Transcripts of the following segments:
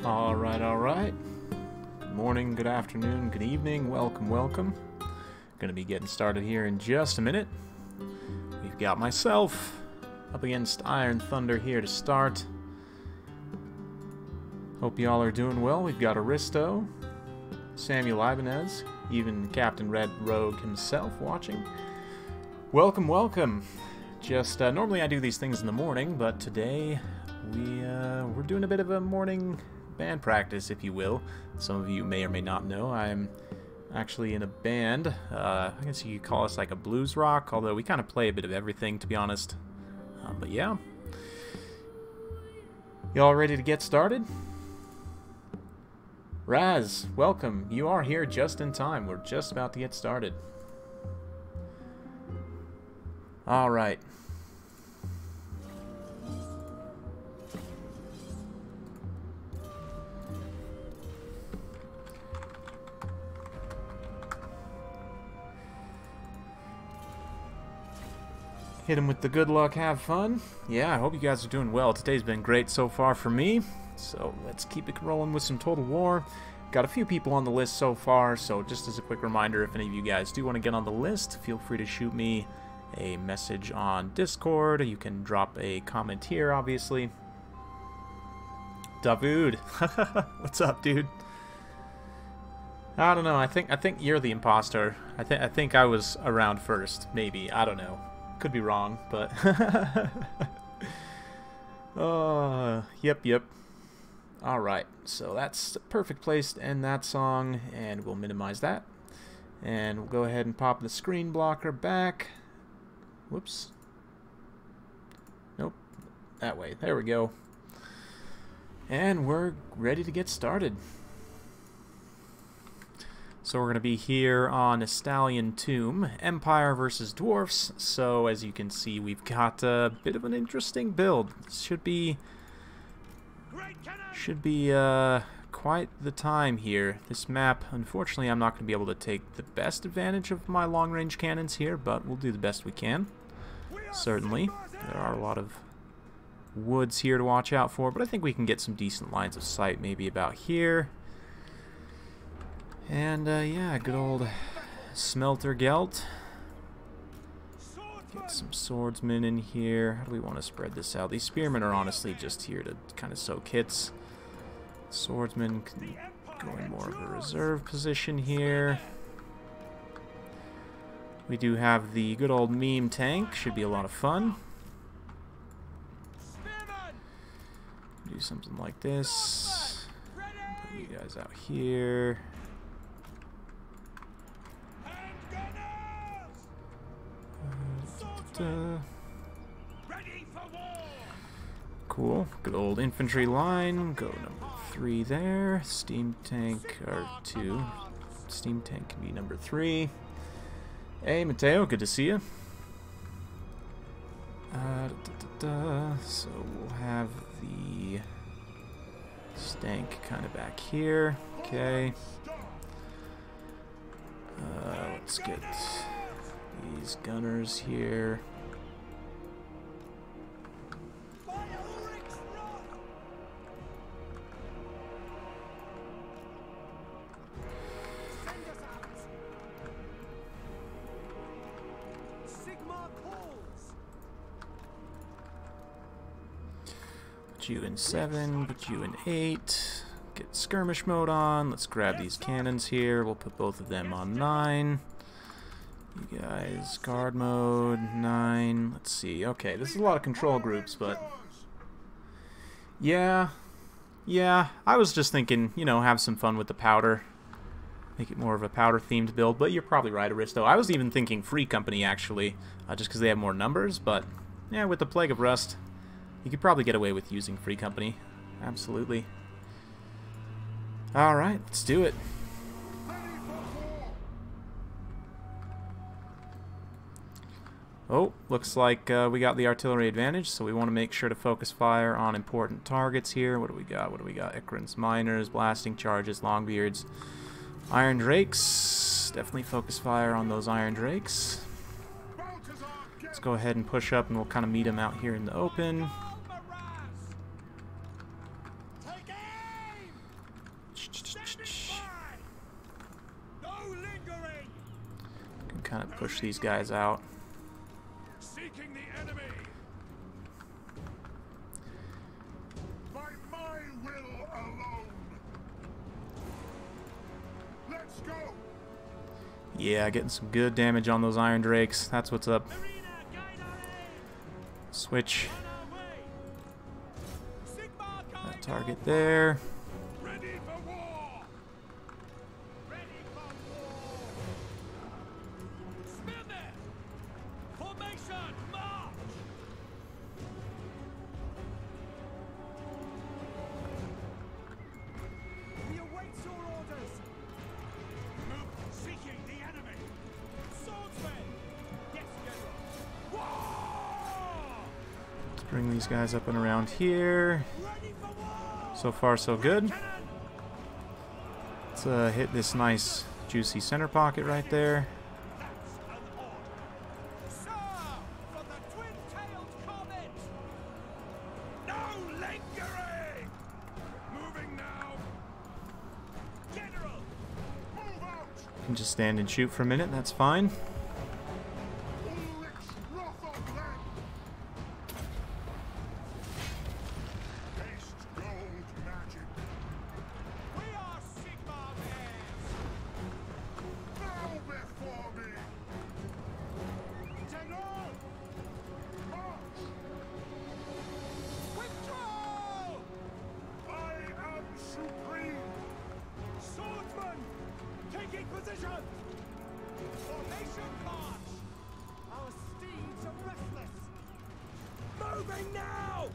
Alright, alright. Good morning, good afternoon, good evening, welcome, welcome. Gonna be getting started here in just a minute. We've got myself up against Iron Thunder here to start. Hope y'all are doing well. We've got Aristo, Samuel Ibanez, even Captain Red Rogue himself watching. Welcome, welcome. Just, normally I do these things in the morning, but today we're doing a bit of a morning band practice, if you will. Some of you may or may not know I'm actually in a band. I guess you could call us like a blues rock, although we kind of play a bit of everything, to be honest. But yeah. Y'all ready to get started? Raz, welcome. You are here just in time. We're just about to get started. Alright. Hit him with the good luck, have fun. Yeah, I hope you guys are doing well. Today's been great so far for me. So let's keep it rolling with some Total War. Got a few people on the list so far, so just as a quick reminder, if any of you guys do want to get on the list, feel free to shoot me a message on Discord. You can drop a comment here, obviously. David, what's up, dude? I don't know. I think you're the imposter. I think I was around first, maybe. I don't know. Could be wrong, but yep. Alright, so that's the perfect place to end that song, and we'll minimize that. And we'll go ahead and pop the screen blocker back. Whoops. Nope. That way. There we go. And we're ready to get started. So we're going to be here on Stallion Tomb, Empire versus Dwarfs. So as you can see, we've got a bit of an interesting build. This should be quite the time here. This map, unfortunately, I'm not going to be able to take the best advantage of my long-range cannons here, but we'll do the best we can. Certainly, there are a lot of woods here to watch out for, but I think we can get some decent lines of sight, maybe about here. And, yeah, good old Smelter Gelt. Get some swordsmen in here. How do we want to spread this out? These spearmen are honestly just here to kind of soak hits. Swordsmen can go in more of a reserve position here. We do have the good old meme tank. Should be a lot of fun. Do something like this. Put you guys out here. Cool. Good old infantry line. Go number 3 there. Steam tank, or 2. Steam tank can be number 3. Hey, Mateo, good to see you. So we'll have the stank kind of back here. Okay. Let's get these gunners here. Put you in 7, put you in 8. Get skirmish mode on. Let's grab these cannons here. We'll put both of them on 9. You guys, guard mode, 9. Let's see. Okay, this is a lot of control groups, but yeah, I was just thinking, you know, have some fun with the powder. Make it more of a powder-themed build, but you're probably right, Aristo. I was even thinking Free Company, actually, just because they have more numbers, but yeah, with the Plague of Rust, you could probably get away with using Free Company. Absolutely. Alright, let's do it. Oh, looks like we got the artillery advantage, so we want to make sure to focus fire on important targets here. What do we got? What do we got? Ikran's Miners, Blasting Charges, Longbeards, Iron Drakes. Definitely focus fire on those Iron Drakes. Let's go ahead and push up, and we'll kind of meet them out here in the open. kind of push these guys out. Seeking the enemy. By my will alone. Let's go. Yeah, getting some good damage on those Iron Drakes. That's what's up. Switch. That target there. Ready for war. Ready for war. Spearmen. Formation, march. We await your orders. Move, seeking the enemy. Swordsmen. Yes, General. War. Let's bring these guys up and around here. Ready for war. So far, so good. Let's hit this nice, juicy center pocket right there. Sir, for the twin-tailed comet. No lingering. Moving now. General, move out. You can just stand and shoot for a minute, that's fine. Ulrich's wrath on land. Based gold magic. We are Sigmar heirs. Bow before me. General, march. Withdraw. I am supreme. Swordsman, taking position. Formation march. Our steeds are restless. Moving now.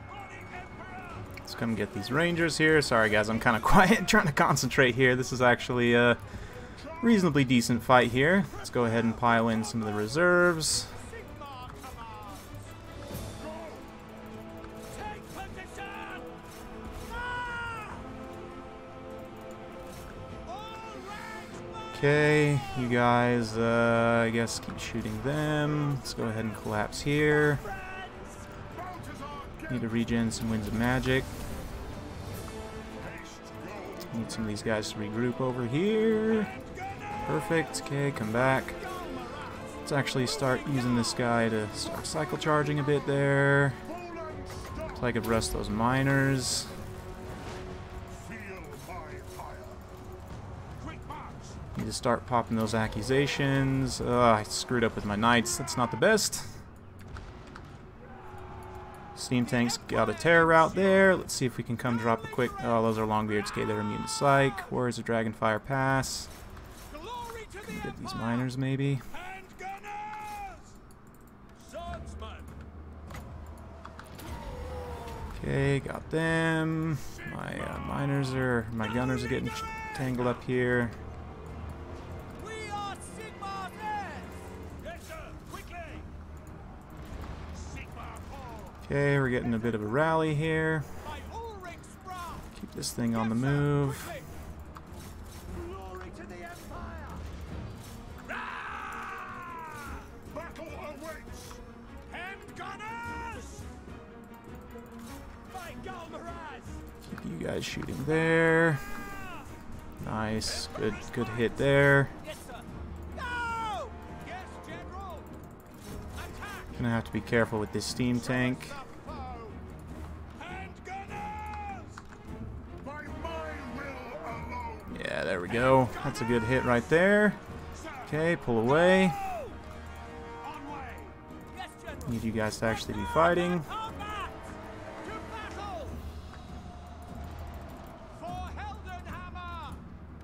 Morning, Emperor. Let's come get these Rangers here. Sorry guys, I'm kind of quiet, trying to concentrate here. This is actually a reasonably decent fight here. Let's go ahead and pile in some of the reserves. Sigmar commands. Go. Take position. Ah! All ranks march. Okay, you guys, I guess keep shooting them. Let's go ahead and collapse here. Need to regen some Winds of Magic. Need some of these guys to regroup over here. Perfect. Okay, come back. Let's actually start using this guy to start cycle charging a bit there. So I could rest those miners. Feel my fire. Quick march. Need to start popping those accusations. I screwed up with my knights. That's not the best. Steam tanks got a terror route there. Let's see if we can come drop a quick... Oh, those are Longbeards. Okay, they're immune to Psych. Warriors of Dragonfire pass. Glory to Can the we get these Empire. miners maybe? Hand gunners. Swordsman. Okay, got them. My my gunners are getting tangled up here. We are Sigmar's heirs. Yes, sir. Quickly. Sigmar call. Okay, we're getting a bit of a rally here. By Ulrich's wrath. Keep this thing on the move. Quickly. Glory to the Empire. Rah! Battle awaits. Hand gunners. By Galmaraz. Keep you guys shooting there. Nice, good hit there. Yes, sir. Go! Yes, General. Attack. Gonna have to be careful with this steam tank. Hand gunners. By my will alone. Yeah, there we go. That's a good hit right there. Okay, pull away. On way. Yes, General. Need you guys to actually be fighting. Combat! To battle! For Heldenhammer!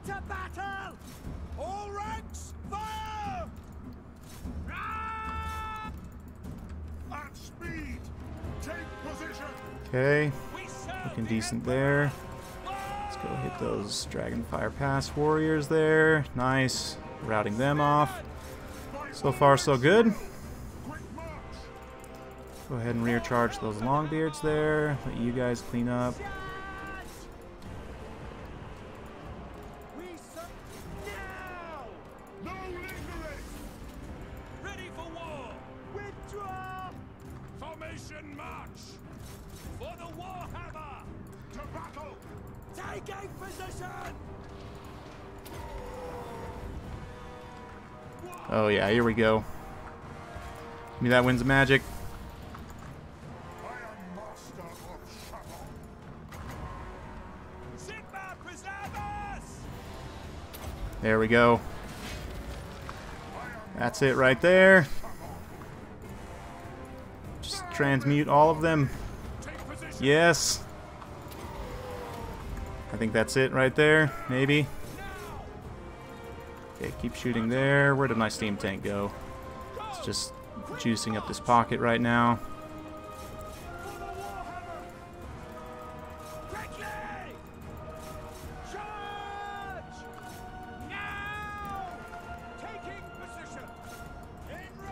To battle! All ranks, fire! Rah! At speed! Take position! Okay, We serve looking the decent Emperor. there. Let's go hit those Dragonfire Pass warriors there. Nice. Routing them off. So far, so good. Quick march! Go ahead and rear charge those Longbeards there. Let you guys clean up. We serve now! No lingering! Ready for war! Withdraw! Formation march! For the Warhammer! To battle! Taking position! Oh yeah, here we go. Give me that Winds of Magic. There we go. That's it right there. Just transmute all of them. Yes. I think that's it right there. Maybe. Okay, keep shooting there. Where did my steam tank go? It's just juicing up this pocket right now.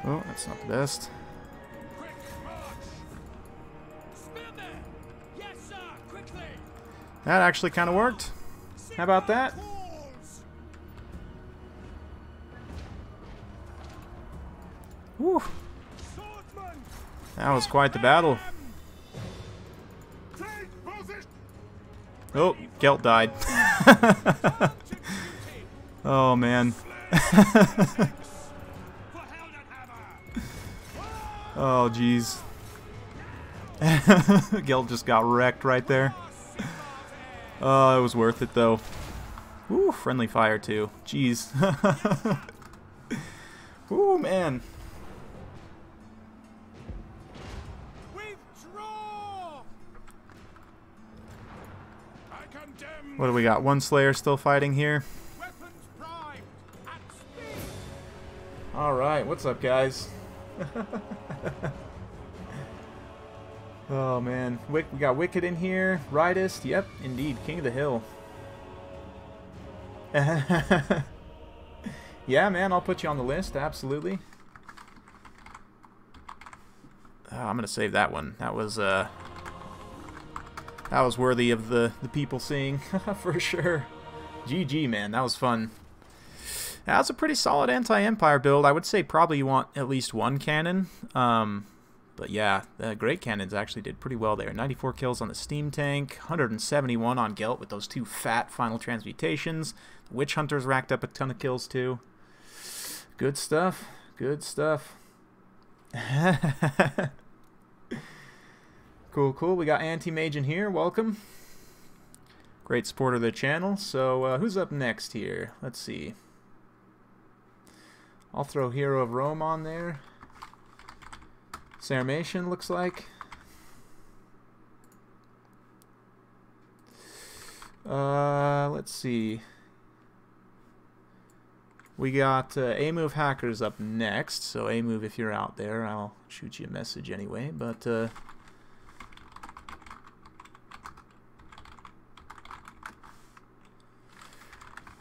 Oh, that's not the best. That actually kind of worked. How about that? Whew. That was quite the battle. Oh, Gelt died. Oh, man. Oh, jeez. Gelt just got wrecked right there. Oh, it was worth it, though. Ooh, friendly fire, too. Jeez. Ooh, man. What do we got? One Slayer still fighting here. Alright, what's up, guys? Oh, man. We got Wicked in here. Rightist. Yep, indeed. King of the Hill. Yeah, man, I'll put you on the list. Absolutely. I'm going to save that one. That was worthy of the people seeing. For sure. GG, man. That was fun. That was a pretty solid anti-Empire build. I would say probably you want at least one cannon. But yeah, the Great Cannons actually did pretty well there. 94 kills on the Steam Tank, 171 on Gelt with those two fat final transmutations. The Witch Hunters racked up a ton of kills too. Good stuff. Good stuff. Cool, cool. We got Anti-Mage in here. Welcome. Great supporter of the channel. So who's up next here? Let's see. I'll throw Hero of Rome on there. Sarmatian looks like. Let's see. We got A-Move Hackers up next. So A-Move, if you're out there, I'll shoot you a message anyway. But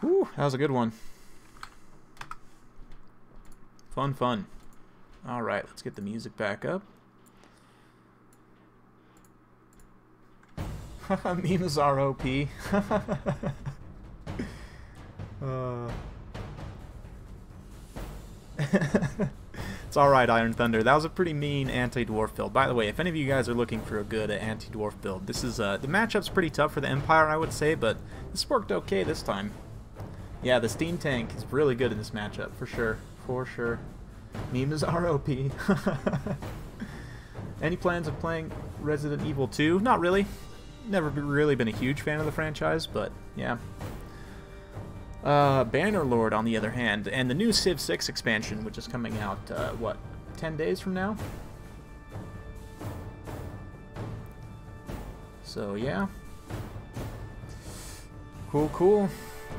whew, that was a good one. Fun, fun. Alright, let's get the music back up. Memes are OP. It's alright, Iron Thunder. That was a pretty mean anti-dwarf build. By the way, if any of you guys are looking for a good anti-dwarf build, this is the matchup's pretty tough for the Empire, I would say, but this worked okay this time. Yeah, the Steam Tank is really good in this matchup, for sure. For sure. Memes are OP. Any plans of playing Resident Evil 2? Not really. Never really been a huge fan of the franchise, but yeah. Bannerlord, on the other hand, and the new Civ 6 expansion, which is coming out, what, 10 days from now? So, yeah. Cool, cool.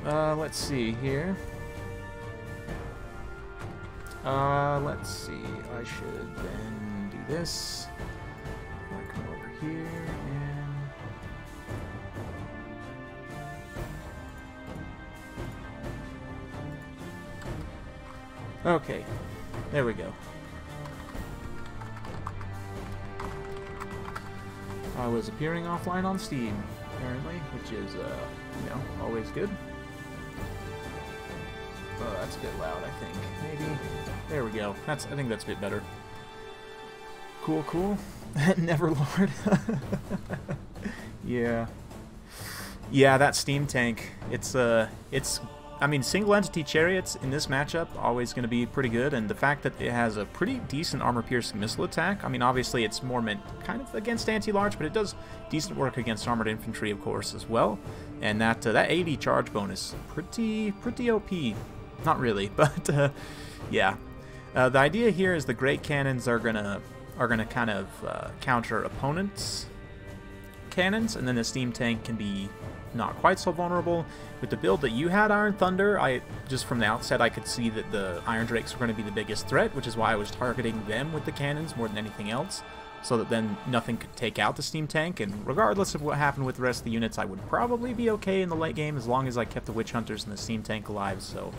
Let's see here. Let's see. I should then do this. I'll come over here and... Okay. There we go. I was appearing offline on Steam, apparently, which is, you know, always good. Oh, that's a bit loud, I think. Maybe. There we go. I think that's a bit better. Cool, cool. Neverlord. Yeah. Yeah, that Steam Tank. It's I mean, single entity chariots in this matchup always going to be pretty good, and the fact that it has a pretty decent armor-piercing missile attack. I mean, obviously it's more meant kind of against anti-large, but it does decent work against armored infantry, of course, as well. And that 80 charge bonus, pretty OP. Not really, but yeah. The idea here is the great cannons are gonna kind of counter opponents' cannons, and then the steam tank can be not quite so vulnerable. With the build that you had, Iron Thunder, just from the outset I could see that the Iron Drakes were going to be the biggest threat, which is why I was targeting them with the cannons more than anything else, so that then nothing could take out the steam tank, and regardless of what happened with the rest of the units, I would probably be okay in the late game as long as I kept the Witch Hunters and the steam tank alive. So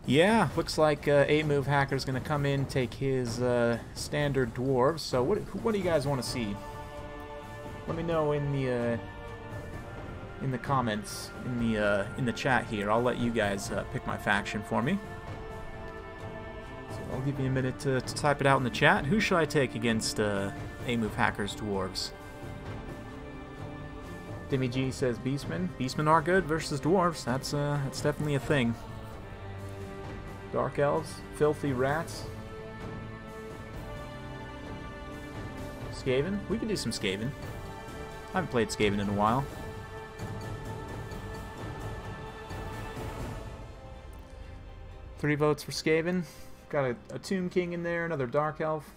yeah, looks like 8-move Hacker's going to come in, take his standard dwarves. So what do you guys want to see? Let me know in the comments, in the chat here. I'll let you guys pick my faction for me. So I'll give you a minute to type it out in the chat. Who should I take against 8-move Hacker's dwarves? Dimmy G says Beastmen. Beastmen are good versus dwarves. That's definitely a thing. Dark Elves, Filthy Rats. Skaven? We can do some Skaven. I haven't played Skaven in a while. Three votes for Skaven. Got a Tomb King in there, another Dark Elf.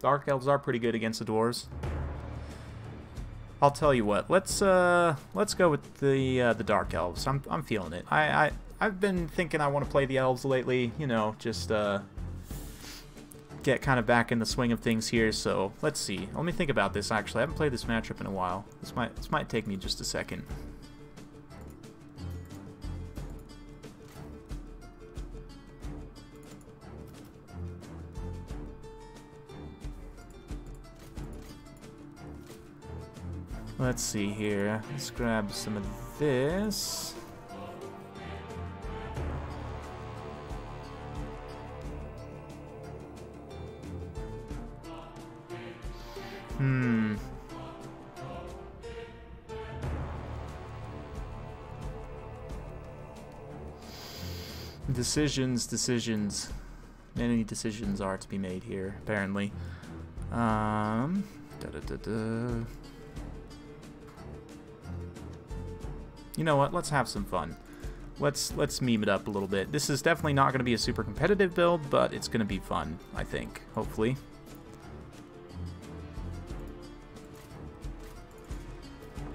Dark Elves are pretty good against the dwarves. I'll tell you what. Let's go with the Dark Elves. I'm feeling it. I've been thinking I want to play the elves lately, you know, just get kind of back in the swing of things here. So let's see. Let me think about this. Actually, I haven't played this matchup in a while. This might take me just a second. Let's see here. Let's grab some of this. Decisions. Many decisions are to be made here, apparently. You know what? Let's have some fun. Let's meme it up a little bit. This is definitely not going to be a super competitive build, but it's going to be fun, I think. Hopefully.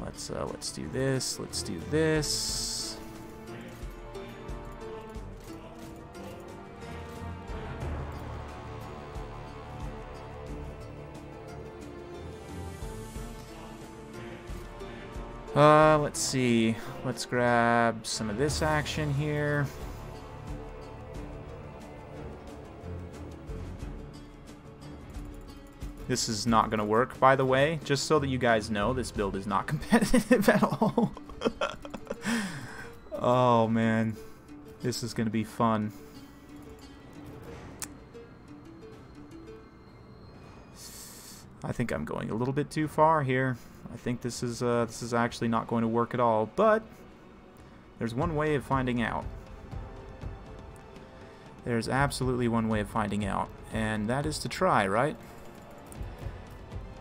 Let's do this. Let's do this. Let's see. Let's grab some of this action here. This is not going to work, by the way. Just so that you guys know, this build is not competitive at all. Oh, man. This is going to be fun. I think I'm going a little bit too far here. I think this is actually not going to work at all, but there's one way of finding out. There's absolutely one way of finding out, and that is to try, right?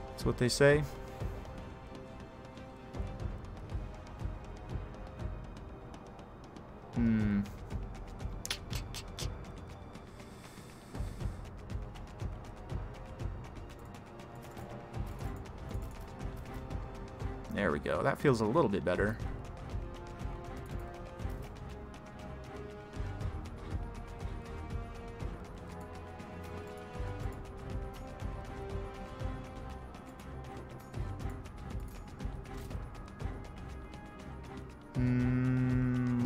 That's what they say. There we go. That feels a little bit better.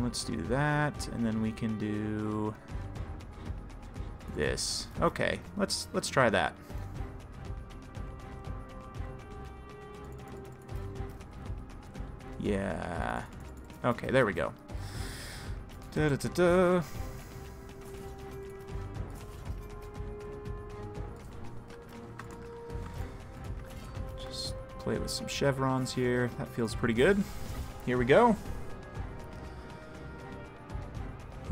Let's do that, and then we can do this. Okay, let's try that. Yeah. Okay, there we go. Da-da-da-da. Just play with some chevrons here. That feels pretty good. Here we go.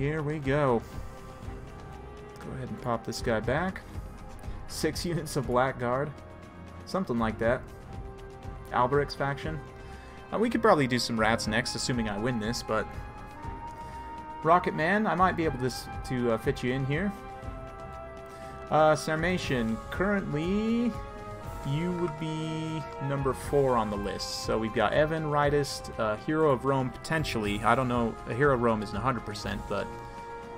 Here we go. Go ahead and pop this guy back. 6 units of Blackguard. Something like that. Alberic's faction. We could probably do some rats next, assuming I win this, but... Rocket Man, I might be able to fit you in here. Sarmatian, currently you would be number 4 on the list. So we've got Evan, Rightist, Hero of Rome potentially. I don't know, a Hero of Rome isn't 100%, but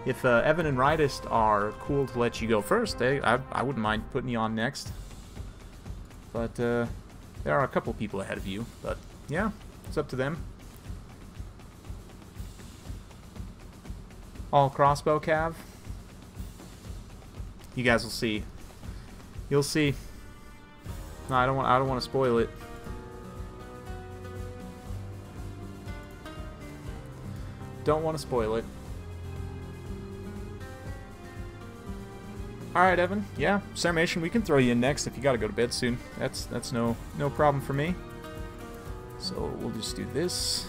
if Evan and Rightist are cool to let you go first, I wouldn't mind putting you on next. But there are a couple people ahead of you, but yeah, it's up to them. All crossbow cav. You guys will see. You'll see. No, I don't want to spoil it. Don't want to spoil it. All right, Evan. Yeah, Sarmatian, we can throw you in next if you got to go to bed soon. That's no problem for me. So we'll just do this.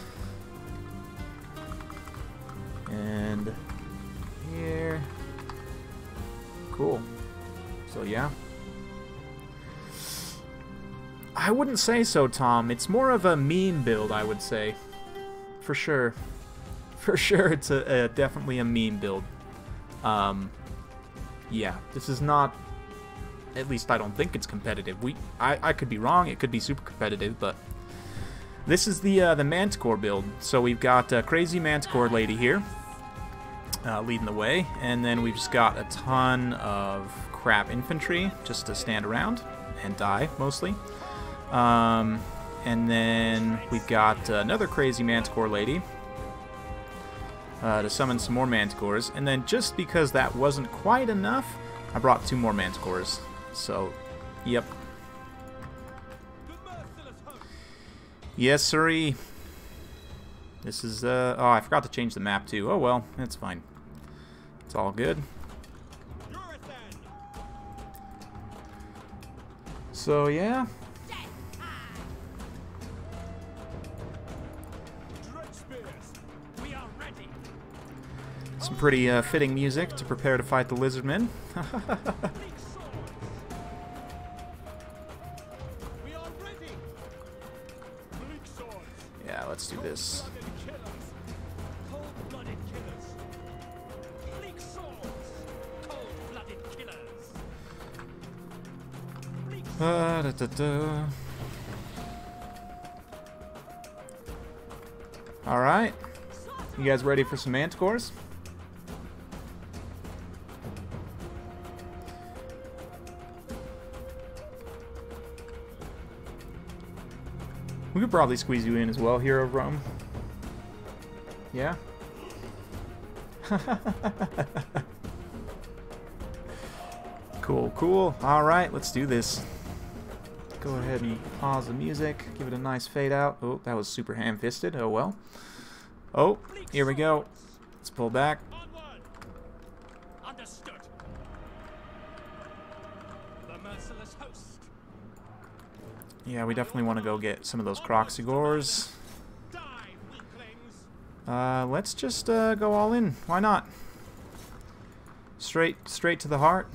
And here. Cool. So yeah. I wouldn't say so, Tom. It's more of a meme build, I would say. For sure. For sure, it's definitely a meme build. Yeah, this is not... At least I don't think it's competitive. I could be wrong. It could be super competitive, but... This is the Manticore build. So we've got a crazy Manticore lady here. Leading the way, and then we've just got a ton of crap infantry just to stand around and die mostly, and then we've got another crazy Manticore lady to summon some more Manticores, and then just because that wasn't quite enough, I brought 2 more Manticores. So yep, yes sirree. This is oh, I forgot to change the map too. Oh well, that's fine. It's all good. So yeah. Some pretty fitting music to prepare to fight the Lizardmen. Yeah, let's do this. Alright. You guys ready for some Manticores? We could probably squeeze you in as well, Hero of Rome. Yeah? Cool, cool. Alright, let's do this. Go ahead and pause the music. Give it a nice fade out. Oh, that was super ham-fisted. Oh, well. Oh, here we go. Let's pull back. Understood. The merciless host. Yeah, we definitely want to go get some of those Croxigores. Let's just go all in. Why not? Straight to the heart.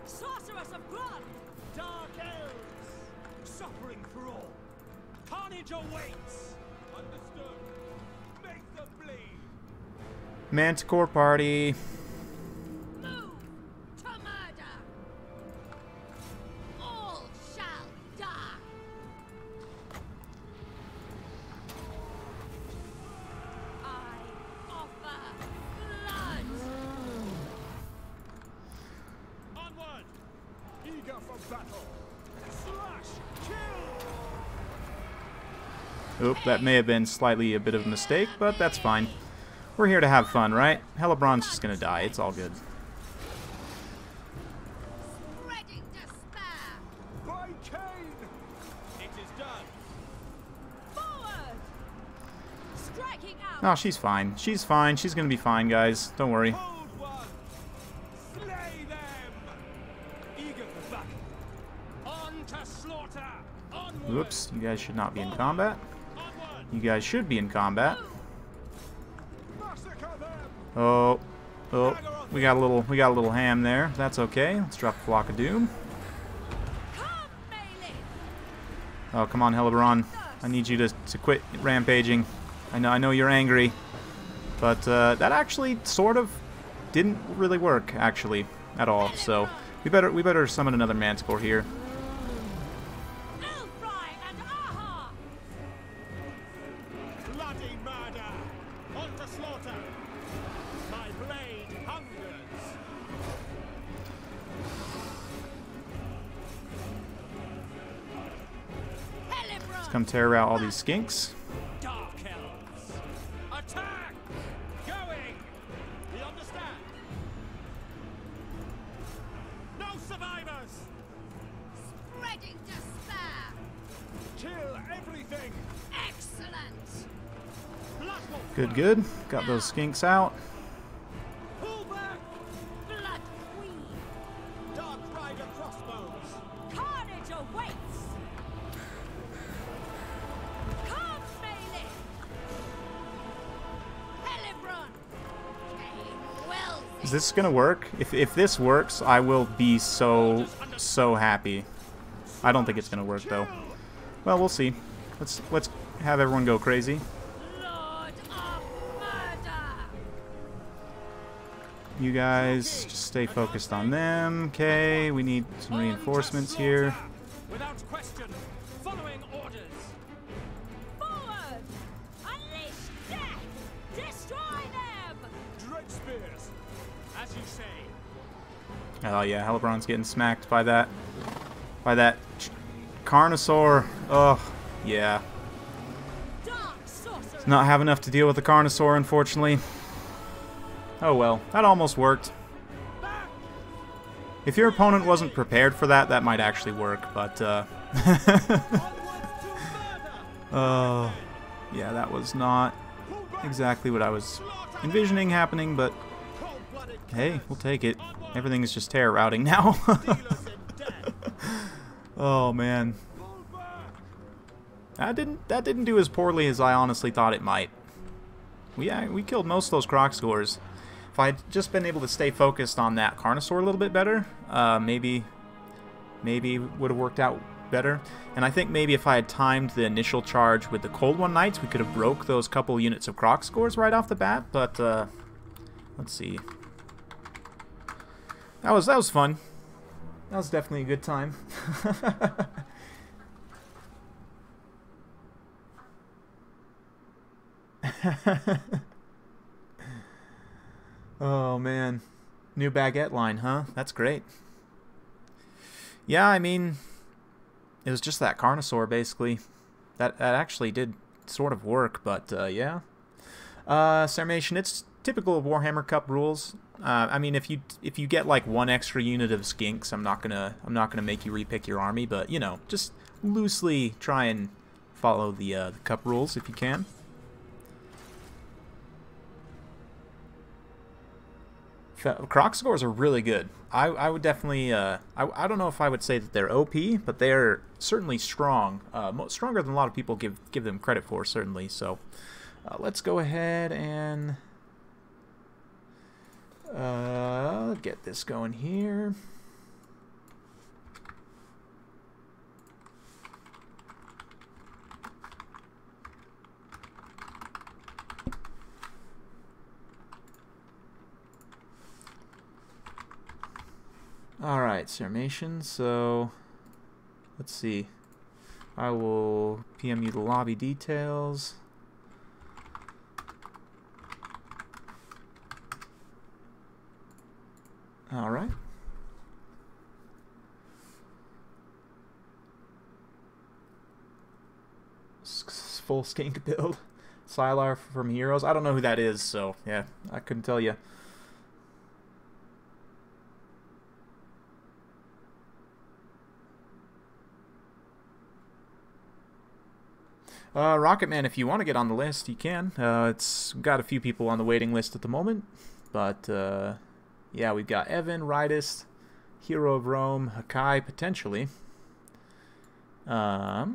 Sorceress of blood. Dark Elves. Suffering for all. Carnage awaits. Understood. Make them bleed. Manticore party. Move to murder. All shall die. I offer blood. Onward. Eager for battle. Slash. Kill. Oop, that may have been slightly a bit of a mistake, but that's fine. We're here to have fun, right? Hellebron's just gonna die. It's all good. Spreading despair. By Cain. It is done. Forward. Striking out. No, she's fine. She's fine. She's gonna be fine, guys. Don't worry. Hold one. Slay them. Eager for battle. On to slaughter. Onward. Whoops, you guys should not be in combat. Onward. You guys should be in combat. Must Oh, oh, we got a little ham there. That's okay. Let's drop a Flock of Doom. Oh, come on, Helibron. I need you to quit rampaging. I know you're angry, but that actually sort of didn't really work actually at all. So we better summon another Manticore here. Bloody murder! On to slaughter! My blade hungers! Let's come tear out all these skinks. Dark Elves! Attack! Going! We understand? No survivors! Spreading despair. Kill everything! Excellent. Blood will Good, good. Got those skinks out. pull back! Blood Queen. Dark Rider crossbows! Carnage awaits. Come, Melee. Helibron. Kane wills Is this gonna work? If this works, I will be so happy. I don't think it's gonna work though. Well, we'll see. Let's have everyone go crazy. Lord of Murder. You guys just stay focused on them. Okay, we need some reinforcements here. Without question, following orders. Forward. Unleash death. Destroy them. Dread spears, as you say. Oh yeah, Helibron's getting smacked by that Carnosaur. Oh yeah. Dark sorcerer. Not have enough to deal with the Carnosaur, unfortunately. Oh well, that almost worked. If your opponent wasn't prepared for that, that might actually work, but oh, yeah, that was not exactly what I was envisioning happening, but hey, we'll take it. Everything is just terror routing now. Oh man. That didn't do as poorly as I honestly thought it might. We killed most of those croc scores. If I'd just been able to stay focused on that Carnosaur a little bit better, maybe would have worked out better. And I think maybe if I had timed the initial charge with the Cold One Knights, we could have broke those couple units of croc scores right off the bat. But let's see. That was fun. That was definitely a good time. Oh man, new baguette line, huh? That's great. Yeah, I mean, it was just that Carnosaur basically. That actually did sort of work, but yeah. Sarmation, it's typical of Warhammer Cup rules. I mean, if you get like one extra unit of skinks, I'm not gonna make you repick your army, but you know, just loosely try and follow the Cup rules if you can. Croc scores are really good. I would definitely, I don't know if I would say that they're OP, but they're certainly strong. Stronger than a lot of people give them credit for, certainly. So let's go ahead and get this going here. Alright, Sarmation, so let's see. I will PM you the lobby details. Alright. Full skink build. Sylar from Heroes. I don't know who that is, so yeah, I couldn't tell you. Rocketman, if you want to get on the list, you can. It's got a few people on the waiting list at the moment, but yeah, we've got Evan, Ridus, Hero of Rome, Hakai potentially. I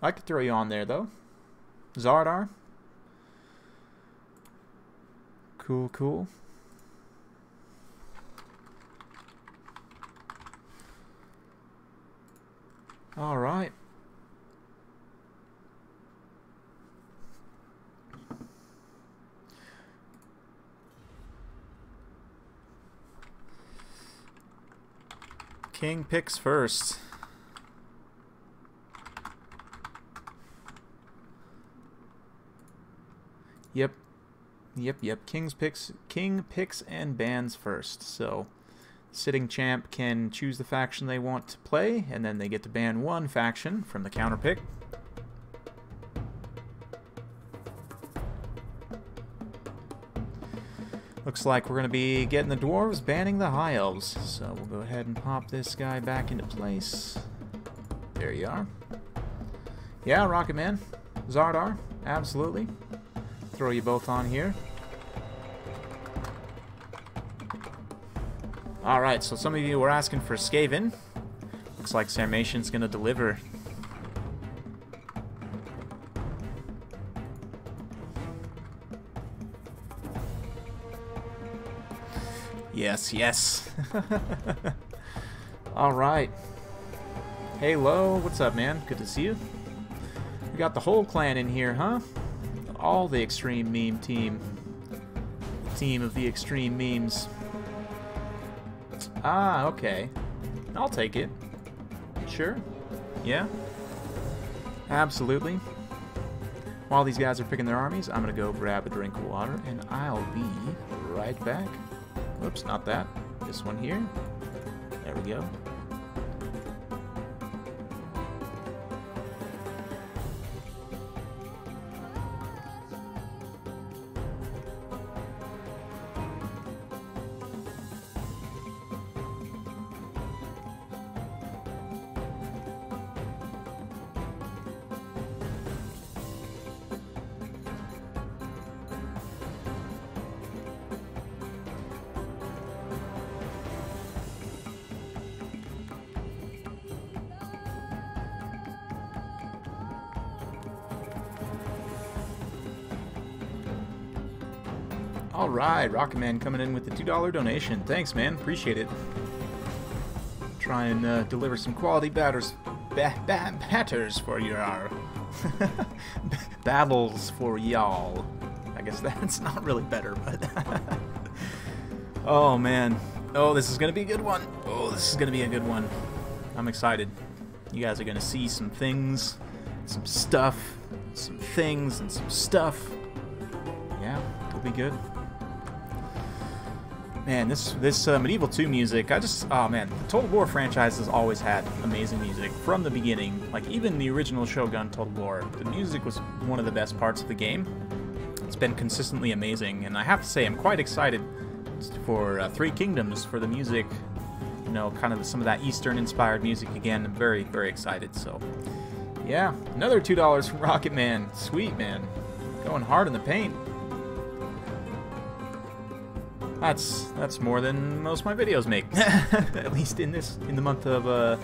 could throw you on there though. Zadar, Cool, cool. All right. King picks first. Yep. King picks and bans first. So, sitting champ can choose the faction they want to play, and then they get to ban one faction from the counter pick. Looks like we're going to be getting the dwarves, banning the high elves. So we'll go ahead and pop this guy back into place. There you are. Yeah, Rocket Man. Zadar, absolutely. Throw you both on here. Alright, so some of you were asking for Skaven. Looks like Sarmation's going to deliver. Yes. Alright. Halo, what's up, man? Good to see you. We got the whole clan in here, huh? All the extreme meme team. The team of the extreme memes. Ah, okay. I'll take it. Sure. Yeah. Absolutely. While these guys are picking their armies, I'm gonna go grab a drink of water, and I'll be right back. Oops, not that. This one here. There we go. Alright, Rocket Man coming in with the $2 donation. Thanks, man. Appreciate it. Try and deliver some quality batters for your battles for y'all. I guess that's not really better, but oh man. Oh, this is gonna be a good one. Oh, this is gonna be a good one. I'm excited. You guys are gonna see some things, some stuff, some things, and some stuff. Yeah, it'll be good. Man, this Medieval 2 music, oh man, the Total War franchise has always had amazing music from the beginning. Like, even the original Shogun Total War, the music was one of the best parts of the game. It's been consistently amazing, and I have to say, I'm quite excited for Three Kingdoms, for the music, you know, kind of some of that Eastern-inspired music again. I'm very, very excited, so yeah. Another $2 from Rocket Man. Sweet, man. Going hard in the paint. That's more than most of my videos make. At least in the month of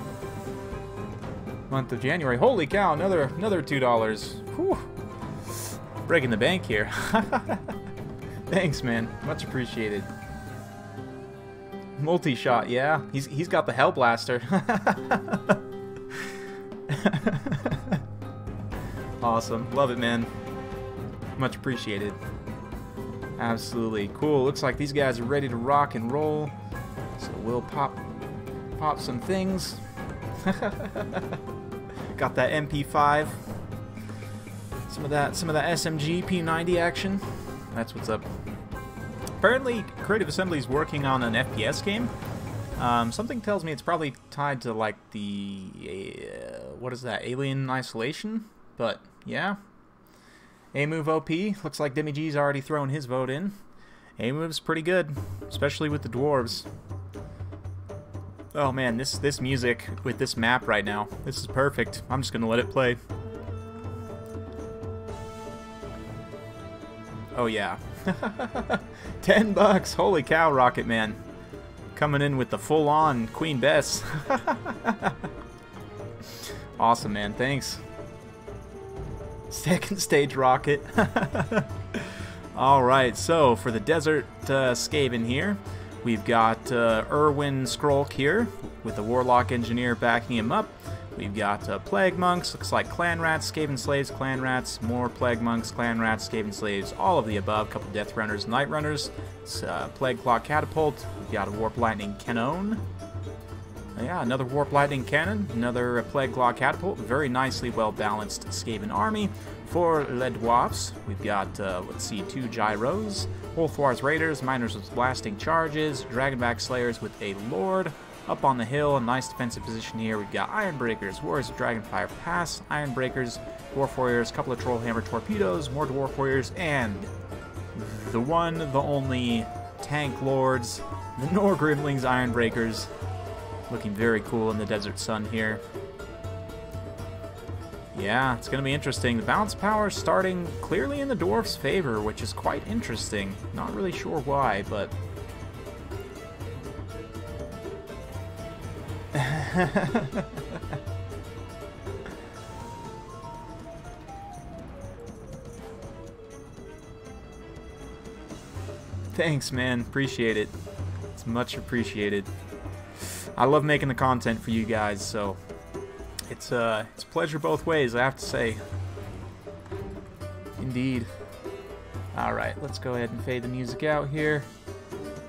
January. Holy cow! Another $2. Whew. Breaking the bank here. Thanks, man. Much appreciated. Multi-shot, yeah. He's got the Hell Blaster. Awesome. Love it, man. Much appreciated. Absolutely. Cool. Looks like these guys are ready to rock and roll. So we'll pop some things. Got that MP5. Some of that SMG P90 action. That's what's up. Apparently, Creative Assembly's working on an FPS game. Something tells me it's probably tied to like the what is that? Alien Isolation? But yeah. A-Move OP. Looks like Demi G's already thrown his vote in. A-Move's pretty good, especially with the dwarves. Oh man, this music with this map right now, this is perfect. I'm just gonna let it play. Oh yeah. $10. Holy cow, Rocket Man. Coming in with the full-on Queen Bess. Awesome, man. Thanks. Second stage rocket. Alright, so for the Desert Skaven here, we've got Erwin Skrolk here with the Warlock Engineer backing him up. We've got Plague Monks, looks like Clan Rats, Skaven Slaves, Clan Rats, more Plague Monks, Clan Rats, Skaven Slaves, all of the above, a couple Death Runners, Night Runners, Plague Claw Catapult, we've got a Warp Lightning Cannon. Yeah, another Warp Lightning Cannon, another Plague Claw Catapult, very nicely well-balanced Skaven army. For Le Dwarfs, we've got, let's see, 2 Gyros, Wolfwar's Raiders, Miners with Blasting Charges, Dragonback Slayers with a Lord. Up on the hill, a nice defensive position here. We've got Ironbreakers, Warriors of Dragonfire Pass, Ironbreakers, Dwarf Warriors, a couple of Trollhammer Torpedoes, more Dwarf Warriors, and the one, the only Tank Lords, the Norgrimlings Ironbreakers. Looking very cool in the desert sun here. Yeah, it's going to be interesting. The balance power starting clearly in the Dwarf's favor, which is quite interesting. Not really sure why, but... Thanks, man. Appreciate it. It's much appreciated. I love making the content for you guys, so it's a pleasure both ways, I have to say. Indeed. Alright, let's go ahead and fade the music out here.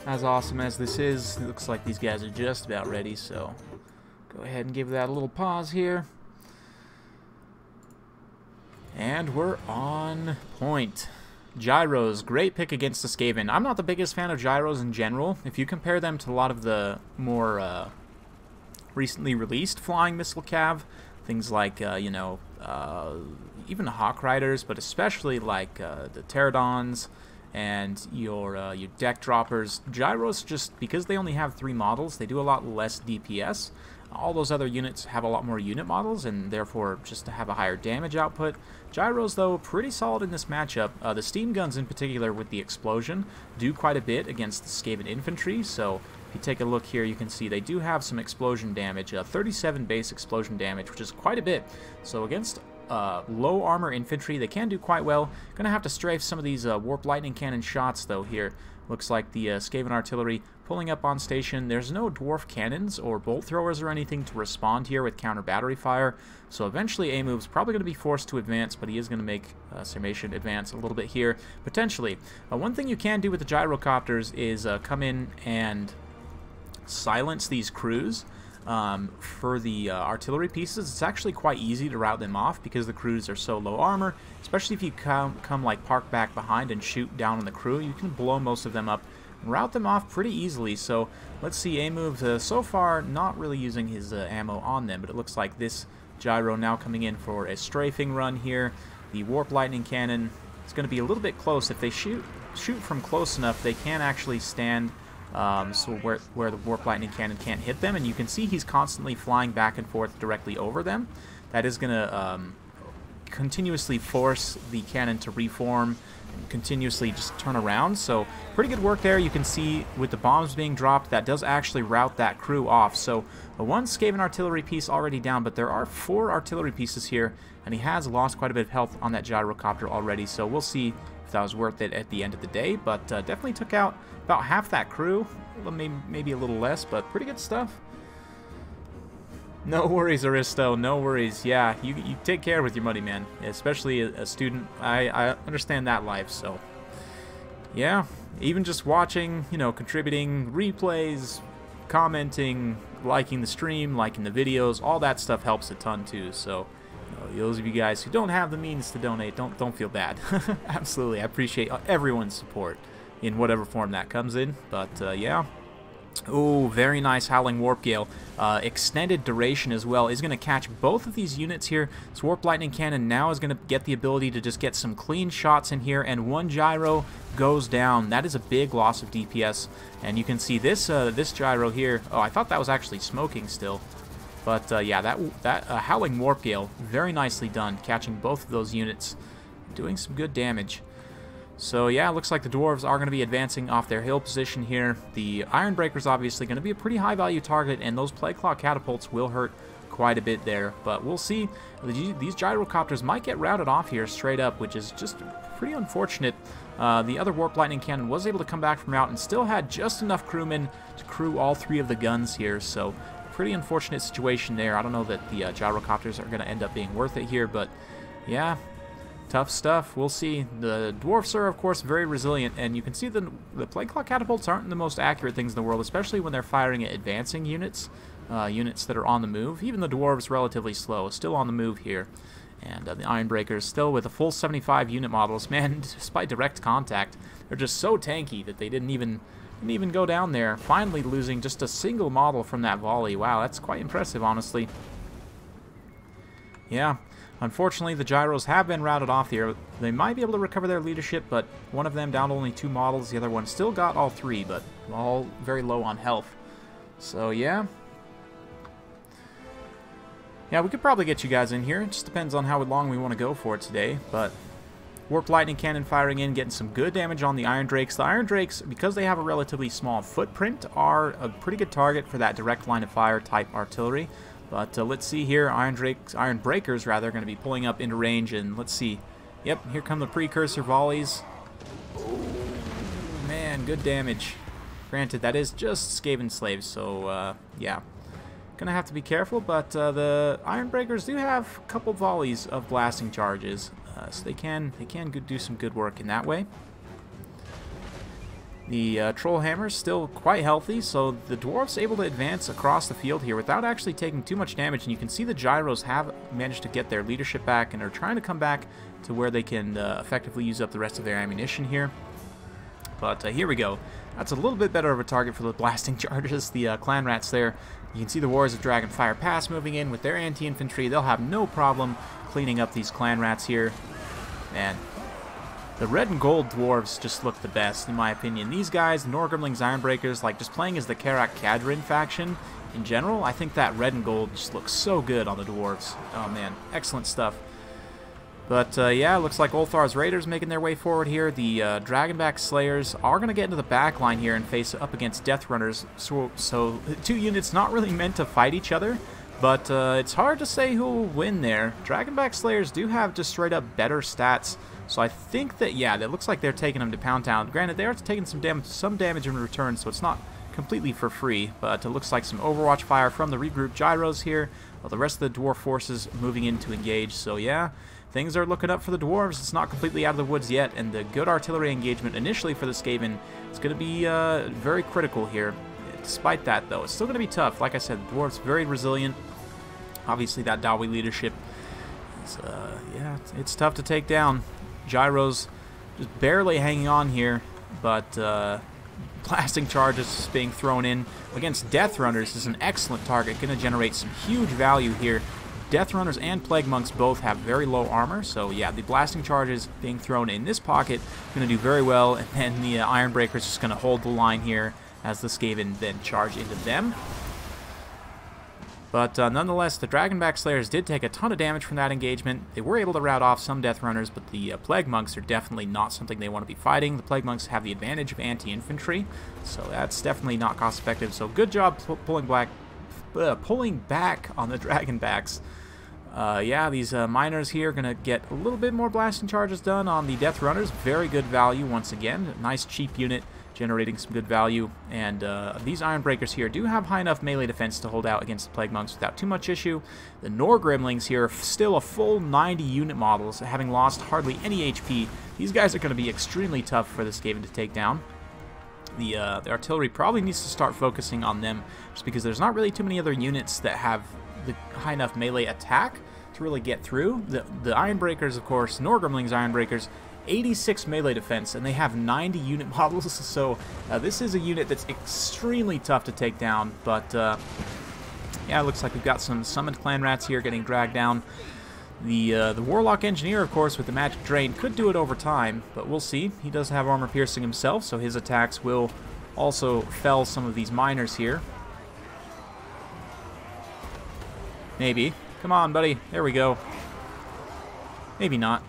As awesome as this is, it looks like these guys are just about ready, so go ahead and give that a little pause here. And we're on point. Gyros, great pick against the Skaven. I'm not the biggest fan of gyros in general. If you compare them to a lot of the more recently released flying missile cav, things like, even the Hawk Riders, but especially like the Pterodons and your deck droppers, gyros, just because they only have 3 models, they do a lot less DPS. All those other units have a lot more unit models and therefore just to have a higher damage output. Gyros, though, pretty solid in this matchup. The steam guns in particular with the explosion do quite a bit against the Skaven infantry, so if you take a look here you can see they do have some explosion damage, 37 base explosion damage, which is quite a bit. So against low armor infantry they can do quite well. Gonna have to strafe some of these Warp Lightning Cannon shots though here. Looks like the Skaven artillery pulling up on station. There's no dwarf cannons or bolt throwers or anything to respond here with counter battery fire. So eventually A-Move's probably going to be forced to advance, but he is going to make Sarmatian advance a little bit here, potentially. One thing you can do with the gyrocopters is come in and silence these crews. For the artillery pieces, it's actually quite easy to rout them off because the crews are so low armor, especially if you come like park back behind and shoot down on the crew. You can blow most of them up and route them off pretty easily. So let's see, A-Move so far not really using his ammo on them, but it looks like this gyro now coming in for a strafing run here. The Warp Lightning Cannon is going to be a little bit close. If they shoot from close enough, they can actually stand so where the Warp Lightning Cannon can't hit them, and you can see he's constantly flying back and forth directly over them. That is going to continuously force the cannon to reform and continuously just turn around. So pretty good work there. You can see with the bombs being dropped, that does actually rout that crew off. So one Skaven artillery piece already down, but there are 4 artillery pieces here, and he has lost quite a bit of health on that gyrocopter already. So we'll see if that was worth it at the end of the day, but definitely took out about half that crew, maybe a little less, but pretty good stuff. No worries, Aristo, no worries. Yeah, you take care with your money, man, especially a student. I understand that life, so yeah, even just watching, contributing replays, commenting, liking the stream, liking the videos, all that stuff helps a ton too. So those of you guys who don't have the means to donate, don't feel bad. Absolutely, I appreciate everyone's support in whatever form that comes in. But yeah. Oh, very nice Howling Warp Gale. Extended duration as well. Is going to catch both of these units here. This Warp Lightning Cannon now is going to get the ability to just get some clean shots in here, and one gyro goes down. That is a big loss of DPS. And you can see this this gyro here. Oh, I thought that was actually smoking still. But yeah, that Howling Warp Gale, very nicely done, catching both of those units, doing some good damage. So yeah, it looks like the dwarves are going to be advancing off their hill position here. The Ironbreaker's obviously going to be a pretty high value target, and those Plague Claw catapults will hurt quite a bit there. But we'll see. These gyrocopters might get routed off here straight up, which is just pretty unfortunate. The other Warp Lightning Cannon was able to come back from route and still had just enough crewmen to crew all 3 of the guns here, so pretty unfortunate situation there. I don't know that the gyrocopters are going to end up being worth it here, but yeah, tough stuff. We'll see. The dwarfs are, of course, very resilient, and you can see the Plague Claw catapults aren't the most accurate things in the world, especially when they're firing at advancing units, units that are on the move. Even the dwarves relatively slow, still on the move here. And the Ironbreakers still with a full 75 unit models. Man, despite direct contact, they're just so tanky that they didn't even go down there. Finally losing just a single model from that volley. Wow, that's quite impressive, honestly. Yeah, unfortunately the gyros have been routed off here. They might be able to recover their leadership, but one of them down to only 2 models. The other one still got all 3, but all very low on health. So yeah. Yeah, we could probably get you guys in here. It just depends on how long we want to go for it today. But Warp Lightning Cannon firing in, getting some good damage on the Iron Drakes. The Iron Drakes, because they have a relatively small footprint, are a pretty good target for that direct line of fire type artillery. But let's see here. Iron Breakers, rather, are going to be pulling up into range. And let's see. Yep, here come the precursor volleys. Ooh, man, good damage. Granted, that is just Skaven slaves, so yeah. Gonna have to be careful, but the Iron Breakers do have a couple volleys of blasting charges, so they can do some good work in that way. The Troll Hammer's still quite healthy, so the dwarves able to advance across the field here without actually taking too much damage, and you can see the gyros have managed to get their leadership back and are trying to come back to where they can effectively use up the rest of their ammunition here. But here we go. That's a little bit better of a target for the blasting charges. The clan rats there. You can see the Warriors of Dragonfire Pass moving in with their anti-infantry. They'll have no problem cleaning up these clan rats here. Man, the red and gold dwarves just look the best, in my opinion. These guys, Norgrimlings, Ironbreakers, like just playing as the Karak Kadrin faction in general, I think that red and gold just looks so good on the dwarves. Oh man, excellent stuff. But yeah, looks like Ulthar's Raiders making their way forward here. The Dragonback Slayers are going to get into the back line here and face up against Death Runners. So 2 units not really meant to fight each other, but it's hard to say who will win there. Dragonback Slayers do have just straight up better stats, so I think that, yeah, that looks like they're taking them to Pound Town. Granted, they are taking some damage in return, so it's not completely for free, but it looks like some Overwatch fire from the regrouped gyros here, while the rest of the dwarf forces moving in to engage. So yeah, things are looking up for the dwarves. It's not completely out of the woods yet, and the good artillery engagement initially for the Skaven is going to be very critical here. Despite that, though, it's still going to be tough. Like I said, the dwarves very resilient. Obviously, that Dawi leadership is, yeah, it's tough to take down. Gyros just barely hanging on here, but blasting charges being thrown in against Death Runners is an excellent target. Going to generate some huge value here. Death Runners and Plague Monks both have very low armor, so yeah, the blasting charges being thrown in this pocket going to do very well, and then the Iron Breakers just going to hold the line here as the Skaven then charge into them. But nonetheless, the Dragonback Slayers did take a ton of damage from that engagement. They were able to rout off some Death Runners, but the Plague Monks are definitely not something they want to be fighting. The Plague Monks have the advantage of anti-infantry, so that's definitely not cost-effective. So good job pulling back on the Dragonbacks. Yeah, these miners here are going to get a little bit more blasting charges done on the Death Runners. Very good value once again. Nice cheap unit generating some good value. And these Iron Breakers here do have high enough melee defense to hold out against the Plague Monks without too much issue. The Norgrimlings here are still a full 90 unit models, having lost hardly any HP. These guys are going to be extremely tough for the Skaven to take down. The artillery probably needs to start focusing on them, just because there's not really too many other units that have the high enough melee attack to really get through. The Iron Breakers, of course, Norgrimlings Iron Breakers, 86 melee defense, and they have 90 unit models, so this is a unit that's extremely tough to take down. But yeah, it looks like we've got some summoned clan rats here getting dragged down. The Warlock Engineer, of course, with the Magic Drain could do it over time, but we'll see. He does have armor piercing himself, so his attacks will also fell some of these miners here. Maybe. Come on, buddy. There we go. Maybe not.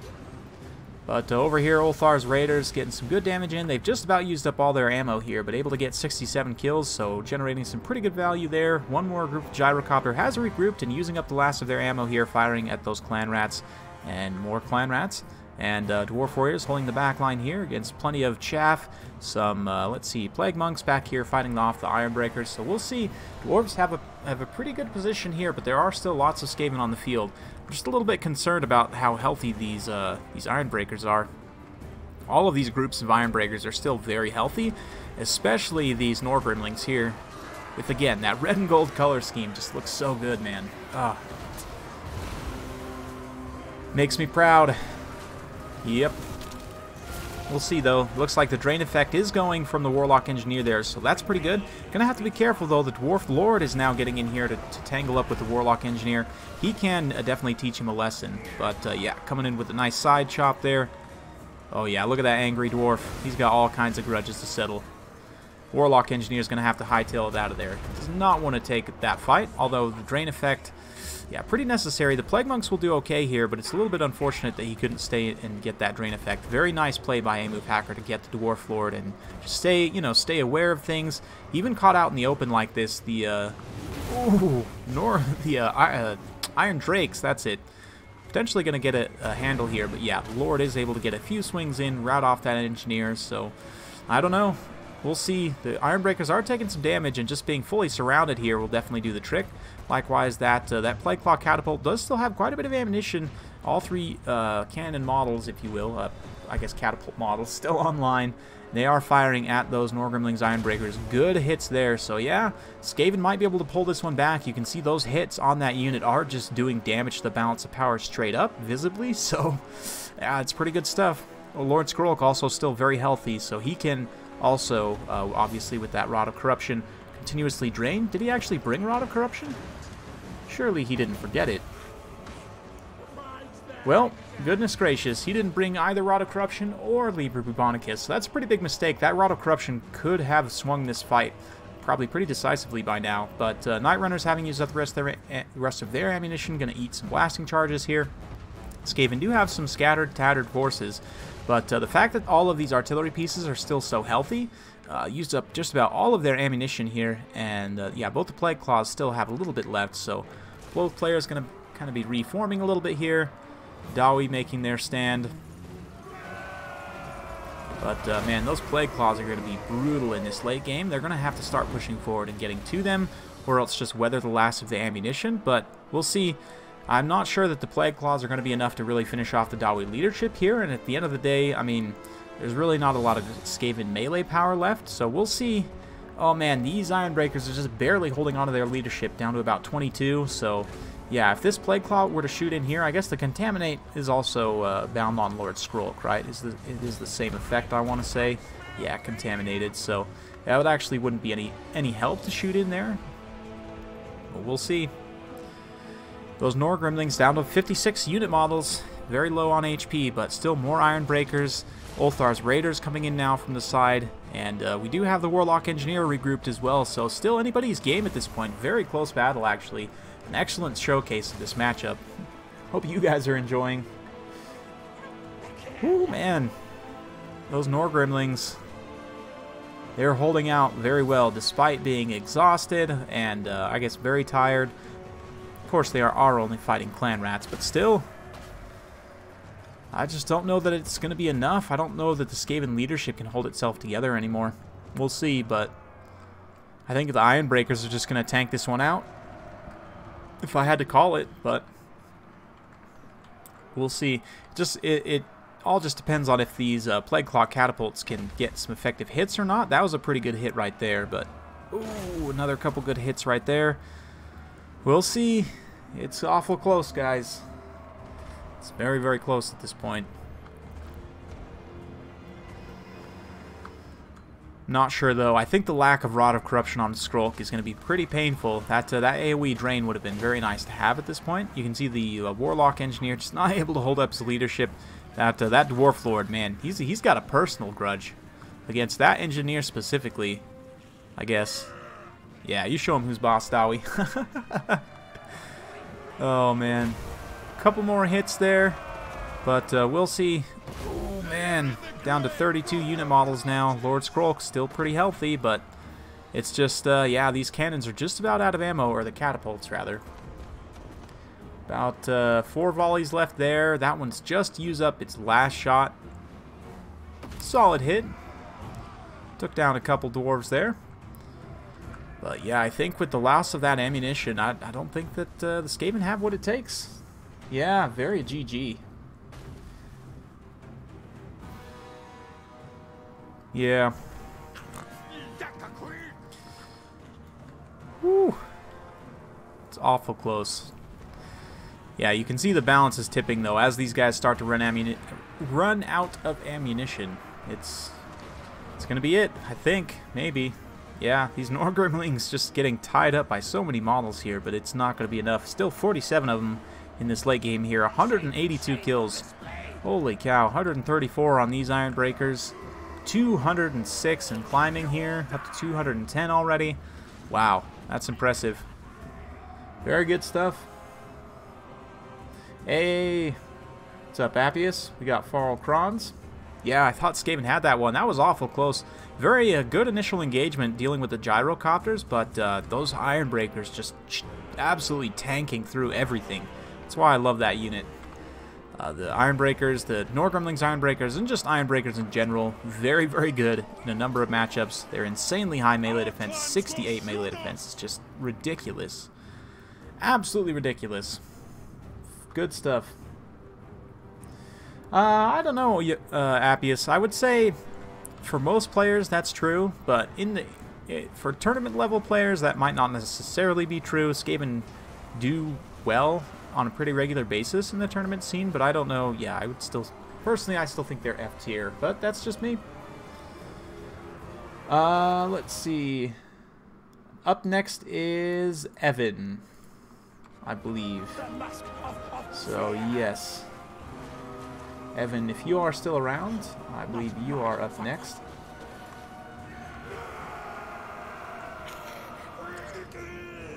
But over here, Ulthar's Raiders getting some good damage in. They've just about used up all their ammo here, but able to get 67 kills, so generating some pretty good value there. One more group of Gyrocopter has regrouped and using up the last of their ammo here, firing at those clan rats and more clan rats. And Dwarf Warriors holding the back line here against plenty of chaff. Some, let's see, Plague Monks back here fighting off the Iron Breakers. So we'll see. Dwarves have a pretty good position here, but there are still lots of Skaven on the field. I'm just a little bit concerned about how healthy these Iron Breakers are. All of these groups of Iron Breakers are still very healthy, especially these Norgrimlings here. With, again, that red and gold color scheme just looks so good, man. Ah. Makes me proud. Yep. We'll see, though. Looks like the drain effect is going from the Warlock Engineer there, so that's pretty good. Gonna have to be careful, though. The Dwarf Lord is now getting in here to tangle up with the Warlock Engineer. He can definitely teach him a lesson, but yeah, coming in with a nice side chop there. Oh yeah, look at that angry Dwarf. He's got all kinds of grudges to settle. Warlock Engineer is gonna have to hightail it out of there. Does not want to take that fight, although the drain effect... yeah, pretty necessary. The Plague Monks will do okay here, but it's a little bit unfortunate that he couldn't stay and get that drain effect. Very nice play by A-Move Hacker to get the Dwarf Lord and just stay, you know, stay aware of things. Even caught out in the open like this, the Iron Drakes, that's it. Potentially going to get a handle here, but yeah, the Lord is able to get a few swings in, rout off that Engineer, so I don't know. We'll see. The Iron Breakers are taking some damage, and just being fully surrounded here will definitely do the trick. Likewise, that Plague Claw Catapult does still have quite a bit of ammunition. All three cannon models, if you will, I guess catapult models, still online. They are firing at those Norgrimlings Iron Breakers. Good hits there, so yeah, Skaven might be able to pull this one back. You can see those hits on that unit are just doing damage to the balance of power straight up, visibly, so yeah, it's pretty good stuff. Well, Lord Skrolk also still very healthy, so he can... also, obviously, with that Rod of Corruption continuously drained. Did he actually bring Rod of Corruption? Surely he didn't forget it. Well, goodness gracious, he didn't bring either Rod of Corruption or Liber Bubonicus, so that's a pretty big mistake. That Rod of Corruption could have swung this fight probably pretty decisively by now, but Night Runners, having used up the rest of their ammunition, going to eat some blasting charges here. Skaven do have some scattered, tattered forces, but the fact that all of these artillery pieces are still so healthy, used up just about all of their ammunition here, and yeah, both the Plague Claws still have a little bit left, so both players going to kind of be reforming a little bit here. Dawi making their stand. But man, those Plague Claws are going to be brutal in this late game. They're going to have to start pushing forward and getting to them, or else just weather the last of the ammunition, but we'll see. I'm not sure that the Plague Claws are going to be enough to really finish off the Dawi leadership here, and at the end of the day, I mean, there's really not a lot of Skaven melee power left, so we'll see. Oh man, these Iron Breakers are just barely holding on to their leadership, down to about 22, so yeah, if this Plague Claw were to shoot in here, I guess the Contaminate is also bound on Lord Skrolk, right? It is the same effect, I want to say. Yeah, Contaminated, so that would actually wouldn't be any help to shoot in there. But we'll see. Those Norgrimlings down to 56 unit models, very low on HP, but still more Iron Breakers. Ulthar's Raiders coming in now from the side, and we do have the Warlock Engineer regrouped as well, so still anybody's game at this point. Very close battle, actually. An excellent showcase of this matchup. Hope you guys are enjoying. Ooh, man. Those Norgrimlings, they're holding out very well despite being exhausted and I guess very tired. Of course, they are only fighting clan rats, but still, I just don't know that it's going to be enough. I don't know that the Skaven leadership can hold itself together anymore. We'll see, but I think the Iron Breakers are just going to tank this one out, if I had to call it, but we'll see. It all just depends on if these Plague Claw catapults can get some effective hits or not. That was a pretty good hit right there, but ooh, another couple good hits right there. We'll see. It's awful close, guys. It's very, very close at this point. Not sure, though. I think the lack of Rod of Corruption on Skrolk is going to be pretty painful. That AoE drain would have been very nice to have at this point. You can see the Warlock Engineer just not able to hold up his leadership. That Dwarf Lord, man, he's got a personal grudge against that Engineer specifically, I guess. Yeah, you show him who's boss, Dawi. Oh, man. Couple more hits there, but we'll see. man, down to 32 unit models now. Lord Scroll still pretty healthy, but it's just, yeah, these cannons are just about out of ammo, or the catapults, rather. About 4 volleys left there. That one's just used up its last shot. Solid hit. Took down a couple dwarves there. But yeah, I think with the loss of that ammunition, I don't think that the Skaven have what it takes. Yeah, very GG. Yeah. Woo. It's awful close. Yeah, you can see the balance is tipping, though, as these guys start to run out of ammunition. It's going to be it, I think. Maybe. Yeah, these Norgremlings just getting tied up by so many models here, but it's not going to be enough. Still 47 of them in this late game here. 182 kills. Holy cow. 134 on these Ironbreakers. 206 and climbing here. Up to 210 already. Wow, that's impressive. Very good stuff. Hey, what's up, Appius? We got Farrell Kronz. Yeah, I thought Skaven had that one. That was awful close. Very good initial engagement dealing with the gyrocopters, but those Ironbreakers just absolutely tanking through everything. That's why I love that unit. The Ironbreakers, the Norgremlings Ironbreakers, and just Ironbreakers in general, very, very good in a number of matchups. They're insanely high melee defense, 68 melee defense. It's just ridiculous. Absolutely ridiculous. Good stuff. I don't know, Appius. I would say for most players that's true, but for tournament level players that might not necessarily be true. Skaven do well on a pretty regular basis in the tournament scene, but I don't know. Yeah, I would still, personally, I still think they're F tier, but that's just me. Let's see. Up next is Evan, I believe. So, yes. Evan, if you are still around, I believe you are up next.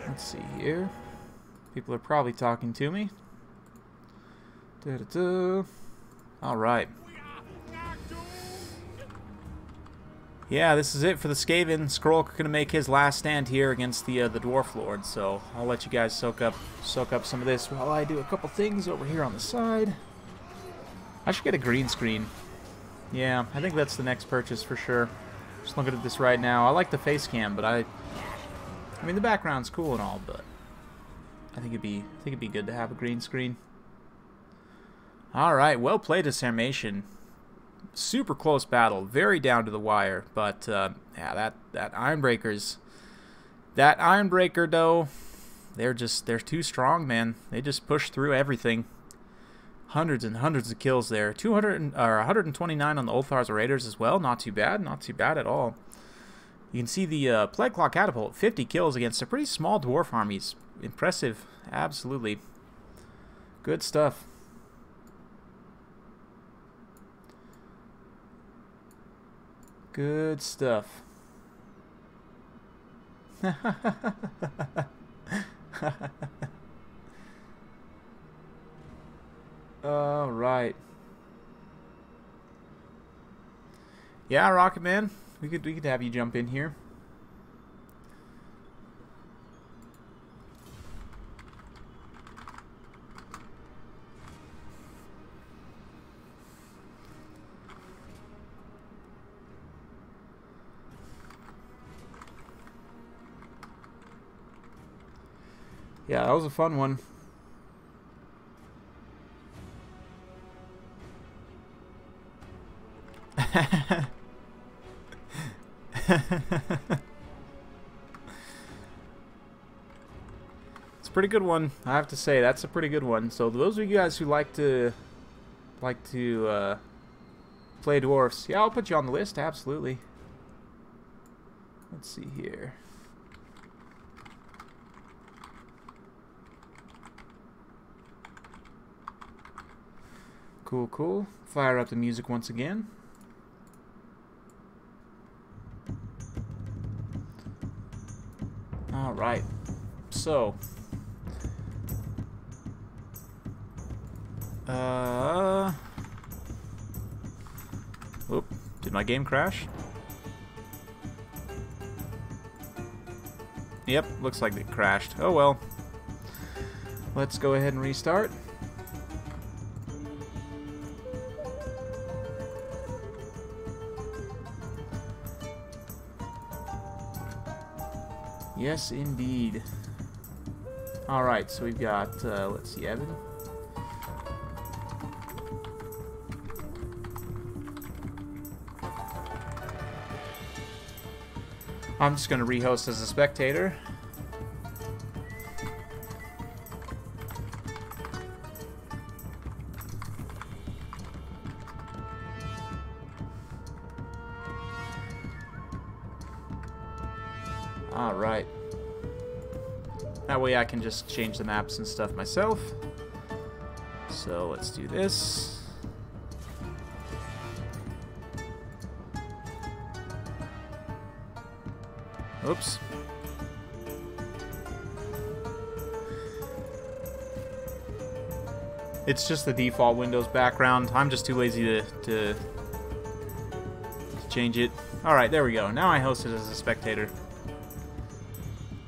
Let's see here. People are probably talking to me. Alright. Yeah, this is it for the Skaven. Skrulk gonna make his last stand here against the Dwarf Lord, so I'll let you guys soak up some of this while I do a couple things over here on the side. I should get a green screen. Yeah, I think that's the next purchase for sure. Just looking at this right now. I like the face cam, but I mean the background's cool and all, but I think it'd be good to have a green screen. All right, well played, Sarmation. Super close battle, very down to the wire, but yeah, that Ironbreaker though, they're too strong, man. They just push through everything. Hundreds and hundreds of kills there. 129 on the Ulthar's Raiders as well. Not too bad. Not too bad at all. You can see the Plague Claw Catapult. 50 kills against a pretty small dwarf armies. Impressive. Absolutely. Good stuff. Good stuff. All right. Yeah, Rocket Man, we could have you jump in here. Yeah, that was a fun one. It's a pretty good one, I have to say. That's a pretty good one. So those of you guys who like to play dwarfs, yeah, I'll put you on the list. Absolutely. Let's see here. Cool, cool. Fire up the music once again. Alright, so my game crash? Yep, looks like it crashed. Oh well. Let's go ahead and restart. Yes, indeed. Alright, so we've got, let's see, Evan. I'm just going to rehost as a spectator. Alright. That way I can just change the maps and stuff myself. So let's do this. Oops. It's just the default Windows background. I'm just too lazy to change it. Alright, there we go. Now I host it as a spectator.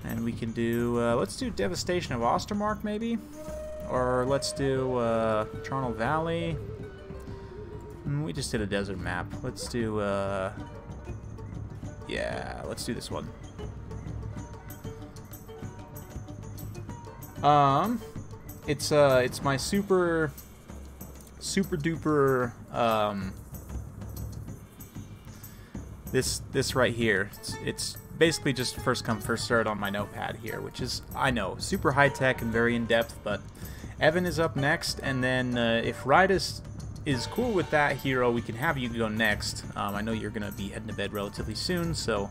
And we can do, let's do Devastation of Ostermark, maybe? Or let's do Charnel Valley. We just did a desert map. Let's do, yeah, let's do this one. It's my super duper, this right here. It's basically just first come first served on my notepad here, which is, I know, super high tech and very in depth. But Evan is up next, and then if Ridus is cool with that hero, we can have you go next. I know you're gonna be heading to bed relatively soon, so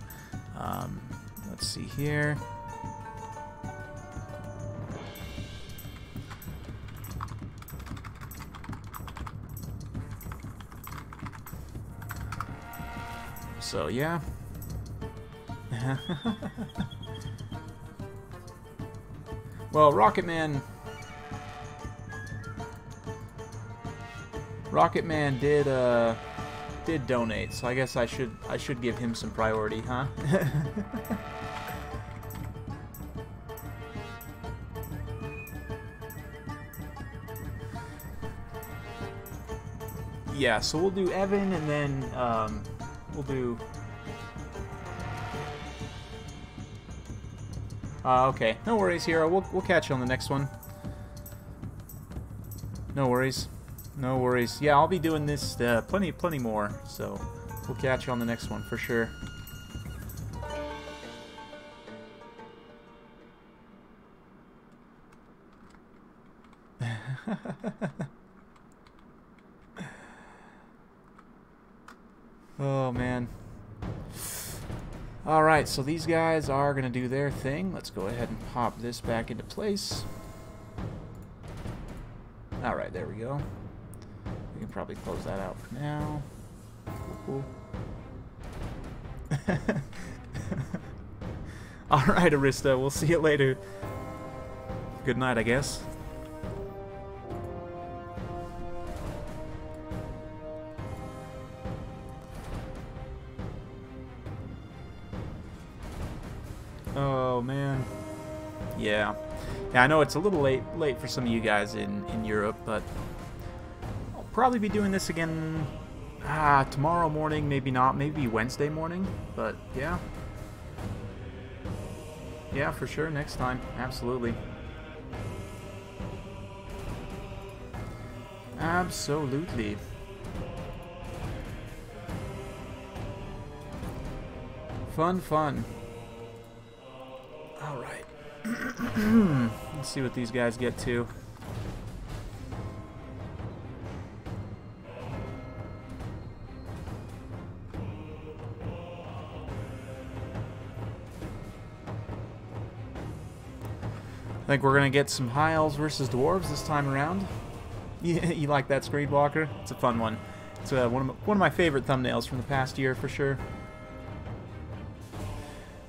let's see here. So yeah. Well, Rocketman did donate, so I guess I should give him some priority, huh? Yeah, so we'll do Evan, and then we'll do. Okay, no worries, Hero. We'll catch you on the next one. No worries. No worries. Yeah, I'll be doing this plenty more, so we'll catch you on the next one for sure. Oh, man. Alright, so these guys are going to do their thing. Let's go ahead and pop this back into place. Alright, there we go. We can probably close that out for now. Cool. Alright, Arista, we'll see you later. Good night, I guess. Oh man, yeah. I know it's a little late for some of you guys in Europe, but I'll probably be doing this again tomorrow morning. Maybe not. Maybe Wednesday morning. But yeah, for sure. Next time, absolutely, absolutely. Fun. Alright. Let's see what these guys get to. I think we're going to get some High Elves versus Dwarves this time around. You like that screen blocker? It's a fun one. It's one of my favorite thumbnails from the past year for sure.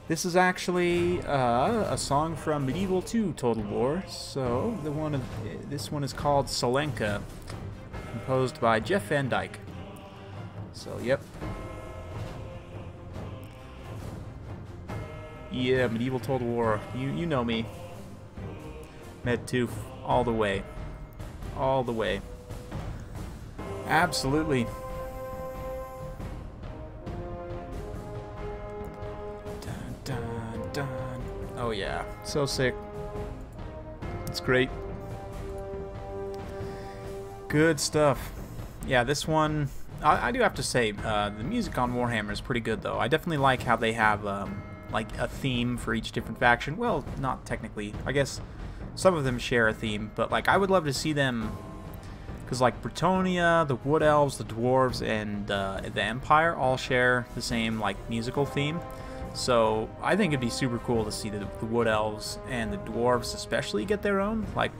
This is actually a song from Medieval 2 Total War. So this one is called Salenko, composed by Jeff Van Dyke. So yep, Yeah, Medieval Total War. You know me. Med 2 all the way. All the way. Absolutely. Dun, dun, dun. Oh yeah, so sick. It's great. Good stuff. Yeah, this one, I do have to say, the music on Warhammer is pretty good though. I definitely like how they have like a theme for each different faction. Well, not technically. I guess some of them share a theme, but like I would love to see them, because like Bretonnia, the Wood Elves, the Dwarves, and the Empire all share the same like musical theme. So I think it'd be super cool to see the Wood Elves and the Dwarves especially get their own. Like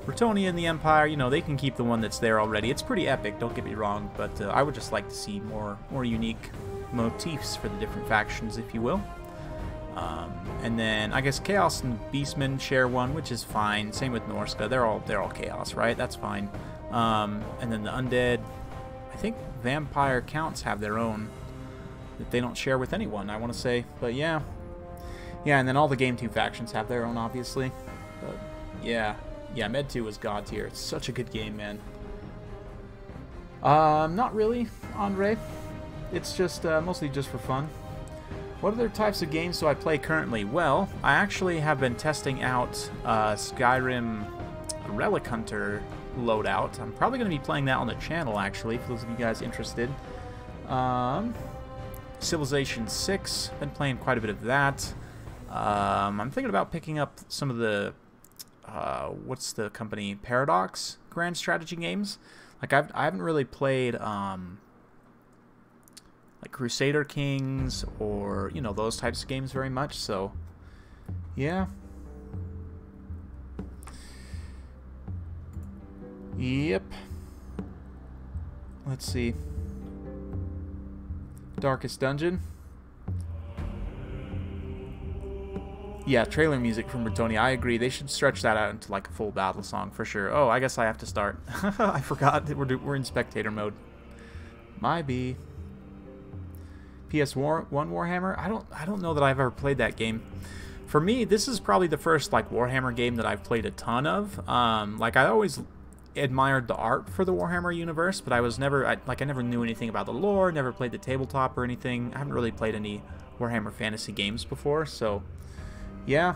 Bretonnia and the Empire, you know, they can keep the one that's there already. It's pretty epic, don't get me wrong, but I would just like to see more unique motifs for the different factions, if you will. And then I guess Chaos and Beastmen share one, which is fine. Same with Norska. They're all Chaos, right? That's fine. And then the Undead, I think Vampire Counts have their own that they don't share with anyone, I want to say. But yeah. Yeah, and then all the Game 2 factions have their own, obviously. But yeah. Yeah, Med 2 was god tier. It's such a good game, man. Not really, Andre. It's just mostly just for fun. What other types of games do I play currently? Well, I actually have been testing out Skyrim Relic Hunter loadout. I'm probably going to be playing that on the channel, actually, for those of you guys interested. Civilization 6, been playing quite a bit of that. I'm thinking about picking up some of the, what's the company, Paradox Grand Strategy games. Like, I haven't really played, like Crusader Kings or, you know, those types of games very much, so yeah. Yep. Let's see. Darkest Dungeon. Yeah, trailer music from Bretonnia. I agree. They should stretch that out into like a full battle song for sure. Oh, I guess I have to start. I forgot that we're in spectator mode. My B. PS1 Warhammer. I don't know that I've ever played that game. For me, this is probably the first like Warhammer game that I've played a ton of. Like I always admired the art for the Warhammer universe, but I was never I never knew anything about the lore, never played the tabletop or anything. I haven't really played any Warhammer fantasy games before, so yeah.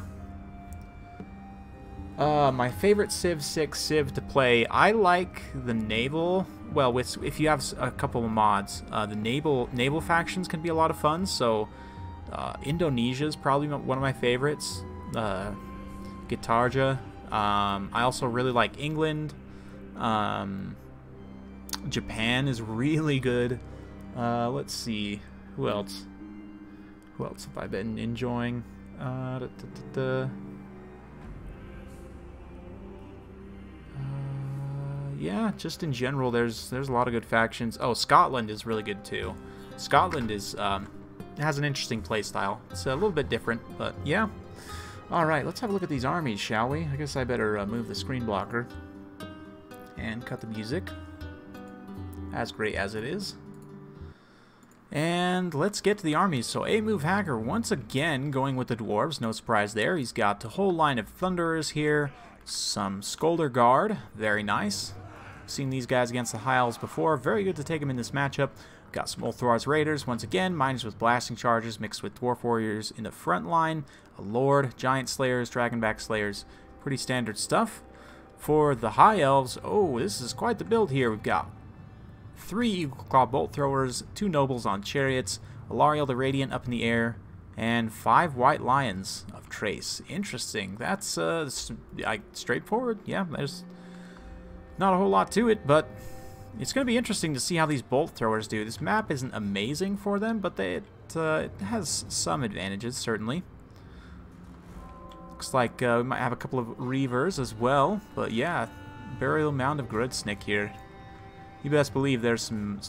My favorite Civ 6 Civ to play, I like the naval. Well, if you have a couple of mods, the naval factions can be a lot of fun. So Indonesia is probably one of my favorites. Gitarja. I also really like England. Japan is really good. Let's see, who else? Who else have I been enjoying? Yeah, just in general, there's a lot of good factions. Oh, Scotland is really good too. Scotland is has an interesting play style. It's a little bit different, but yeah. All right, let's have a look at these armies, shall we? I guess I better move the screen blocker and cut the music, as great as it is. And let's get to the armies. So A-Move Hacker once again going with the dwarves. No surprise there. He's got a whole line of thunderers here. Some Skolder Guard. Very nice. Seen these guys against the High Elves before. Very good to take them in this matchup. Got some Ulthrar's Raiders. Once again, miners with blasting charges mixed with Dwarf Warriors in the front line. A Lord, Giant Slayers, Dragonback Slayers. Pretty standard stuff. For the High Elves, oh, this is quite the build here. We've got 3 Eagle Claw Bolt Throwers, 2 Nobles on Chariots, Alariel the Radiant up in the air, and 5 White Lions of Trace. Interesting. That's straightforward. Yeah, there's not a whole lot to it, but it's going to be interesting to see how these Bolt Throwers do. This map isn't amazing for them, but it has some advantages, certainly. Looks like we might have a couple of Reavers as well, but yeah, Burial Mound of Grudsnick here. You best believe there's some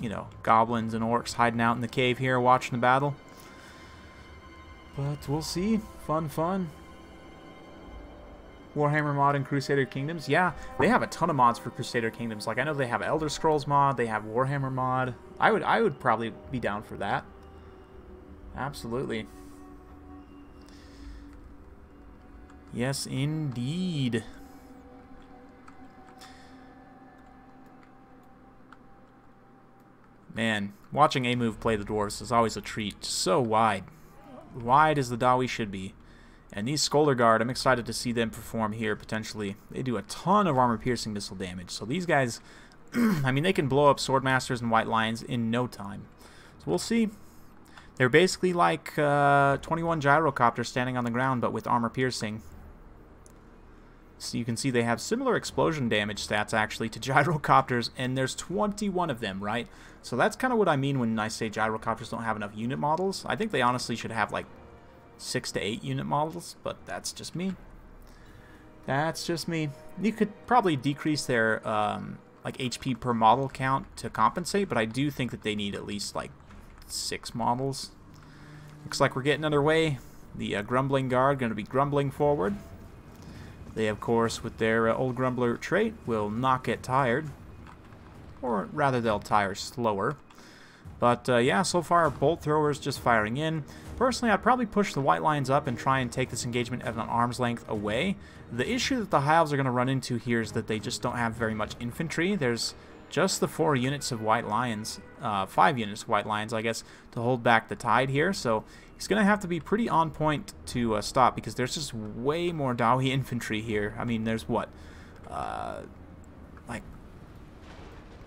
you know, goblins and orcs hiding out in the cave here watching the battle. But we'll see. Fun. Warhammer mod and Crusader Kingdoms. Yeah, they have a ton of mods for Crusader Kingdoms. Like I know they have Elder Scrolls mod, they have Warhammer mod. I would probably be down for that. Absolutely. Yes, indeed. Man, watching A Move play the dwarves is always a treat. So wide. Wide as the Dawi should be. And these Skolder Guard, I'm excited to see them perform here, potentially. They do a ton of armor-piercing missile damage. So these guys, I mean, they can blow up Swordmasters and White Lions in no time. So we'll see. They're basically like 21 Gyrocopters standing on the ground, but with armor-piercing. So you can see they have similar explosion damage stats, actually, to Gyrocopters, and there's 21 of them, right? So that's kind of what I mean when I say Gyrocopters don't have enough unit models. I think they honestly should have, like, 6 to 8 unit models, but that's just me. That's just me. You could probably decrease their like HP per model count to compensate, but I do think that they need at least like 6 models. Looks like we're getting underway. The Grumbling Guard going to be grumbling forward. They, of course, with their old Grumbler trait, will not get tired, or rather they'll tire slower. But yeah, so far bolt throwers just firing in. Personally, I'd probably push the White Lions up and try and take this engagement at an arm's length away. The issue that the High Elves are going to run into here is that they just don't have very much infantry. There's just the 4 units of White Lions, 5 units of White Lions, I guess, to hold back the tide here. So he's going to have to be pretty on point to stop, because there's just way more Dawi infantry here. I mean, there's what? Like,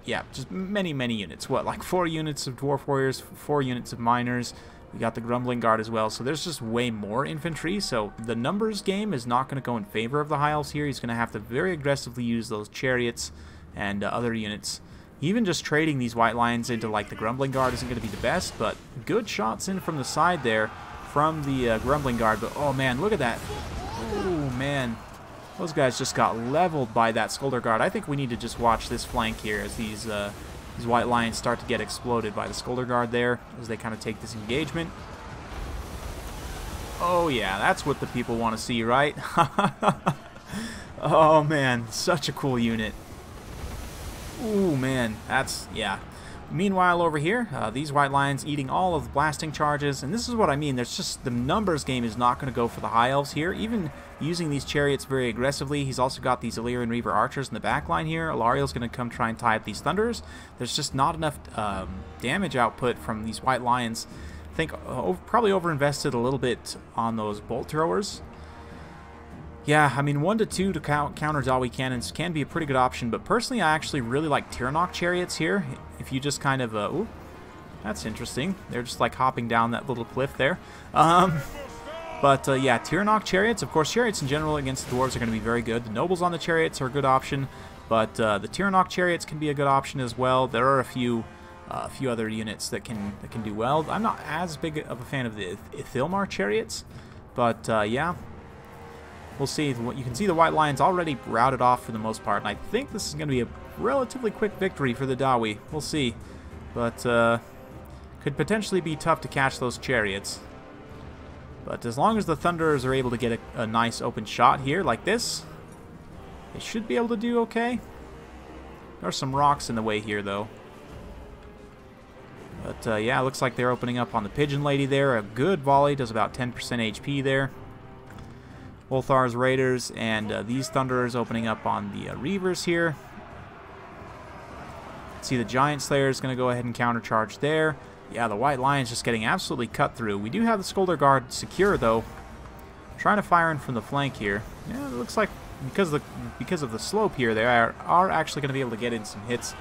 yeah, just many, many units. What, like 4 units of Dwarf Warriors, 4 units of Miners. We got the Grumbling Guard as well, so there's just way more infantry. So the numbers game is not going to go in favor of the High Elves here. He's going to have to very aggressively use those chariots and other units. Even just trading these White Lions into like the Grumbling Guard isn't going to be the best, but good shots in from the side there from the Grumbling Guard. But oh man, look at that. Oh man, those guys just got leveled by that Skolder Guard. I think we need to just watch this flank here as these White Lions start to get exploded by the Skolder Guard there as they kind of take this engagement. Oh yeah, that's what the people want to see, right? Oh man, such a cool unit. Ooh man, that's, yeah. Meanwhile over here, these White Lions eating all of the blasting charges, and this is what I mean, there's just, the numbers game is not going to go for the High Elves here, even using these chariots very aggressively. He's also got these Illyrian Reaver archers in the back line here. Alariel's going to come try and tie up these Thunders. There's just not enough damage output from these White Lions. I think probably overinvested a little bit on those bolt throwers. Yeah, I mean, 1 to 2 to counter Dawi cannons can be a pretty good option, but personally I actually really like Tyrannok chariots here. If you just kind of, ooh, that's interesting. They're just like hopping down that little cliff there. But yeah, Tyrannok chariots, of course, chariots in general against the dwarves are going to be very good. The nobles on the chariots are a good option, but the Tyrannok chariots can be a good option as well. There are a few other units that can do well. I'm not as big of a fan of the Ithilmar chariots, but yeah. We'll see. You can see the White Lions already routed off for the most part, and I think this is going to be a relatively quick victory for the Dawi. We'll see. But could potentially be tough to catch those chariots. But as long as the Thunderers are able to get a nice open shot here, like this, they should be able to do okay. There are some rocks in the way here, though. But yeah, looks like they're opening up on the Pigeon Lady there. A good volley, does about 10% HP there. Ulthar's Raiders and these Thunderers opening up on the Reavers here. See the Giant Slayer is going to go ahead and countercharge there. Yeah, the White Lions just getting absolutely cut through. We do have the Skolder Guard secure, though. Trying to fire in from the flank here. Yeah, it looks like because of the slope here, they are actually going to be able to get in some hits.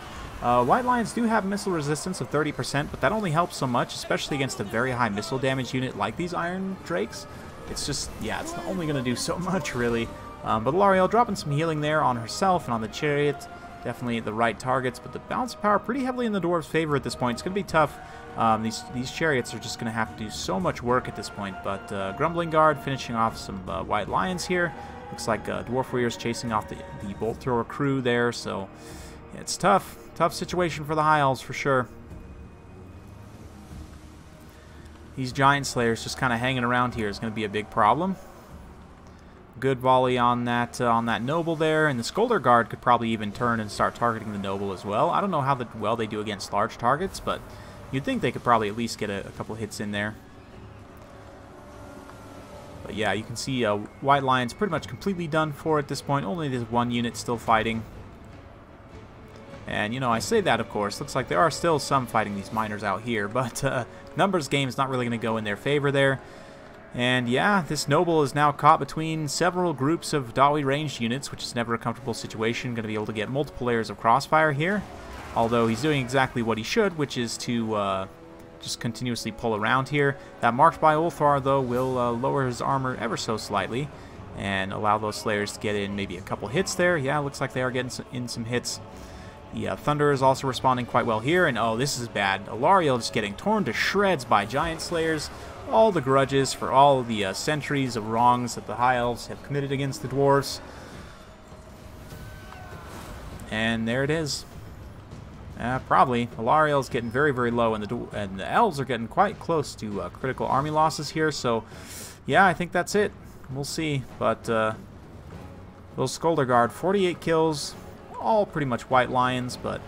White Lions do have missile resistance of 30%, but that only helps so much, especially against a very high missile damage unit like these Iron Drakes. It's just, yeah, it's only going to do so much, really. But Alariel dropping some healing there on herself and on the chariot. Definitely the right targets, but the balance of power pretty heavily in the dwarves' favor at this point. It's going to be tough. These chariots are just going to have to do so much work at this point. But Grumbling Guard finishing off some White Lions here. Looks like Dwarf Warriors chasing off the Bolt Thrower crew there. So yeah, it's tough. Tough situation for the High Elves for sure. These Giant Slayers just kind of hanging around here is going to be a big problem. Good volley on that Noble there, and the Skolder Guard could probably even turn and start targeting the Noble as well. I don't know how well they do against large targets, but you'd think they could probably at least get a couple hits in there. But yeah, you can see White Lion's pretty much completely done for at this point. Only this one unit still fighting. And, you know, I say that, of course. Looks like there are still some fighting these miners out here. But numbers game is not really going to go in their favor there. And, yeah, this noble is now caught between several groups of Dawi ranged units, which is never a comfortable situation. Going to be able to get multiple layers of crossfire here. Although he's doing exactly what he should, which is to just continuously pull around here. That Marked by Ulthar, though, will lower his armor ever so slightly. And allow those Slayers to get in maybe a couple hits there. Yeah, looks like they are getting in some hits. The Thunder is also responding quite well here, and oh, this is bad. Alariel just getting torn to shreds by Giant Slayers. All the grudges for all of the centuries of wrongs that the High Elves have committed against the Dwarves. And there it is. Probably. Alariel's getting very, very low, and the Elves are getting quite close to critical army losses here, so yeah, I think that's it. We'll see, but those Skolder Guard, 48 kills, all pretty much White Lions, but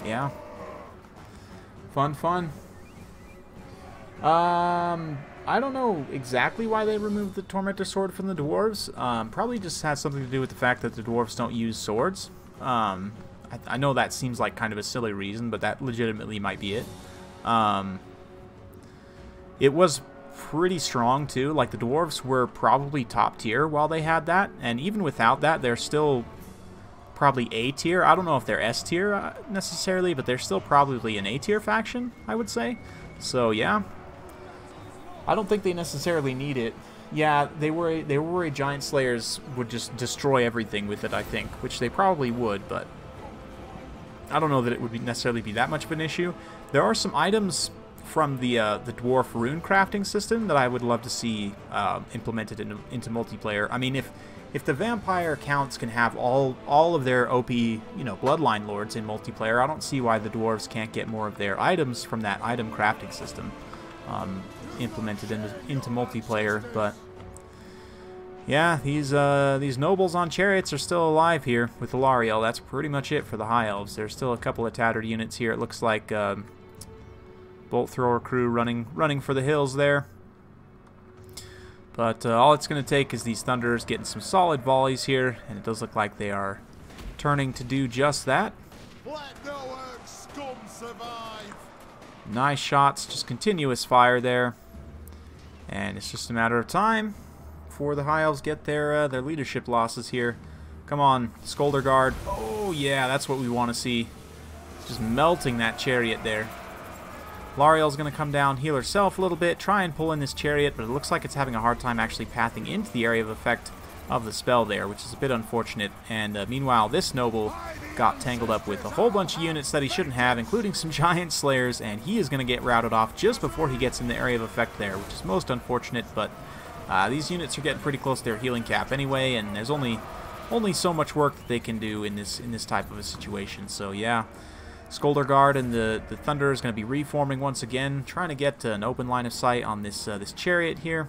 yeah, fun. I don't know exactly why they removed the Tormentor Sword from the Dwarves. Probably just has something to do with the fact that the Dwarves don't use swords. I know that seems like kind of a silly reason, but that legitimately might be it. It was pretty strong too. Like, the Dwarves were probably top tier while they had that, and even without that, they're still probably A tier. I don't know if they're S tier necessarily, but they're still probably an A tier faction, I would say. So yeah, I don't think they necessarily need it. Yeah, they were worried Giant Slayers would just destroy everything with it, I think, which they probably would, but I don't know that it would necessarily be that much of an issue. There are some items from the Dwarf rune crafting system that I would love to see implemented into multiplayer. I mean, if the vampire counts can have all of their OP, you know, bloodline lords in multiplayer, I don't see why the dwarves can't get more of their items from that item crafting system implemented into multiplayer. But yeah, these nobles on chariots are still alive here with Alariel. That's pretty much it for the High Elves. There's still a couple of tattered units here. It looks like Bolt Thrower crew running for the hills there. But all it's going to take is these Thunderers getting some solid volleys here, and it does look like they are turning to do just that. Let no earth scum survive. Nice shots, just continuous fire there. And it's just a matter of time before the High Elves get their leadership losses here. Come on, Skolder Guard. Oh yeah, that's what we want to see. Just melting that chariot there. Lariel's going to come down, heal herself a little bit, try and pull in this chariot, but it looks like it's having a hard time actually pathing into the area of effect of the spell there, which is a bit unfortunate. And meanwhile, this noble got tangled up with a whole bunch of units that he shouldn't have, including some Giant Slayers, and he is going to get routed off just before he gets in the area of effect there, which is most unfortunate. But these units are getting pretty close to their healing cap anyway, and there's only so much work that they can do in this type of a situation. So yeah, Skolder Guard and the Thunder is going to be reforming once again, trying to get an open line of sight on this this chariot here.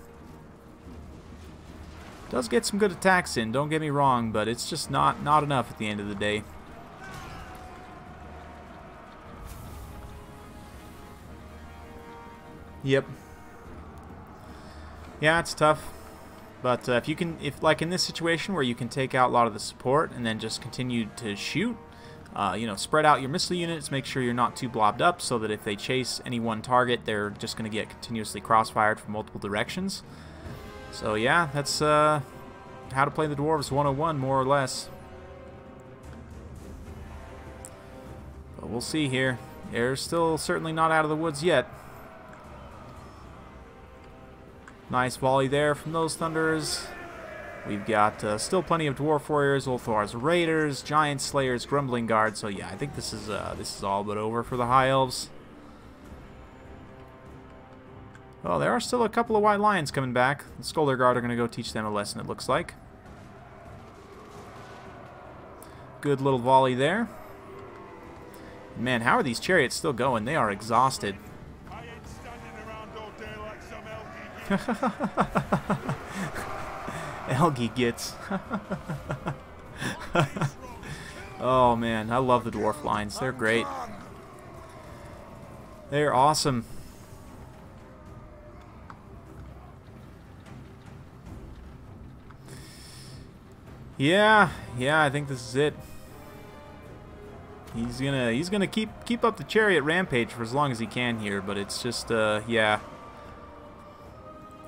Does get some good attacks in, don't get me wrong, but it's just not enough at the end of the day. Yep. Yeah, it's tough. But if like in this situation where you can take out a lot of the support and then just continue to shoot, you know, spread out your missile units, make sure you're not too blobbed up so that if they chase any one target, they're just going to get continuously crossfired from multiple directions. So yeah, that's how to play the Dwarves 101, more or less. But we'll see here. They're still certainly not out of the woods yet. Nice volley there from those Thunderers. We've got still plenty of Dwarf Warriors, Ulthar's Raiders, Giant Slayers, Grumbling Guard. So yeah, I think this is all but over for the High Elves. Well, there are still a couple of White Lions coming back. The Skolder Guard are going to go teach them a lesson, it looks like. Good little volley there. Man, how are these chariots still going? They are exhausted. I ain't standing around all day like some Elgie gets. Oh man, I love the dwarf lines. They're great. They're awesome. Yeah, I think this is it. He's gonna keep up the chariot rampage for as long as he can here, but it's just yeah.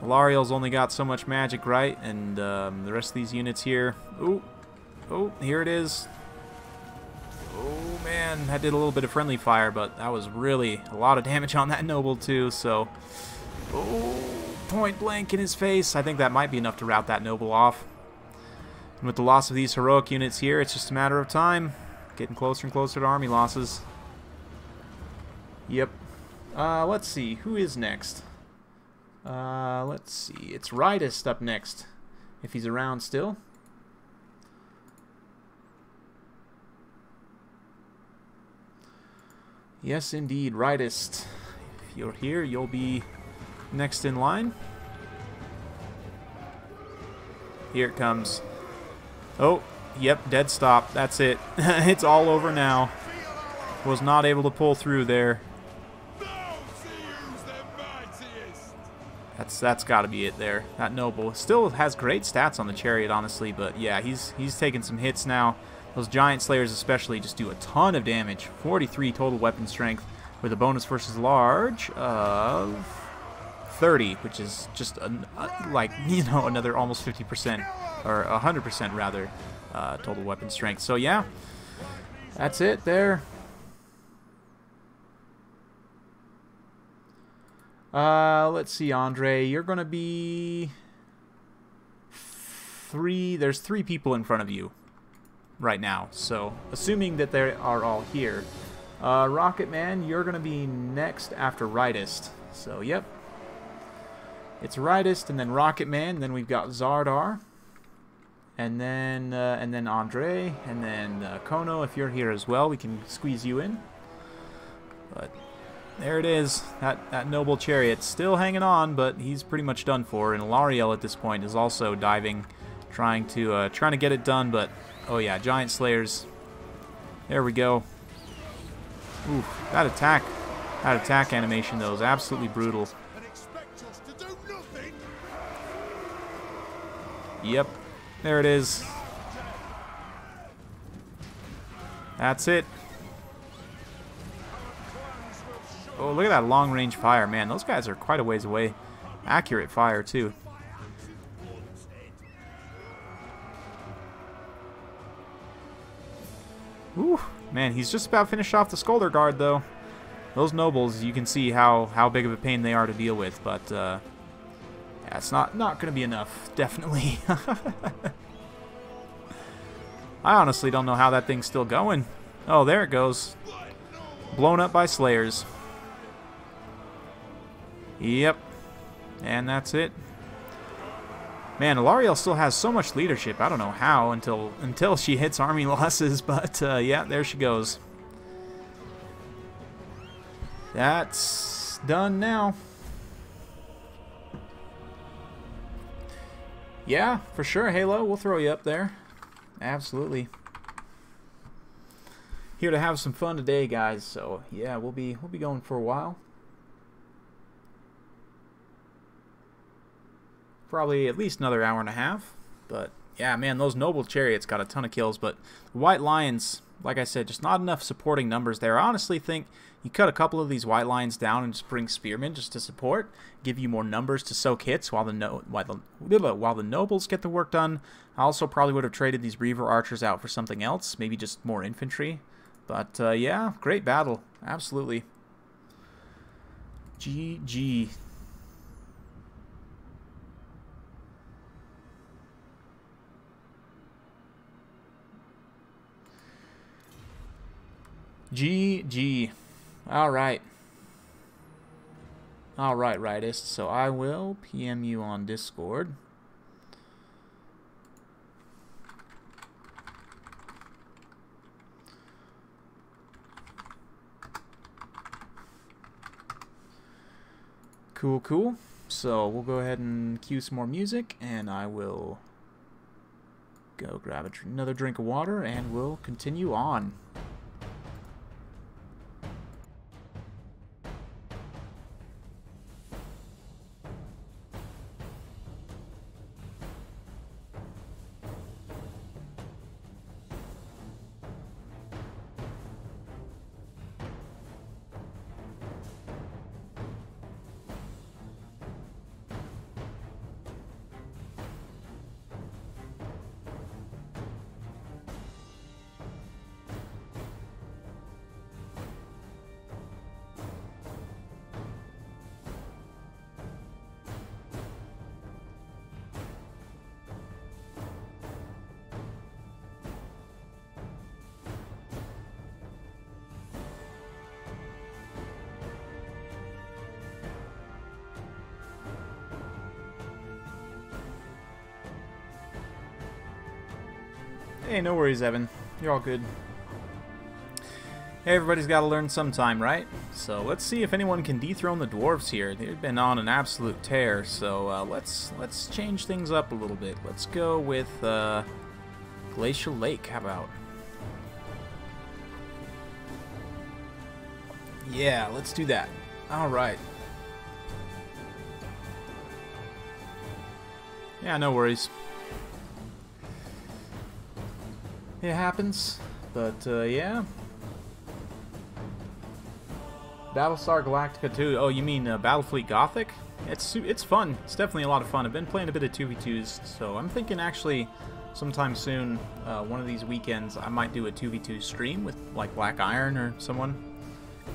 Alariel's only got so much magic, right? And the rest of these units here. Oh, here it is. Oh man, that did a little bit of friendly fire, but that was really a lot of damage on that noble too. So, oh, point blank in his face. I think that might be enough to rout that noble off. And with the loss of these heroic units here, it's just a matter of time. Getting closer and closer to army losses. Yep. Let's see. Who is next? Let's see. It's Rydist up next. If he's around still. Yes, indeed. Rydist. If you're here, you'll be next in line. Here it comes. Oh, yep, dead stop. That's it. It's all over now. Was not able to pull through there. That's got to be it there. That noble still has great stats on the chariot, honestly, but yeah, he's taking some hits now. Those giant slayers especially just do a ton of damage. 43 total weapon strength with a bonus versus large of 30, which is just like, you know, another almost 50%. Or 100% rather, total weapon strength. So yeah, that's it there. Let's see, Andre, you're gonna be 3. There's 3 people in front of you right now. So assuming that they are all here, Rocket Man, you're gonna be next after Rydist. So yep, it's Rydist and then Rocket Man. Then we've got Zadar. And then Andre, and then Kono, if you're here as well, we can squeeze you in. But there it is. That noble chariot still hanging on, but he's pretty much done for. And Alariel at this point is also diving, trying to get it done. But oh yeah, giant slayers. There we go. Oof, that attack animation though is absolutely brutal. Yep. There it is. That's it. Oh, look at that long-range fire. Man, those guys are quite a ways away. Accurate fire, too. Whew. Man, he's just about finished off the Skolder Guard, though. Those nobles, you can see how big of a pain they are to deal with, but yeah, it's not going to be enough, definitely. I honestly don't know how that thing's still going. Oh, there it goes. Blown up by slayers. Yep. And that's it. Man, Alariel still has so much leadership. I don't know how until she hits army losses, but yeah, there she goes. That's done now. Yeah, for sure, Halo. We'll throw you up there. Absolutely. Here to have some fun today, guys. So yeah, we'll be going for a while. Probably at least another hour and a half. But yeah, man, those noble chariots got a ton of kills. But the White Lions, like I said, just not enough supporting numbers there. I honestly think you cut a couple of these White Lions down and just bring spearmen just to support, give you more numbers to soak hits while the nobles get the work done. I also probably would have traded these Reaver archers out for something else, maybe just more infantry. But yeah, great battle, absolutely. GG. GG. Alright. Alright, Rydist. So I will PM you on Discord. Cool, cool. So we'll go ahead and cue some more music, and I will go grab another drink of water, and we'll continue on. Hey, no worries, Evan. You're all good. Hey, everybody's got to learn sometime, right? So let's see if anyone can dethrone the dwarves here. They've been on an absolute tear, so let's change things up a little bit. Let's go with Glacial Lake. How about? Yeah, let's do that. All right. Yeah, no worries. It happens, but yeah. Battlestar Galactica 2. Oh, you mean Battlefleet Gothic? It's fun. It's definitely a lot of fun. I've been playing a bit of 2v2s, so I'm thinking actually sometime soon, one of these weekends, I might do a 2v2 stream with like Black Iron or someone.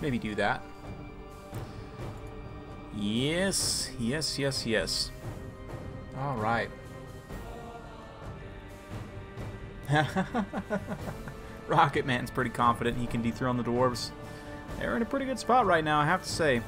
Maybe do that. Yes, yes, yes, yes. All right. Rocket Man's pretty confident he can dethrone the dwarves. They're in a pretty good spot right now, I have to say.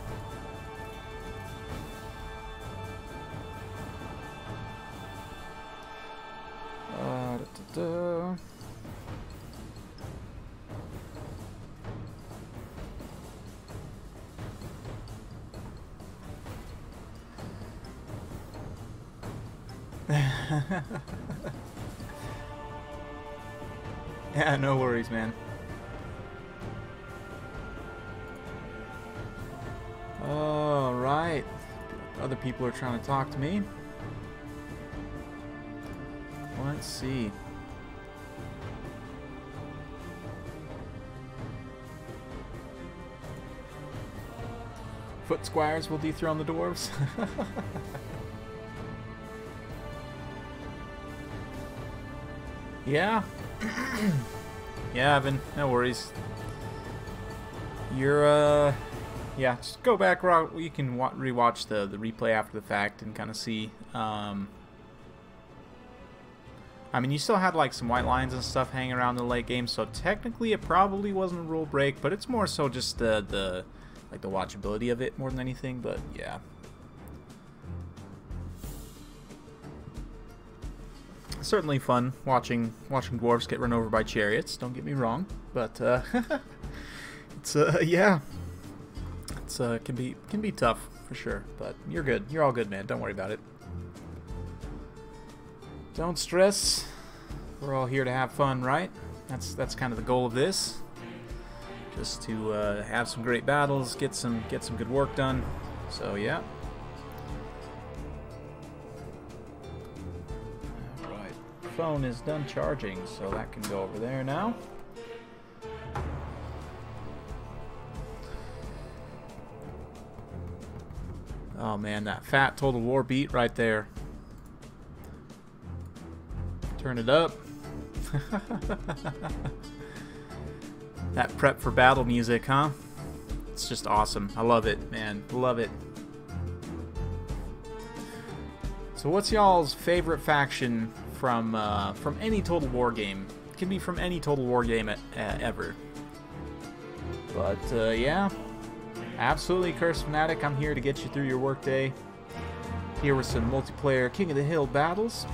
Yeah, no worries, man. Alright. Other people are trying to talk to me. Let's see. Foot Squires will dethrone the dwarves. Yeah. Yeah, Evan, no worries. You're, yeah, just go back, you can rewatch the replay after the fact and kind of see, I mean, you still had, like, some white lines and stuff hanging around the late game, so technically it probably wasn't a rule break, but it's more so just the watchability of it more than anything, but yeah. Certainly fun watching dwarves get run over by chariots, don't get me wrong, but it's yeah, it's can be tough for sure, but you're good, you're all good, man, don't worry about it. Don't stress, we're all here to have fun, right? That's kind of the goal of this, just to have some great battles, get some good work done, so yeah. Phone is done charging, so that can go over there now. Oh man, that fat Total War beat right there. Turn it up. That prep for battle music, huh? It's just awesome. I love it, man. Love it. So what's y'all's favorite faction from any Total War game? It can be from any Total War game ever. But yeah, absolutely, Cursed Fanatic, I'm here to get you through your workday. Here with some multiplayer King of the Hill battles.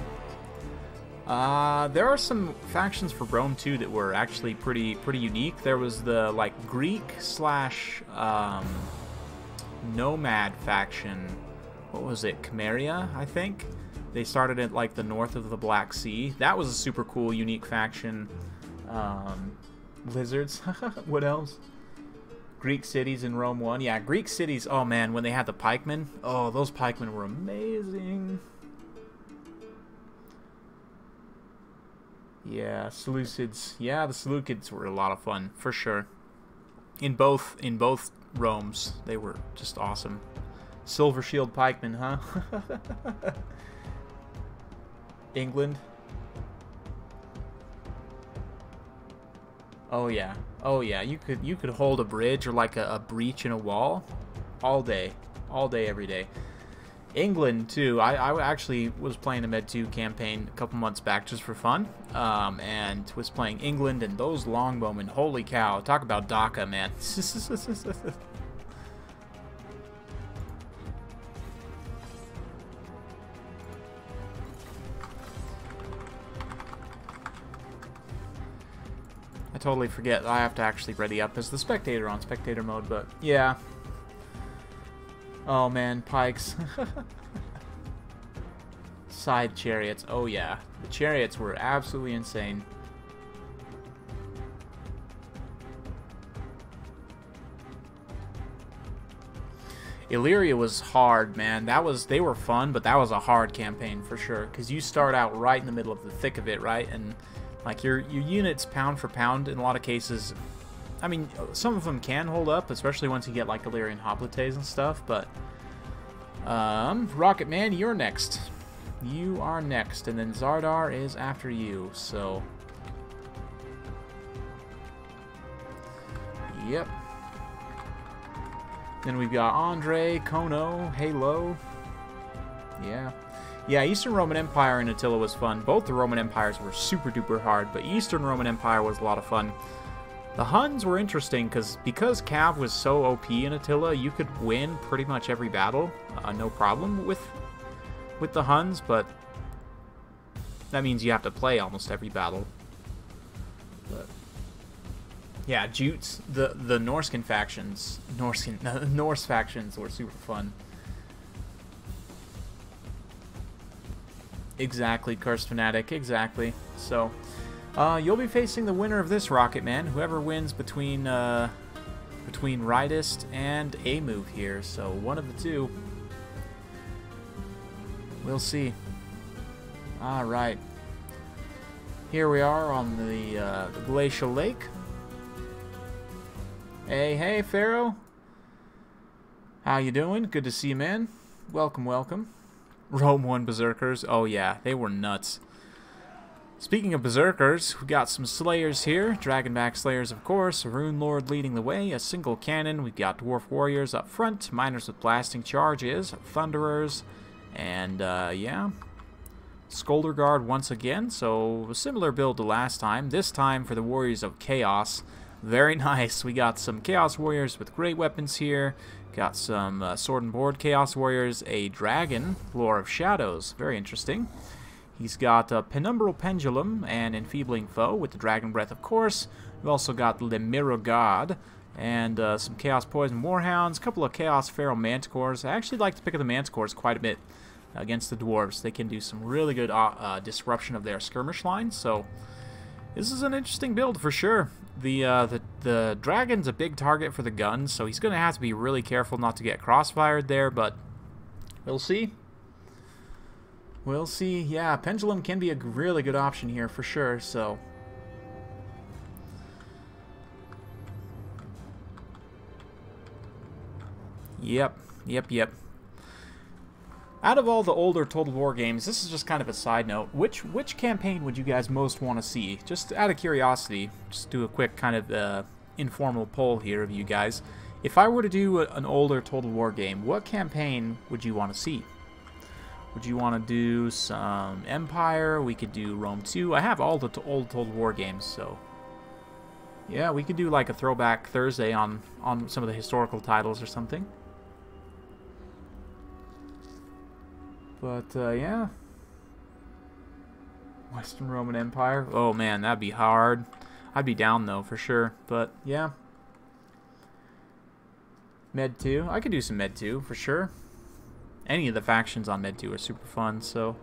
There are some factions for Rome too that were actually pretty unique. There was the like Greek slash nomad faction. What was it? Chimeria, I think. They started at like the north of the Black Sea. That was a super cool, unique faction. Lizards. What else? Greek cities in Rome 1. Yeah, Greek cities. Oh man, when they had the pikemen. Oh, those pikemen were amazing. Yeah, Seleucids. Yeah, the Seleucids were a lot of fun for sure. In both Romes, they were just awesome. Silver Shield pikemen, huh? England. Oh yeah. Oh yeah. You could hold a bridge or like a breach in a wall all day, every day. England too. I actually was playing a Med 2 campaign a couple months back just for fun, and was playing England and those longbowmen. Holy cow! Talk about DACA, man. totally forget. I have to actually ready up as the spectator on spectator mode, but yeah. Oh man, pikes. Side chariots. Oh yeah. The chariots were absolutely insane. Illyria was hard, man. They were fun, but that was a hard campaign for sure. Because you start out right in the middle of the thick of it, right? And like your units pound for pound in a lot of cases. I mean, some of them can hold up, especially once you get like Illyrian hoplites and stuff. But Rocket Man, you're next. You are next, and then Zadar is after you. So, yep. Then we've got Andre, Kono, Halo. Yeah. Yeah, Eastern Roman Empire and Attila was fun. Both the Roman Empires were super duper hard, but Eastern Roman Empire was a lot of fun. The Huns were interesting because Cav was so OP in Attila, you could win pretty much every battle, no problem with the Huns, but that means you have to play almost every battle. But yeah, Jutes, the Norse factions were super fun. Exactly, Cursed Fanatic, exactly. So, you'll be facing the winner of this, Rocket Man. Whoever wins between Rightist and A move here. So one of the two. We'll see. All right. Here we are on the glacial lake. Hey, Pharaoh. How you doing? Good to see you, man. Welcome, welcome. Rome 1 Berserkers. Oh, yeah, they were nuts. Speaking of Berserkers, we got some Slayers here. Dragonback Slayers, of course. A Rune Lord leading the way. A single cannon. We've got Dwarf Warriors up front. Miners with blasting charges. Thunderers. And, yeah. Skolder Guard once again. So, a similar build to last time. This time for the Warriors of Chaos. Very nice. We got some Chaos Warriors with great weapons here. Got some Sword and Board Chaos Warriors. A Dragon, Lore of Shadows. Very interesting. He's got a Penumbral Pendulum and Enfeebling Foe with the Dragon Breath, of course. We've also got the Mirogod and some Chaos Poison Warhounds. A couple of Chaos Feral Manticores. I actually like to pick up the Manticores quite a bit against the Dwarves. They can do some really good disruption of their skirmish line. So this is an interesting build for sure. The Dragon's a big target for the guns, so he's going to have to be really careful not to get crossfired there, but we'll see. We'll see. Yeah, Pendulum can be a really good option here for sure, so. Yep. Out of all the older Total War games, this is just kind of a side note. Which campaign would you guys most want to see? Just out of curiosity, just do a quick kind of informal poll here of you guys. If I were to do an older Total War game, what campaign would you want to see? Would you want to do some Empire? We could do Rome 2. I have all the old Total War games, so yeah, we could do like a throwback Thursday on some of the historical titles or something. But, yeah. Western Roman Empire. Oh, man, that'd be hard. I'd be down, though, for sure. But, yeah. Med 2. I could do some Med 2, for sure. Any of the factions on Med 2 are super fun, so.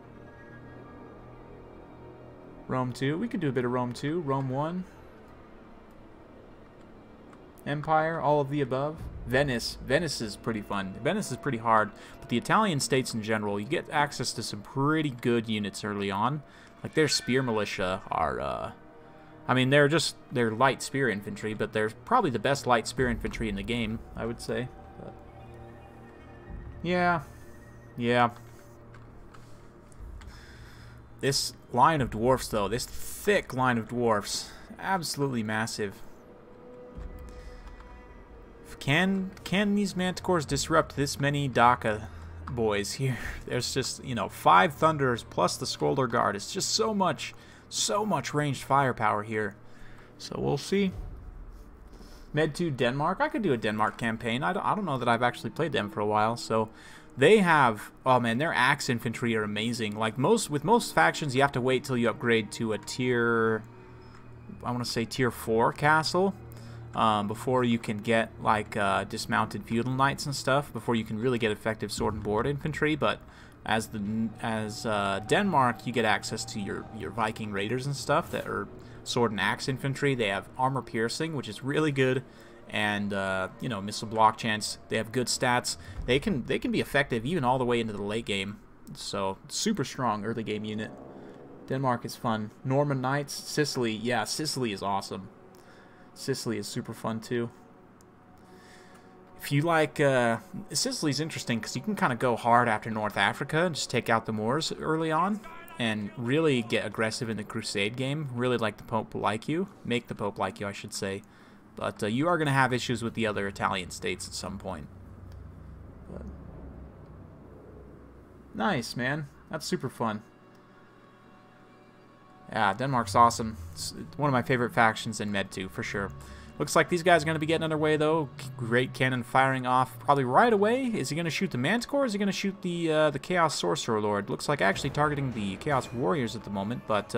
Rome 2. We could do a bit of Rome 2. Rome 1. Empire, all of the above. Venice. Venice is pretty fun. Venice is pretty hard, but the Italian states in general, you get access to some pretty good units early on. Like their spear militia are, I mean, they're light spear infantry, but they're probably the best light spear infantry in the game, I would say. But yeah. This line of dwarfs, though, this thick line of dwarfs, absolutely massive. Can these Manticores disrupt this many Daka boys here? There's just, you know, 5 Thunders plus the Skolder Guard. It's just so much ranged firepower here. So we'll see. Med 2 Denmark. I could do a Denmark campaign. I don't know that I've actually played them for a while. So they have, oh man, their axe infantry are amazing. Like with most factions, you have to wait till you upgrade to a tier I want to say tier 4 castle, before you can get like dismounted feudal knights and stuff, before you can really get effective sword and board infantry. But as Denmark, you get access to your Viking raiders and stuff that are sword and axe infantry. They have armor piercing, which is really good, and you know, missile block chance. They have good stats. They can be effective even all the way into the late game. So super strong early game unit. Denmark is fun. Norman Knights, Sicily. Yeah, Sicily is awesome. Sicily is super fun too. If you like, Sicily's interesting because you can kind of go hard after North Africa and just take out the Moors early on and really get aggressive in the Crusade game. Really like the Pope like you. Make the Pope like you, I should say. But you are going to have issues with the other Italian states at some point. But nice, man. That's super fun. Yeah, Denmark's awesome. It's one of my favorite factions in Med 2, for sure. Looks like these guys are going to be getting underway, though. Great cannon firing off probably right away. Is he going to shoot the Manticore, or is he going to shoot the Chaos Sorcerer Lord? Looks like actually targeting the Chaos Warriors at the moment, but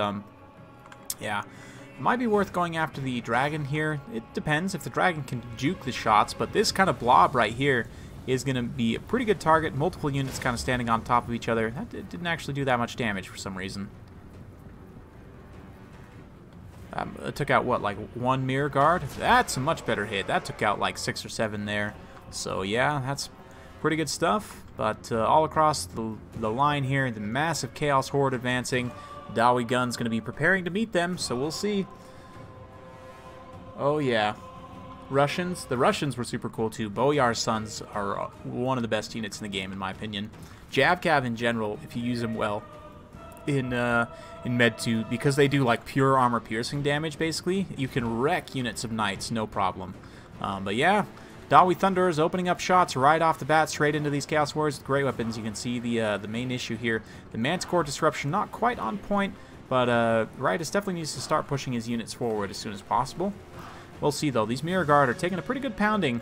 yeah. Might be worth going after the Dragon here. It depends if the Dragon can juke the shots, but this kind of blob right here is going to be a pretty good target. Multiple units kind of standing on top of each other. That didn't actually do that much damage for some reason. It took out, what, like 1 Mirror Guard? That's a much better hit. That took out like 6 or 7 there. So yeah, that's pretty good stuff. But all across the line here, the massive Chaos Horde advancing. Dawi Gun's going to be preparing to meet them, so we'll see. Oh yeah. Russians. The Russians were super cool too. Boyar's sons are one of the best units in the game, in my opinion. Javcav in general, if you use them well in Med 2, because they do like pure armor piercing damage, basically, you can wreck units of knights, no problem. But yeah, Dawi Thunder is opening up shots right off the bat, straight into these Chaos Warriors with great weapons. You can see the main issue here. The Manticore Disruption, not quite on point, but Ritus definitely needs to start pushing his units forward as soon as possible. We'll see, though. These Mirror Guard are taking a pretty good pounding.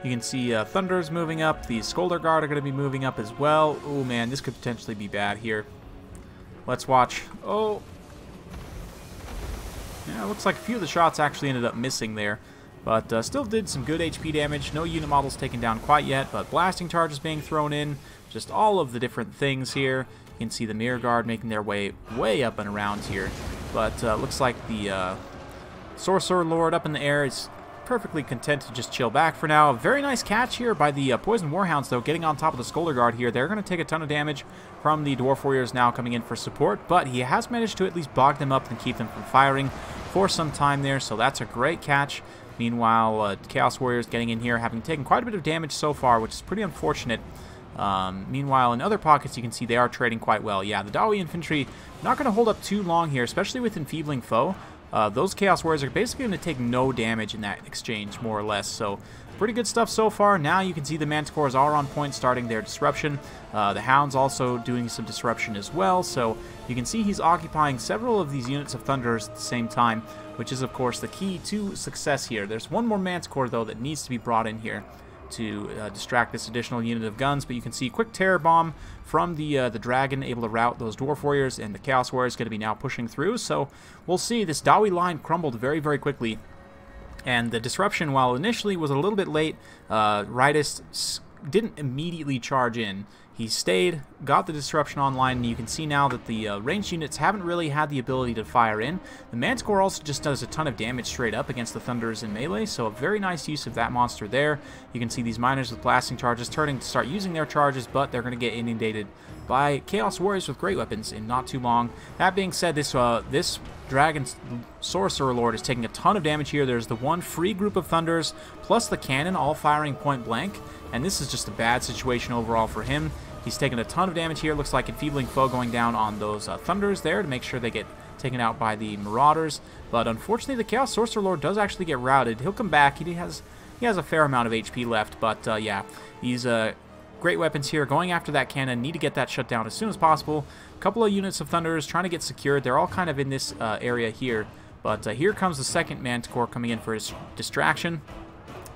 You can see Thunder's moving up. The Skolder Guard are going to be moving up as well. Oh, man, this could potentially be bad here. Let's watch. Oh. Yeah, it looks like a few of the shots actually ended up missing there. But still did some good HP damage. No unit models taken down quite yet, but blasting charges being thrown in. Just all of the different things here. You can see the Mirror Guard making their way up and around here. But looks like the Sorcerer Lord up in the air is perfectly content to just chill back for now. Very nice catch here by the Poison Warhounds, though, getting on top of the Skolder Guard here. They're going to take a ton of damage from the Dwarf Warriors now coming in for support, but he has managed to at least bog them up and keep them from firing for some time there, so that's a great catch. Meanwhile, Chaos Warriors getting in here, having taken quite a bit of damage so far, which is pretty unfortunate. Meanwhile, in other pockets, you can see they are trading quite well. Yeah, the Dawi Infantry not going to hold up too long here, especially with Enfeebling Foe. Those Chaos Warriors are basically going to take no damage in that exchange, more or less. So, pretty good stuff so far. Now you can see the Manticores are on point, starting their disruption. The Hounds also doing some disruption as well. So, you can see he's occupying several of these units of Thunderers at the same time, which is, of course, the key to success here. There's one more Manticore, though, that needs to be brought in here to distract this additional unit of guns, but you can see quick terror bomb from the Dragon, able to rout those Dwarf Warriors, and the Chaos Warriors going to be now pushing through. So we'll see. This Dawi line crumbled very, very quickly, and the disruption, while initially was a little bit late, Ritus didn't immediately charge in. He stayed, got the disruption online, and you can see now that the ranged units haven't really had the ability to fire in. The Manticore also just does a ton of damage straight up against the Thunderers in melee, so a very nice use of that monster there. You can see these miners with blasting charges turning to start using their charges, but they're going to get inundated by Chaos Warriors with great weapons in not too long. That being said, this Dragon Sorcerer Lord is taking a ton of damage here. There's the one free group of Thunders, plus the cannon all firing point blank, and this is just a bad situation overall for him. He's taken a ton of damage here. Looks like Enfeebling Foe going down on those Thunders there to make sure they get taken out by the Marauders. But unfortunately, the Chaos Sorcerer Lord does actually get routed. He'll come back. He has a fair amount of HP left. But yeah, these great weapons here. Going after that cannon. Need to get that shut down as soon as possible. A couple of units of Thunders trying to get secured. They're all kind of in this area here. But here comes the second Manticore coming in for his distraction.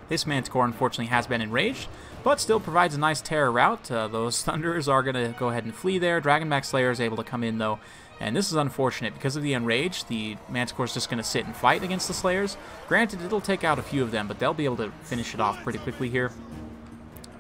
This Manticore, unfortunately, has been enraged, but still provides a nice terror route. Those Thunderers are going to go ahead and flee there. Dragonback Slayer is able to come in, though, And this is unfortunate because of the Enrage. The Manticore is just going to sit and fight against the Slayers. Granted, it'll take out a few of them, but they'll be able to finish it off pretty quickly here.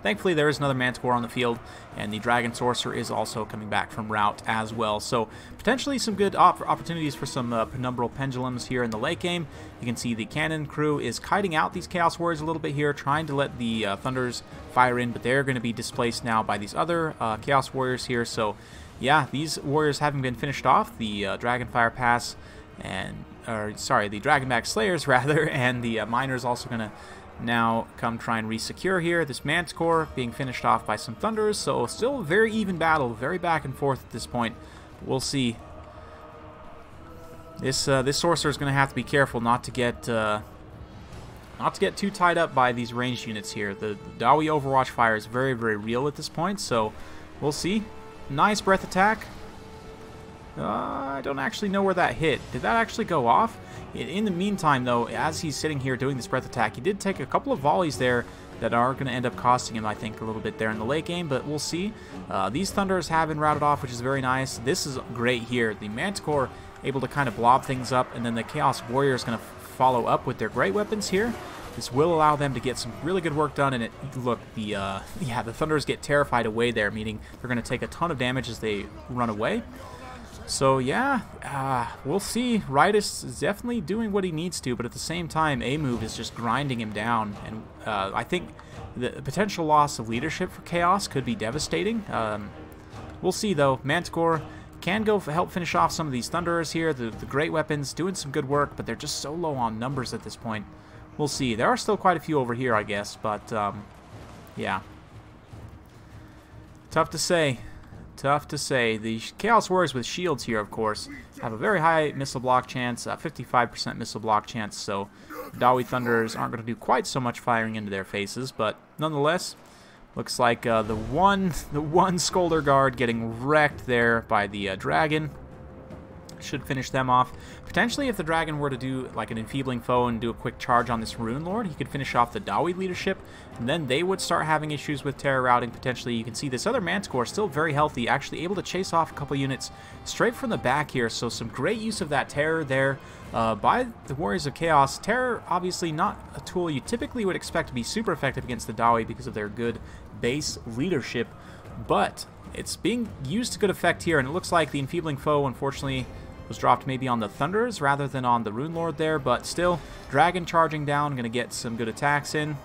Thankfully, there is another Manticore on the field, and the Dragon Sorcerer is also coming back from route as well. So, potentially some good opportunities for some Penumbral Pendulums here in the late game. You can see the Cannon crew is kiting out these Chaos Warriors a little bit here, trying to let the Thunders fire in, but they're going to be displaced now by these other Chaos Warriors here. So, yeah, these Warriors having been finished off, the Dragonfire Pass, and, the Dragonback Slayers, rather, and the Miners also going to now come try and resecure here. This Manticore being finished off by some Thunders, so still a very even battle, very back and forth at this point. But we'll see. This Sorcerer is going to have to be careful not to get too tied up by these ranged units here. The Dawi Overwatch fire is very, very real at this point, so we'll see. Nice breath attack. I don't actually know where that hit. Did that actually go off? In the meantime, though, as he's sitting here doing this breath attack, he did take a couple of volleys there that are going to end up costing him, I think, a little bit there in the late game, but we'll see. These Thunders have been routed off, which is very nice. This is great here. The Manticore able to kind of blob things up, and then the Chaos Warrior is going to follow up with their great weapons here. This will allow them to get some really good work done, and look, the Thunders get terrified away there, meaning they're going to take a ton of damage as they run away. So yeah, we'll see. Ritus is definitely doing what he needs to, but at the same time, A-Move is just grinding him down, and I think the potential loss of leadership for Chaos could be devastating. We'll see, though. Manticore can go help finish off some of these Thunderers here. The great weapons doing some good work, but they're just so low on numbers at this point. We'll see. There are still quite a few over here, I guess, but yeah. Tough to say. Tough to say. The Chaos Warriors with shields here, of course, have a very high missile block chance, 55% missile block chance, so Dawi Thunders aren't going to do quite so much firing into their faces, but nonetheless, looks like the one Scolder Guard getting wrecked there by the Dragon should finish them off. Potentially, if the Dragon were to do like an Enfeebling Foe and do a quick charge on this Rune Lord, he could finish off the Dawi leadership, and then they would start having issues with terror routing, potentially. You can see this other Manticore still very healthy, actually able to chase off a couple units straight from the back here, so some great use of that terror there by the Warriors of Chaos. Terror, obviously not a tool you typically would expect to be super effective against the Dawi because of their good base leadership, but it's being used to good effect here, and it looks like the Enfeebling Foe, unfortunately, was dropped maybe on the Thunders rather than on the Rune Lord there, but still, Dragon charging down, going to get some good attacks in.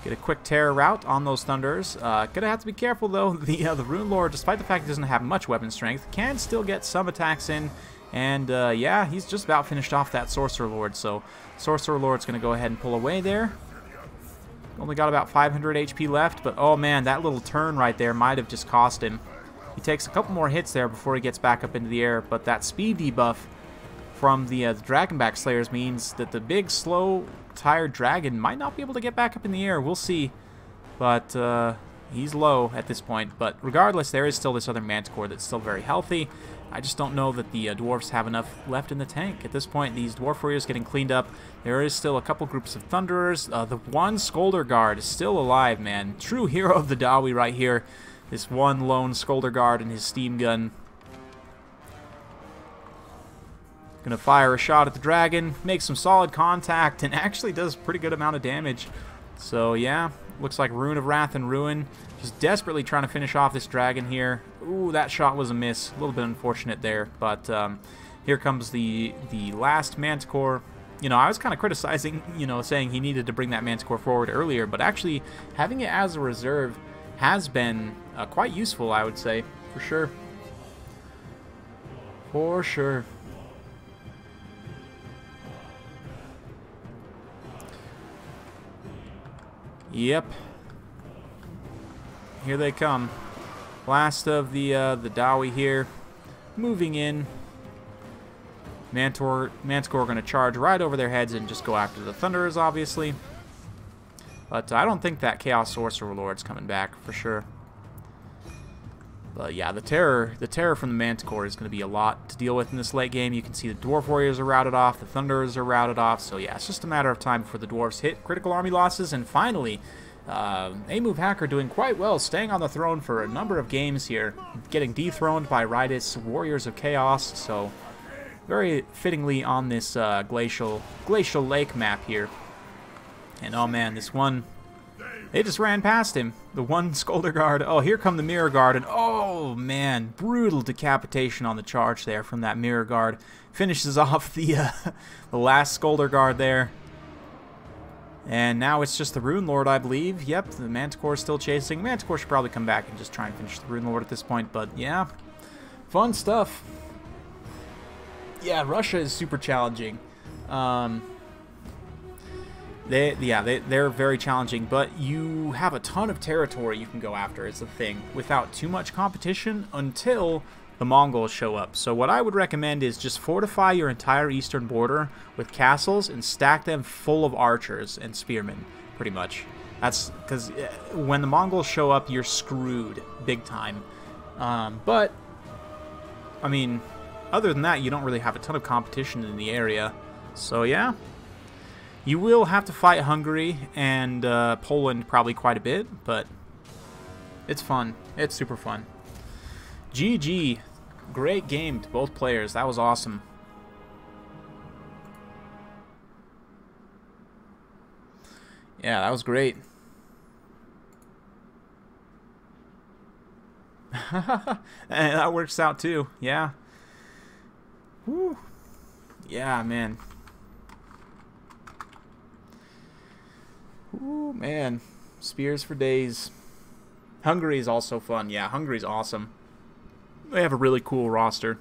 Get a quick terror route on those Thunders. Gonna have to be careful, though. The Rune Lord, despite the fact he doesn't have much weapon strength, can still get some attacks in, and yeah, he's just about finished off that Sorcerer Lord, so Sorcerer Lord's going to go ahead and pull away there. Only got about 500 HP left, but oh man, that little turn right there might have just cost him. He takes a couple more hits there before he gets back up into the air, but that speed debuff from the Dragonback Slayers means that the big, slow, tired dragon might not be able to get back up in the air. We'll see, but he's low at this point. But regardless, there is still this other Manticore that's still very healthy. I just don't know that the Dwarfs have enough left in the tank. At this point, these Dwarf Warriors getting cleaned up. There is still a couple groups of Thunderers. The one Scolder Guard is still alive, man. True hero of the Dawi right here. This one lone Scolder Guard and his steam gun. Gonna fire a shot at the dragon, make some solid contact, and actually does a pretty good amount of damage. So yeah, looks like Rune of Wrath and Ruin. Just desperately trying to finish off this dragon here. Ooh, that shot was a miss. A little bit unfortunate there, but here comes the last Manticore. You know, I was kind of criticizing, saying he needed to bring that Manticore forward earlier, but actually having it as a reserve has been quite useful, I would say, for sure. For sure. Yep. Here they come. Last of the Dawi here, moving in. Manticore going to charge right over their heads and just go after the Thunderers, obviously. But I don't think that Chaos Sorcerer Lord's coming back for sure. But yeah, the terror from the Manticore is going to be a lot to deal with in this late game. You can see the Dwarf Warriors are routed off, the Thunderers are routed off. So yeah, it's just a matter of time before the Dwarves hit critical army losses. And finally, A-Move Hacker doing quite well, staying on the throne for a number of games here, getting dethroned by Ritus Warriors of Chaos, so very fittingly on this glacial lake map here. And oh man, this one, they just ran past him. The one Scolder Guard. Oh, here come the Mirror Guard, and oh man, brutal decapitation on the charge there from that Mirror Guard. Finishes off the last Scolder Guard there. And now it's just the Rune Lord, I believe. Yep, the Manticore is still chasing. Manticore should probably come back and just try and finish the Rune Lord at this point, but yeah, fun stuff. Yeah, Russia is super challenging. They're very challenging, but you have a ton of territory you can go after, is the thing, without too much competition until the Mongols show up. So what I would recommend is just fortify your entire eastern border with castles and stack them full of archers and spearmen, pretty much. That's because when the Mongols show up, you're screwed big time. But, I mean, other than that, you don't really have a ton of competition in the area. So yeah, you will have to fight Hungary and Poland probably quite a bit, but it's fun. It's super fun. GG. Great game to both players. That was awesome. Yeah, that was great. And that works out too. Yeah. Woo. Yeah, man. Ooh, man. Spears for days. Hungary is also fun. Yeah, Hungary's awesome. They have a really cool roster.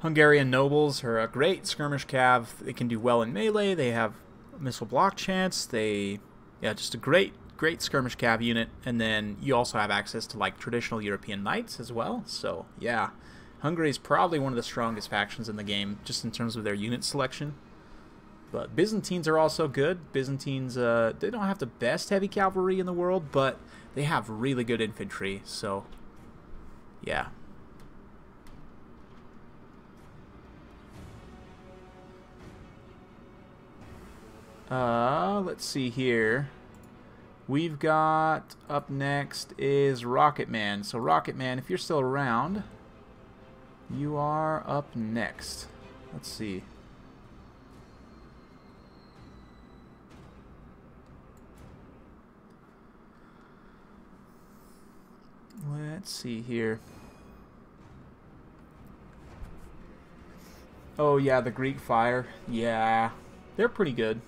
Hungarian nobles are a great skirmish cav. They can do well in melee. They have missile block chance. Just a great skirmish cav unit. And then you also have access to like traditional European knights as well. So yeah, Hungary is probably one of the strongest factions in the game, just in terms of their unit selection. But Byzantines are also good. Byzantines, they don't have the best heavy cavalry in the world, but they have really good infantry. So yeah. Let's see here. We've got up next is Rocket Man. So Rocket Man, if you're still around, you are up next. Let's see. Let's see here. Oh yeah, the Greek Fire. Yeah, they're pretty good.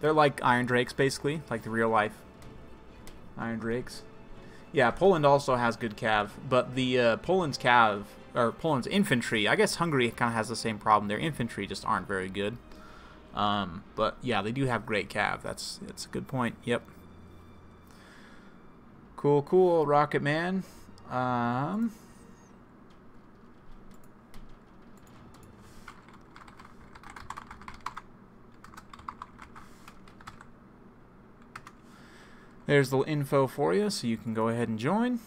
They're like Iron Drakes, basically, like the real life Iron Drakes. Yeah, Poland also has good cav, but the Poland's infantry, I guess Hungary kind of has the same problem. Their infantry just aren't very good. But yeah, they do have great cav. That's a good point. Yep. Cool, Rocket Man. There's the info for you, so you can go ahead and join.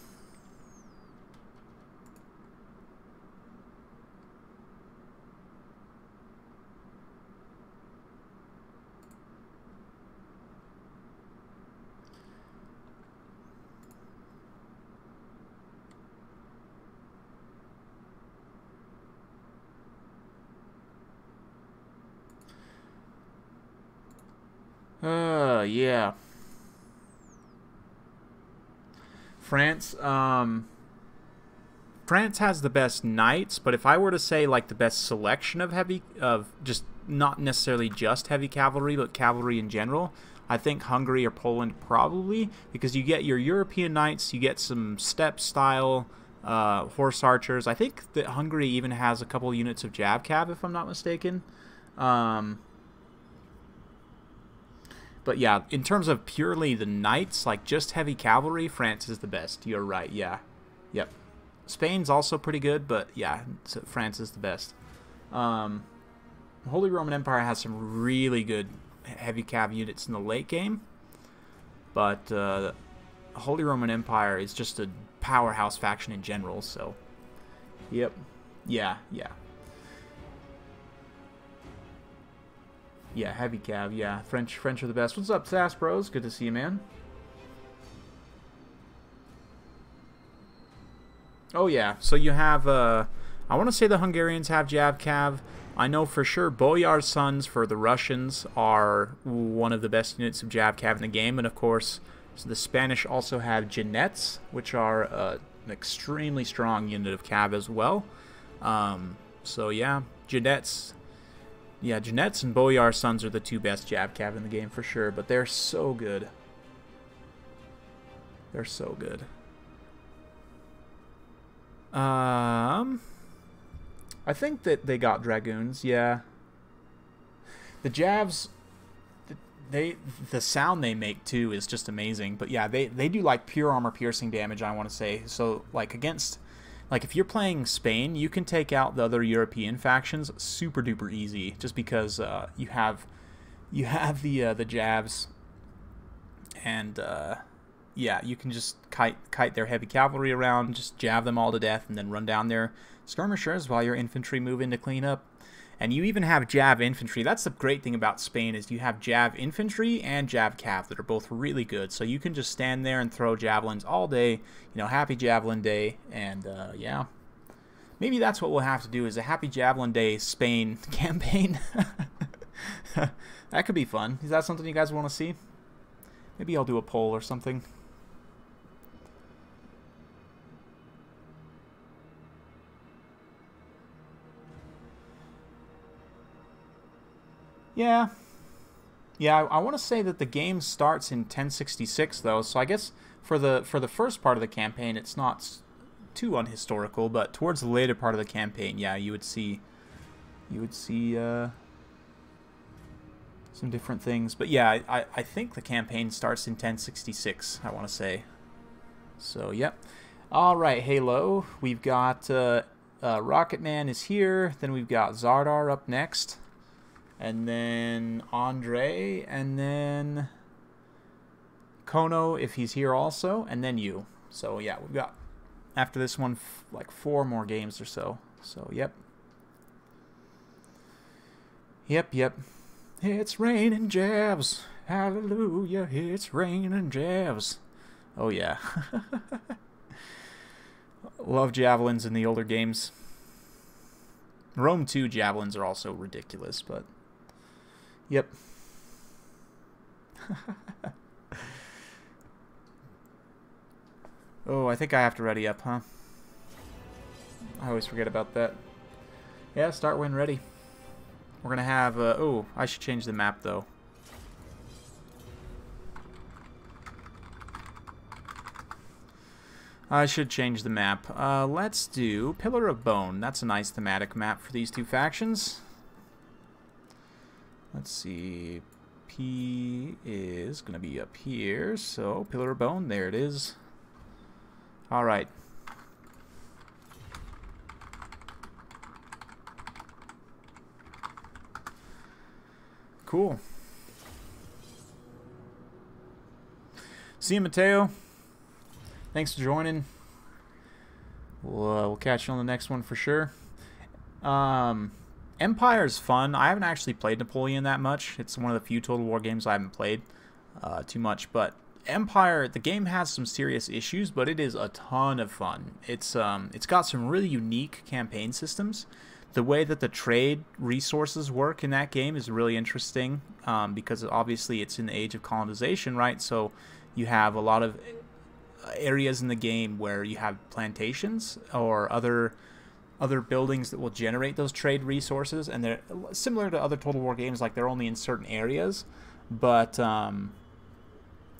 Yeah. France has the best knights, but if I were to say like the best selection of just not necessarily just heavy cavalry, but cavalry in general, I think Hungary or Poland probably, because you get your European knights, you get some steppe style horse archers. I think that Hungary even has a couple units of Jav Cav, if I'm not mistaken. But yeah, in terms of purely the knights, like just heavy cavalry, France is the best. You're right, yeah. Yep. Spain's also pretty good, but yeah, France is the best. Holy Roman Empire has some really good heavy cav units in the late game, but Holy Roman Empire is just a powerhouse faction in general, so yep. Yeah, Yeah, heavy cav. Yeah, French are the best. What's up, Sass Bros? Good to see you, man. Oh yeah, so you have I want to say the Hungarians have Jav Cav. I know for sure Boyar's Sons for the Russians are one of the best units of Jav Cav in the game, and of course so the Spanish also have Jeannettes, which are an extremely strong unit of Cav as well. So yeah, Jeannettes. Yeah, Jeannettes and Boyar's Sons are the two best Jav Cav in the game for sure, but they're so good. They're so good. I think that they got Dragoons, yeah. The Javs, the sound they make too is just amazing. But yeah, they do like pure armor piercing damage, I want to say. So like against, like if you're playing Spain, you can take out the other European factions super duper easy, just because you have the Javs, and yeah, you can just kite their heavy cavalry around, just jab them all to death, and then run down their skirmishers while your infantry move in to clean up. And you even have Jav infantry. That's the great thing about Spain, is you have Jav infantry and Jav cav that are both really good. So you can just stand there and throw javelins all day. You know, happy Javelin Day. And yeah, maybe that's what we'll have to do, is a happy Javelin Day Spain campaign. That could be fun. Is that something you guys want to see? Maybe I'll do a poll or something. Yeah. Yeah, I want to say that the game starts in 1066 though, so I guess for the first part of the campaign it's not too unhistorical, but towards the later part of the campaign, yeah, you would see some different things. But yeah, I think the campaign starts in 1066, I want to say. So, yep. Alright, Halo. We've got Rocketman is here. Then we've got Zadar up next. And then Andre. And then Kono, if he's here also. And then you. So, yeah, we've got, after this one, like 4 more games or so. So, yep. Yep. It's raining Javs. Hallelujah, it's raining Javs. Oh, yeah. Love javelins in the older games. Rome 2 javelins are also ridiculous, but... Yep. Oh, I think I have to ready up, huh? I always forget about that. Yeah, start when ready. We're gonna have, oh, I should change the map, though. I should change the map. Let's do Pillar of Bone. That's a nice thematic map for these two factions. Let's see. P is gonna be up here, so Pillar of Bone, there it is. Alright. Cool. See you, Mateo. Thanks for joining. We'll catch you on the next one for sure. Empire's fun. I haven't actually played Napoleon that much. It's one of the few Total War games I haven't played too much. But Empire, the game has some serious issues, but it is a ton of fun. It's got some really unique campaign systems. The way that the trade resources work in that game is really interesting, because obviously it's in the age of colonization, right? So you have a lot of areas in the game where you have plantations or other buildings that will generate those trade resources, and they're similar to other Total War games, like they're only in certain areas. But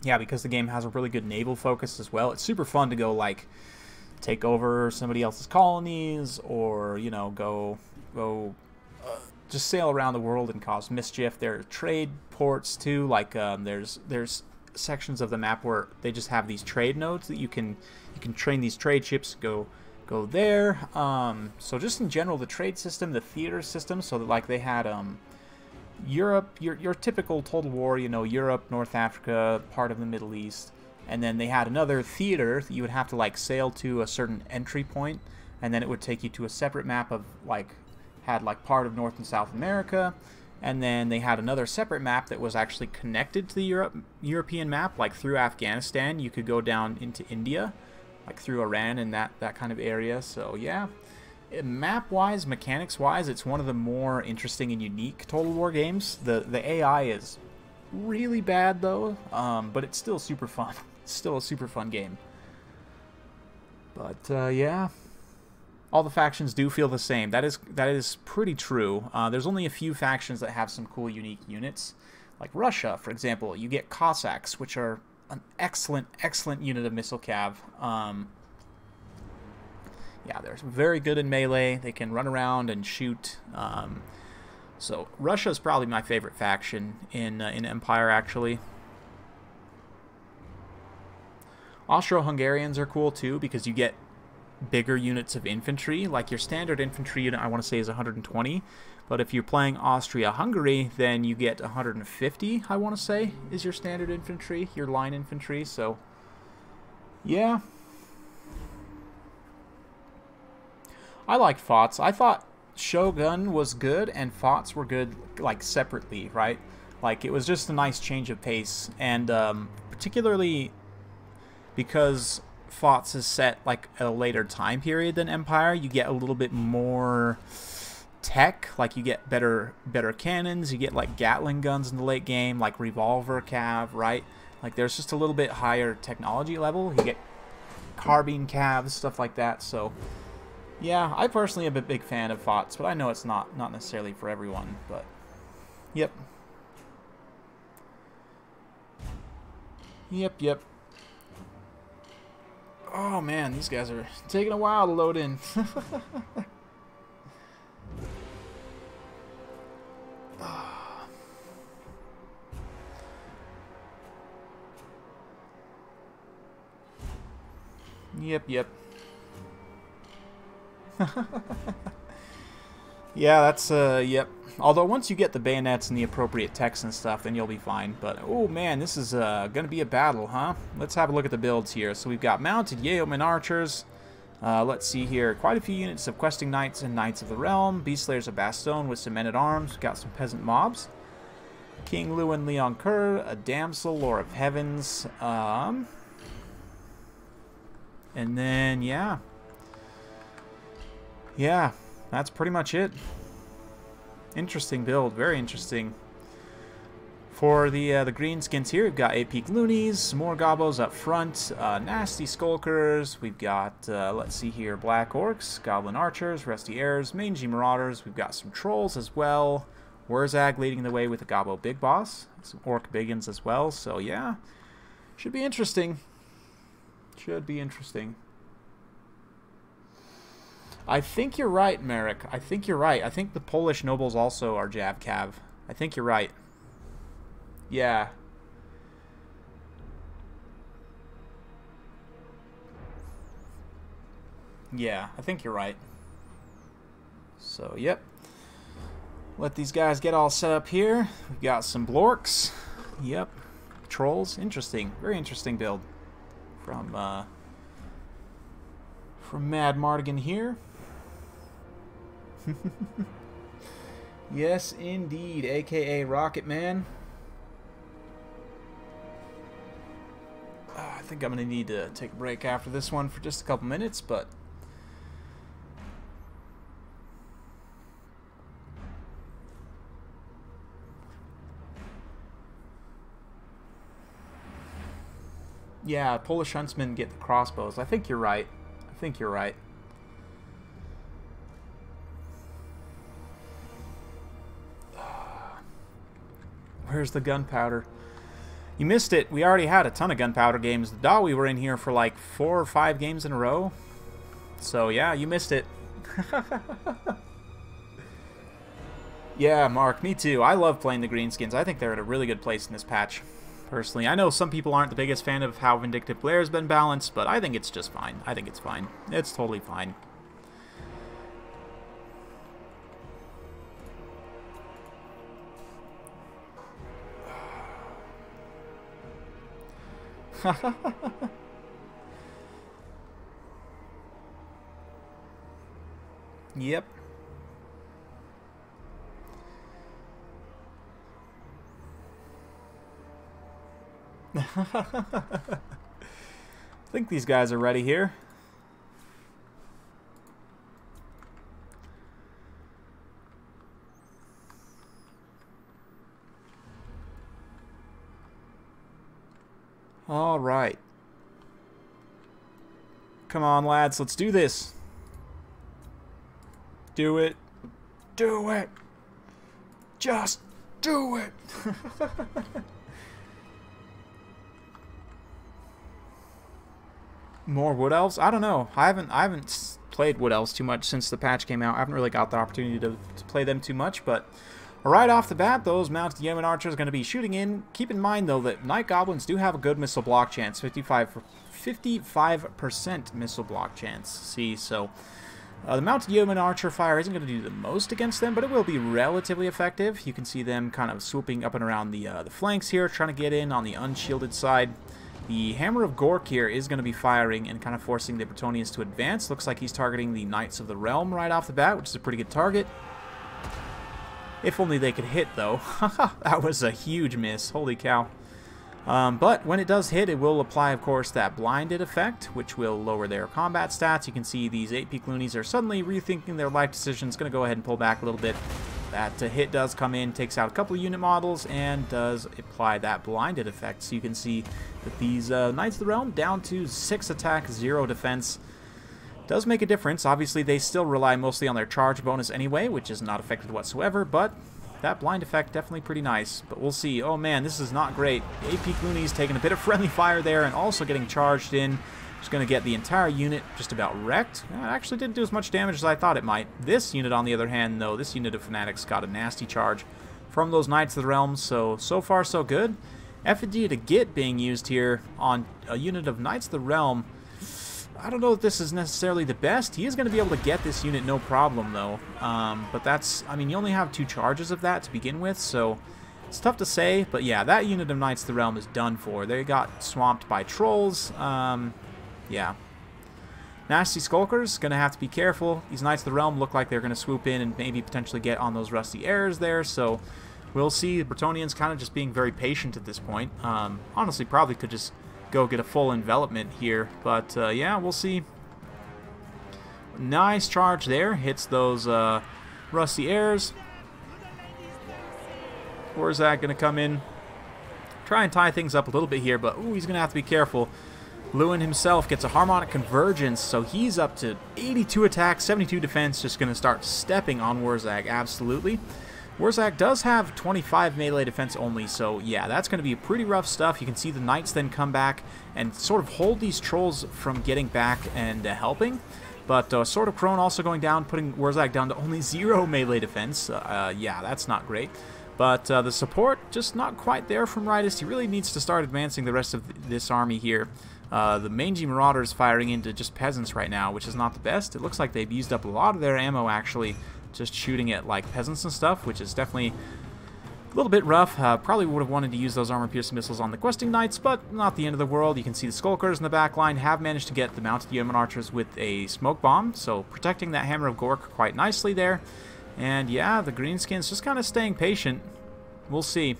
yeah, because the game has a really good naval focus as well, it's super fun to go like take over somebody else's colonies, or you know, go just sail around the world and cause mischief. There are trade ports too, like there's sections of the map where they just have these trade nodes that you can train these trade ships to go there. So just in general, the trade system, the theater system, so that like they had Europe, your typical Total War, you know, Europe, North Africa, part of the Middle East, and then they had another theater that you would have to like sail to a certain entry point, and then it would take you to a separate map of like, had like part of North and South America, And then they had another separate map that was actually connected to the European map, like through Afghanistan. You could go down into India, like through Iran and that kind of area. So yeah, map-wise, mechanics-wise, it's one of the more interesting and unique Total War games. The AI is really bad though, but it's still super fun. It's still a super fun game. But yeah. All the factions do feel the same. That is pretty true. There's only a few factions that have some cool, unique units. Like Russia, for example. You get Cossacks, which are an excellent, excellent unit of missile cav. Yeah, they're very good in melee. They can run around and shoot. So Russia is probably my favorite faction in Empire, actually. Austro-Hungarians are cool, too, because you get bigger units of infantry. Like your standard infantry unit, I want to say, is 120, but if you're playing Austria-Hungary, then you get 150, I want to say, is your standard infantry, your line infantry. So yeah, I liked FOTS. I thought Shogun was good and FOTS were good, like, separately, right? Like, it was just a nice change of pace, and particularly because FOTS is set like at a later time period than Empire, you get a little bit more tech. Like, you get better cannons, you get like Gatling guns in the late game, like revolver cav, right? Like, there's just a little bit higher technology level. You get carbine calves, stuff like that. So yeah, I personally am a big fan of FOTS, but I know it's not necessarily for everyone. But yep. Oh man, these guys are taking a while to load in. Yep. Yeah, that's yep. Although once you get the bayonets and the appropriate text and stuff, then you'll be fine. But oh man, this is gonna be a battle, huh? Let's have a look at the builds here. So we've got mounted yeoman archers. Let's see here, quite a few units of questing knights and knights of the realm. Beast slayers of Bastogne with some men at arms. We've got some peasant mobs. King Lewin Leon Kerr, a damsel, Lord of Heavens. And then yeah, that's pretty much it. Interesting build, very interesting. For the greenskins here, we've got 8 Peak Loonies, more Gobos up front, nasty Skulkers, we've got, let's see here, Black Orcs, Goblin Archers, Rusty Heirs, Mangy Marauders, we've got some Trolls as well, Wurzag leading the way with the Gobbo Big Boss, some Orc Biggins as well, so yeah, should be interesting. Should be interesting. I think you're right, Merrick. I think you're right. I think the Polish nobles also are Jav Cav. I think you're right. Yeah. Yeah, I think you're right. So, yep. Let these guys get all set up here. We've got some Blorks. Yep. Trolls. Interesting. Very interesting build. From Mad Mardigan here. Yes, indeed, aka Rocket Man. I think I'm going to need to take a break after this one for just a couple minutes, but yeah, Polish huntsmen get the crossbows. I think you're right. I think you're right. Where's the gunpowder? You missed it. We already had a ton of gunpowder games. The Dawi were in here for like 4 or 5 games in a row. So yeah, you missed it. Yeah, Mark, me too. I love playing the greenskins. I think they're at a really good place in this patch, personally. I know some people aren't the biggest fan of how Vindictive Blair's been balanced, but I think it's just fine. I think it's fine. It's totally fine. Yep. I think these guys are ready here. All right. Come on, lads. Let's do this. Do it. Do it. Just do it. More Wood Elves? I don't know. I haven't played Wood Elves too much since the patch came out. I haven't really got the opportunity to play them too much, but right off the bat, those mounted yeoman archers are going to be shooting in. Keep in mind, though, that Night Goblins do have a good missile block chance. 55% missile block chance. See, so the mounted yeoman archer fire isn't going to do the most against them, but it will be relatively effective. You can see them kind of swooping up and around the flanks here, trying to get in on the unshielded side. The Hammer of Gork here is going to be firing and kind of forcing the Bretonnians to advance. Looks like he's targeting the Knights of the Realm right off the bat, which is a pretty good target. If only they could hit, though. That was a huge miss. Holy cow. But when it does hit, it will apply, of course, that blinded effect, which will lower their combat stats. You can see these 8-peak loonies are suddenly rethinking their life decisions. Going to go ahead and pull back a little bit. That hit does come in, takes out a couple of unit models, and does apply that blinded effect. So you can see that these Knights of the Realm down to 6 attack, 0 defense. Does make a difference. Obviously, they still rely mostly on their charge bonus anyway, which is not affected whatsoever, but that blind effect definitely pretty nice. But we'll see. Oh man, this is not great. AP Loonies taking a bit of friendly fire there and also getting charged in. Just going to get the entire unit just about wrecked. It actually didn't do as much damage as I thought it might. This unit, on the other hand, though, this unit of Fanatics got a nasty charge from those Knights of the Realm, so far so good. Effigy to Git being used here on a unit of Knights of the Realm. I don't know if this is necessarily the best. He is going to be able to get this unit no problem, though. But that's, I mean, you only have 2 charges of that to begin with, so it's tough to say. But yeah, that unit of Knights of the Realm is done for. They got swamped by trolls. Yeah. Nasty Skulkers, going to have to be careful. These Knights of the Realm look like they're going to swoop in and maybe potentially get on those Rusty Airs there, so we'll see. The Bretonnians kind of just being very patient at this point. Honestly, probably could just go get a full envelopment here, but yeah, we'll see. Nice charge there, hits those Rusty Airs. Where's that going to come in? Try and tie things up a little bit here, but ooh, he's going to have to be careful. Lewin himself gets a Harmonic Convergence, so he's up to 82 attack, 72 defense, just going to start stepping on Wurzag, absolutely. Wurzag does have 25 melee defense only, so yeah, that's going to be pretty rough stuff. You can see the Knights then come back and sort of hold these trolls from getting back and helping. But Sword of Crone also going down, putting Wurzag down to only 0 melee defense. Yeah, that's not great. But the support, just not quite there from Ritus. He really needs to start advancing the rest of this army here. The Mangy Marauders firing into just peasants right now, which is not the best. It looks like they've used up a lot of their ammo, actually, just shooting at like peasants and stuff, which is definitely a little bit rough. Probably would have wanted to use those armor-piercing missiles on the questing knights, but not the end of the world. You can see the Skulkers in the back line have managed to get the mounted yeoman archers with a smoke bomb, so protecting that Hammer of Gork quite nicely there. And yeah, the Greenskins just kind of staying patient. We'll see.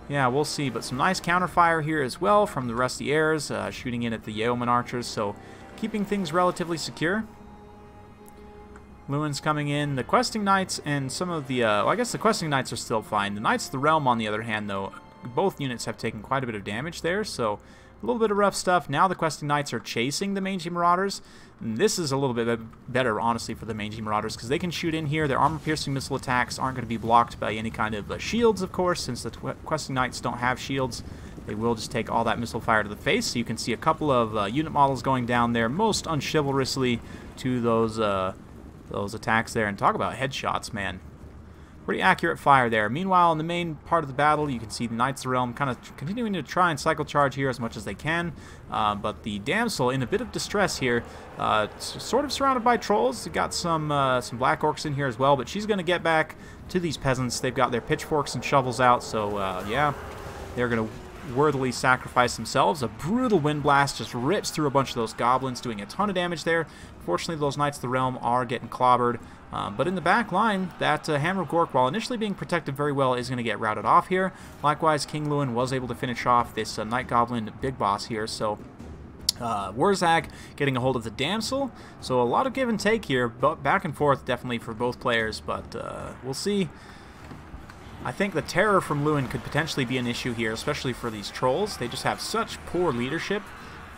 Yeah, we'll see, but some nice counterfire here as well from the Rusty Airs, shooting in at the yeoman archers, so keeping things relatively secure. Lewin's coming in. The questing knights and some of the, well, I guess the questing knights are still fine. The Knights of the Realm, on the other hand, though, both units have taken quite a bit of damage there, so a little bit of rough stuff. Now the questing knights are chasing the Mangy Marauders. And this is a little bit better, honestly, for the Mangy Marauders, because they can shoot in here. Their armor-piercing missile attacks aren't going to be blocked by any kind of shields, of course, since the questing knights don't have shields. They will just take all that missile fire to the face. So you can see a couple of unit models going down there, most unchivalrously, to those attacks there. And talk about headshots, man. Pretty accurate fire there. Meanwhile, in the main part of the battle, you can see the Knights of the Realm kind of continuing to try and cycle charge here as much as they can. But the Damsel in a bit of distress here, sort of surrounded by trolls. You've got some Black Orcs in here as well, but she's going to get back to these peasants. They've got their pitchforks and shovels out, so yeah, they're going to worthily sacrifice themselves. A brutal wind blast just rips through a bunch of those goblins, doing a ton of damage there. Fortunately, those Knights of the Realm are getting clobbered. But in the back line, that Hammer of Gork, while initially being protected very well, is going to get routed off here. Likewise, King Lewin was able to finish off this Night Goblin big boss here, so Wurzag getting a hold of the Damsel. So a lot of give and take here, but back and forth definitely for both players, but we'll see. I think the terror from Lewin could potentially be an issue here, especially for these trolls. They just have such poor leadership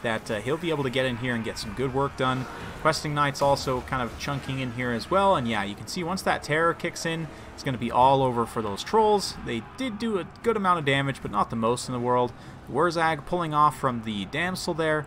that he'll be able to get in here and get some good work done. Questing Knights also kind of chunking in here as well, and yeah, you can see once that terror kicks in, it's going to be all over for those trolls. They did do a good amount of damage, but not the most in the world. Wurzag pulling off from the Damsel there,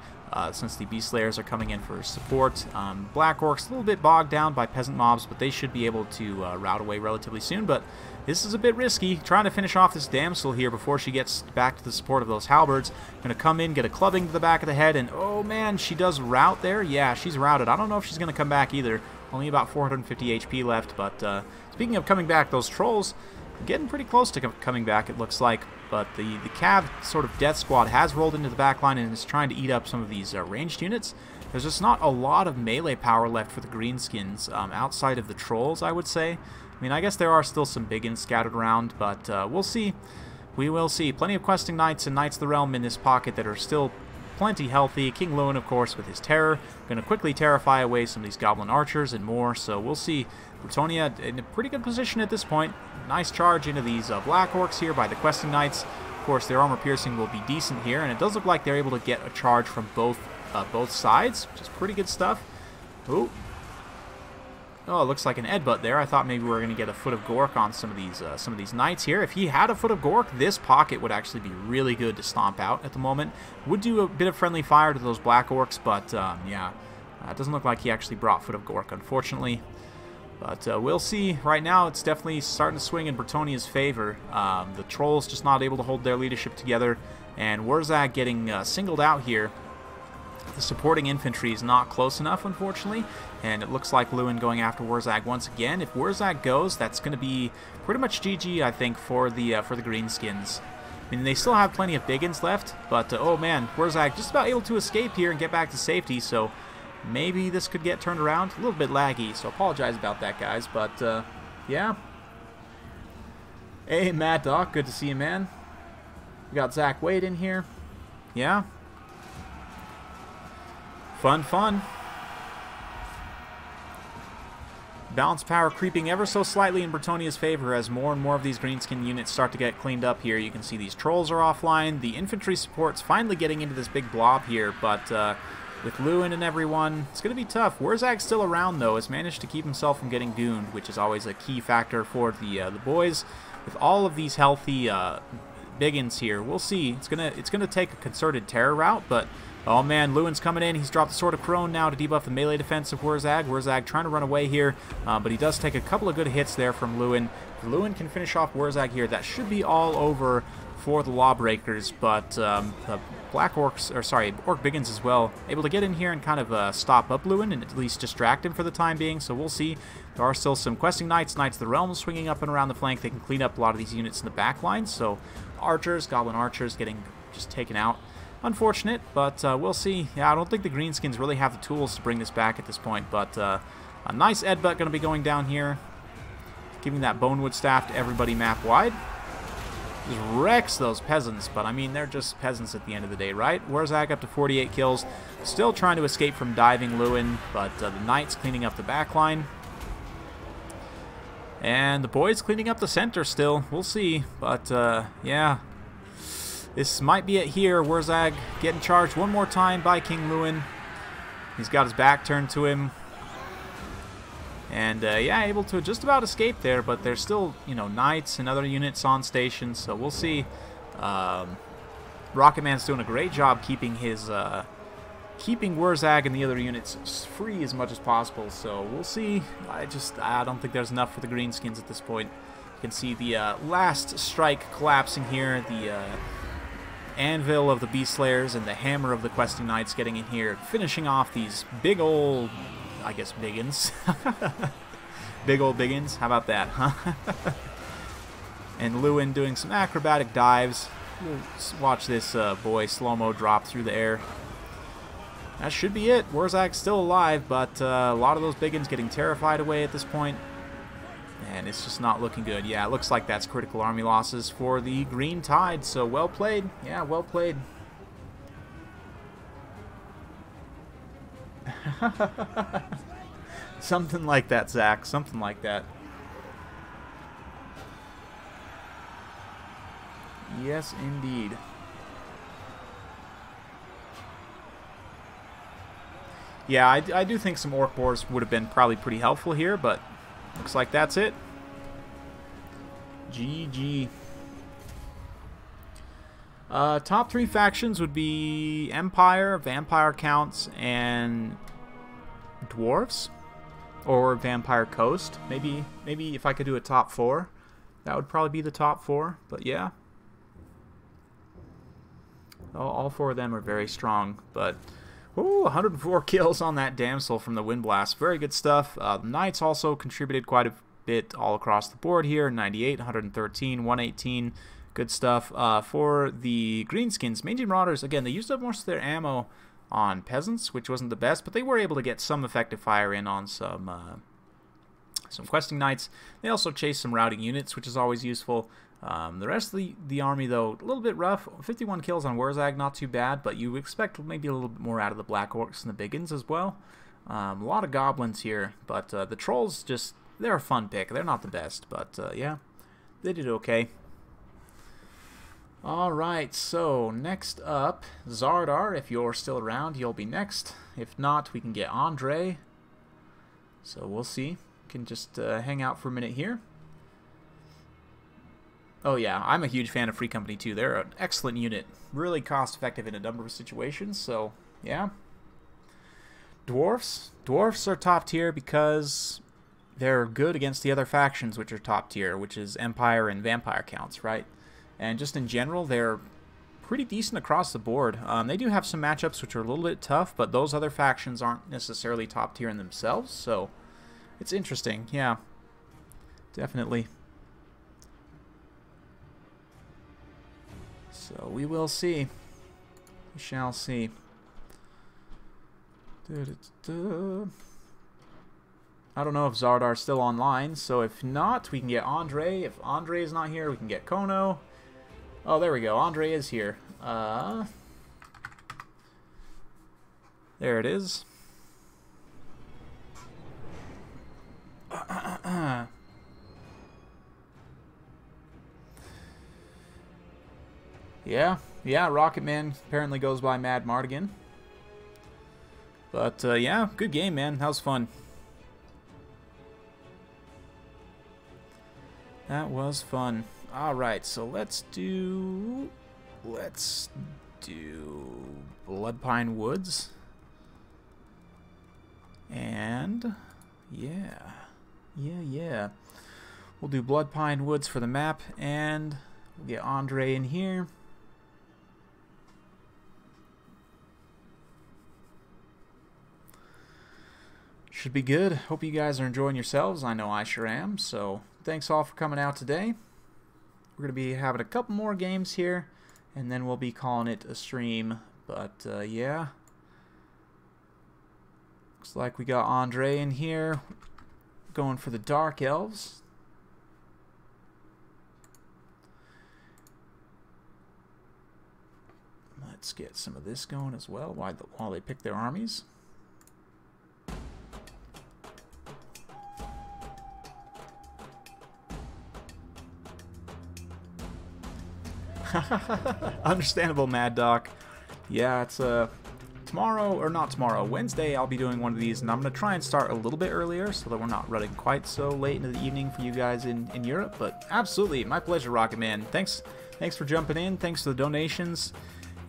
since the Beast Slayers are coming in for support. Black Orcs a little bit bogged down by peasant mobs, but they should be able to rout away relatively soon, but this is a bit risky, trying to finish off this Damsel here before she gets back to the support of those halberds. Going to come in, get a clubbing to the back of the head, and oh man, she does rout there. Yeah, she's routed. I don't know if she's going to come back either. Only about 450 HP left, but speaking of coming back, those trolls getting pretty close to coming back, it looks like. But the Cav sort of death squad has rolled into the back line and is trying to eat up some of these ranged units. There's just not a lot of melee power left for the greenskins outside of the trolls, I would say. I mean, I guess there are still some biggins scattered around, but we'll see. We will see. Plenty of questing knights and Knights of the Realm in this pocket that are still plenty healthy. King Lewin, of course, with his terror, going to quickly terrify away some of these goblin archers and more, so we'll see. Bretonnia in a pretty good position at this point. Nice charge into these Black Orcs here by the questing knights. Of course, their armor piercing will be decent here, and it does look like they're able to get a charge from both sides, which is pretty good stuff. Ooh. Oh, it looks like an Edbutt there. I thought maybe we were going to get a Foot of Gork on some of these knights here. If he had a Foot of Gork, this pocket would actually be really good to stomp out at the moment. Would do a bit of friendly fire to those Black Orcs, but yeah, it doesn't look like he actually brought Foot of Gork, unfortunately. But we'll see. Right now, it's definitely starting to swing in Bretonnia's favor. The Trolls just not able to hold their leadership together, and Wurzag getting singled out here. The supporting infantry is not close enough, unfortunately, and it looks like Lewin going after Wurzag once again. If Wurzag goes, that's going to be pretty much GG, I think, for the greenskins. I mean, they still have plenty of biggins left, but oh man, Wurzag just about able to escape here and get back to safety, so maybe this could get turned around. A little bit laggy, so apologize about that, guys, but yeah. Hey, Mad Doc, good to see you, man. We got Zach Wade in here. Yeah. Fun, fun. Balance power creeping ever so slightly in Bretonnia's favor as more and more of these greenskin units start to get cleaned up here. You can see these trolls are offline. The infantry support's finally getting into this big blob here, but with Lewin and everyone, it's going to be tough. Wurzag's still around, though, has managed to keep himself from getting doomed, which is always a key factor for the boys. With all of these healthy biggins here, we'll see. It's gonna take a concerted terror route, but oh man, Lewin's coming in. He's dropped the Sword of Crone now to debuff the melee defense of Wurzag. Wurzag trying to run away here, but he does take a couple of good hits there from Lewin. If Lewin can finish off Wurzag here, that should be all over for the Lawbreakers, but the Black Orcs, or sorry, Orc Biggins as well, able to get in here and kind of stop up Lewin and at least distract him for the time being, so we'll see. There are still some questing knights, Knights of the Realm swinging up and around the flank. They can clean up a lot of these units in the back line, so archers, goblin archers getting just taken out. Unfortunate, but we'll see. Yeah, I don't think the greenskins really have the tools to bring this back at this point, but a nice Edbutt going to be going down here, giving that Bonewood Staff to everybody map-wide. Just wrecks those peasants, but I mean, they're just peasants at the end of the day, right? Wurzag up to 48 kills, still trying to escape from diving Lewin, but the Knights cleaning up the back line. And the boys cleaning up the center still. We'll see, but yeah. This might be it here. Wurzag getting charged one more time by King Lewin. He's got his back turned to him. And, yeah, able to just about escape there, but there's still, you know, knights and other units on station, so we'll see. Rocketman's doing a great job keeping his, keeping Wurzag and the other units free as much as possible, so we'll see. I don't think there's enough for the greenskins at this point. You can see the last strike collapsing here, the anvil of the Beast Slayers and the hammer of the questing knights getting in here, finishing off these big old, I guess, biggins. Big old biggins. How about that, huh? And Lewin doing some acrobatic dives. Let's watch this boy slow-mo drop through the air. That should be it. Warzag's still alive, but a lot of those biggins getting terrified away at this point. And it's just not looking good. Yeah, it looks like that's critical army losses for the Green Tide. So well played. Yeah, well played. Something like that, Zach. Something like that. Yes, indeed. Yeah, I do think some Orc Boars would have been probably pretty helpful here, but looks like that's it. GG. Top 3 factions would be Empire, Vampire Counts, and Dwarves. Or Vampire Coast. Maybe if I could do a top 4, that would probably be the top 4, but yeah. All 4 of them are very strong, but ooh, 104 kills on that Damsel from the Wind Blast. Very good stuff. The Knights also contributed quite a bit all across the board here. 98, 113, 118. Good stuff. For the Greenskins, Mangy Marauders, again, they used up most of their ammo on Peasants, which wasn't the best, but they were able to get some effective fire in on some questing Knights. They also chased some routing units, which is always useful. The rest of the army, though, a little bit rough. 51 kills on Warzag, not too bad, but you expect maybe a little bit more out of the Black Orcs and the Biggins as well. A lot of Goblins here, but the Trolls, they're a fun pick. They're not the best, but yeah, they did okay. Alright, so next up, Zadar. If you're still around, you'll be next. If not, we can get Andre. So we'll see. Can just hang out for a minute here. Oh yeah, I'm a huge fan of Free Company too. They're an excellent unit. Really cost effective in a number of situations, so yeah. Dwarfs. Dwarfs are top tier because they're good against the other factions which are top tier, which is Empire and Vampire Counts, right? And just in general, they're pretty decent across the board. They do have some matchups which are a little bit tough, but those other factions aren't necessarily top tier in themselves, so it's interesting, yeah. Definitely. So we will see. We shall see. I don't know if Zardar's still online, so if not, we can get Andre. If Andre is not here, we can get Kono. Oh, there we go. Andre is here. There it is. Yeah, Rocket Man apparently goes by Mad Mardigan. But, yeah, good game, man. That was fun. That was fun. Alright, so let's do Blood Pine Woods. And, yeah. We'll do Blood Pine Woods for the map, and we'll get Andre in here. Should be good. Hope you guys are enjoying yourselves. I know I sure am. So thanks all for coming out today. We're going to be having a couple more games here, and then we'll be calling it a stream. But yeah. Looks like we got Andre in here going for the Dark Elves. Let's get some of this going as well while they pick their armies. Understandable, Mad Doc. Yeah, it's tomorrow, or not tomorrow, Wednesday I'll be doing one of these, and I'm going to try and start a little bit earlier so that we're not running quite so late into the evening for you guys in Europe. But absolutely, my pleasure, Rocket Man. Thanks for jumping in. Thanks for the donations.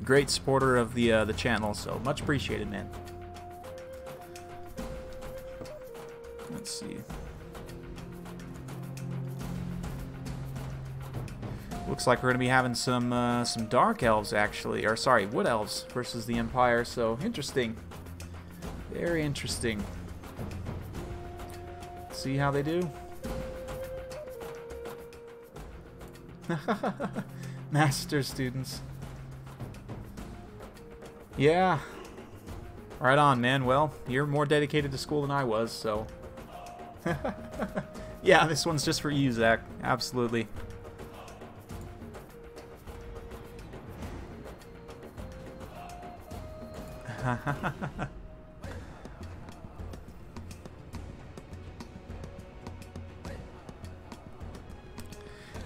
Great supporter of the channel, so much appreciated, man. Let's see. Looks like we're going to be having some Dark Elves, actually. Or, sorry, Wood Elves versus the Empire. So, interesting. Very interesting. See how they do? Master students. Yeah. Right on, man. Well, you're more dedicated to school than I was, so... Yeah, this one's just for you, Zach. Absolutely.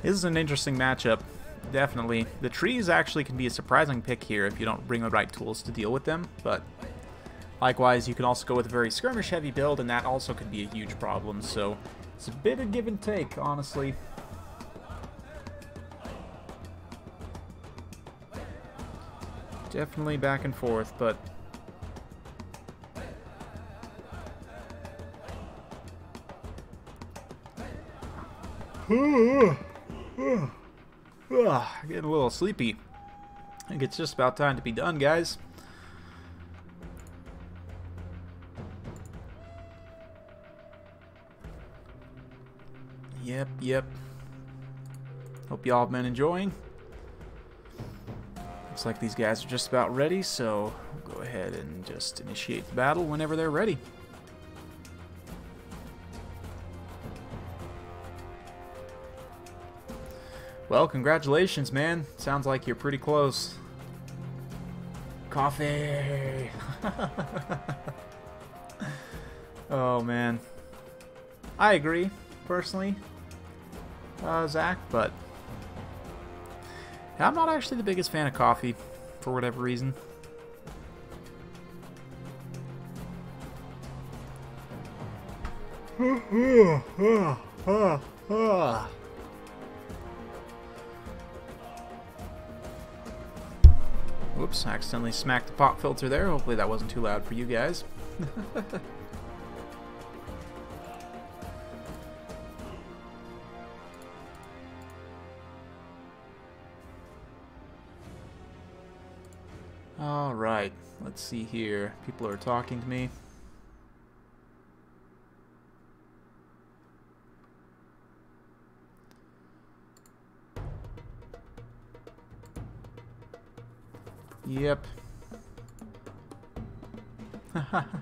This is an interesting matchup, definitely. The trees actually can be a surprising pick here if you don't bring the right tools to deal with them, but likewise you can also go with a very skirmish-heavy build, and that also could be a huge problem, so it's a bit of give and take, honestly. Definitely back and forth, but... Getting a little sleepy. I think it's just about time to be done, guys. Yep. Hope y'all have been enjoying. Looks like these guys are just about ready, so we'll go ahead and just initiate the battle whenever they're ready. Well, congratulations, man. Sounds like you're pretty close. Coffee! Oh, man. I agree, personally, Zach, but I'm not actually the biggest fan of coffee, for whatever reason. Whoops, I accidentally smacked the pop filter there. Hopefully that wasn't too loud for you guys. Alright, let's see here. People are talking to me. Yep.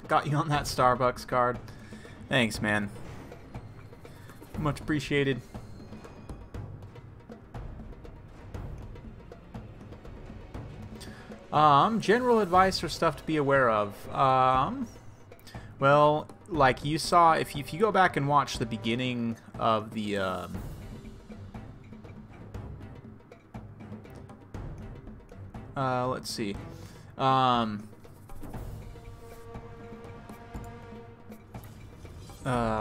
Got you on that Starbucks card. Thanks, man. Much appreciated. General advice or stuff to be aware of. Well, like you saw, if you go back and watch the beginning of the, let's see. What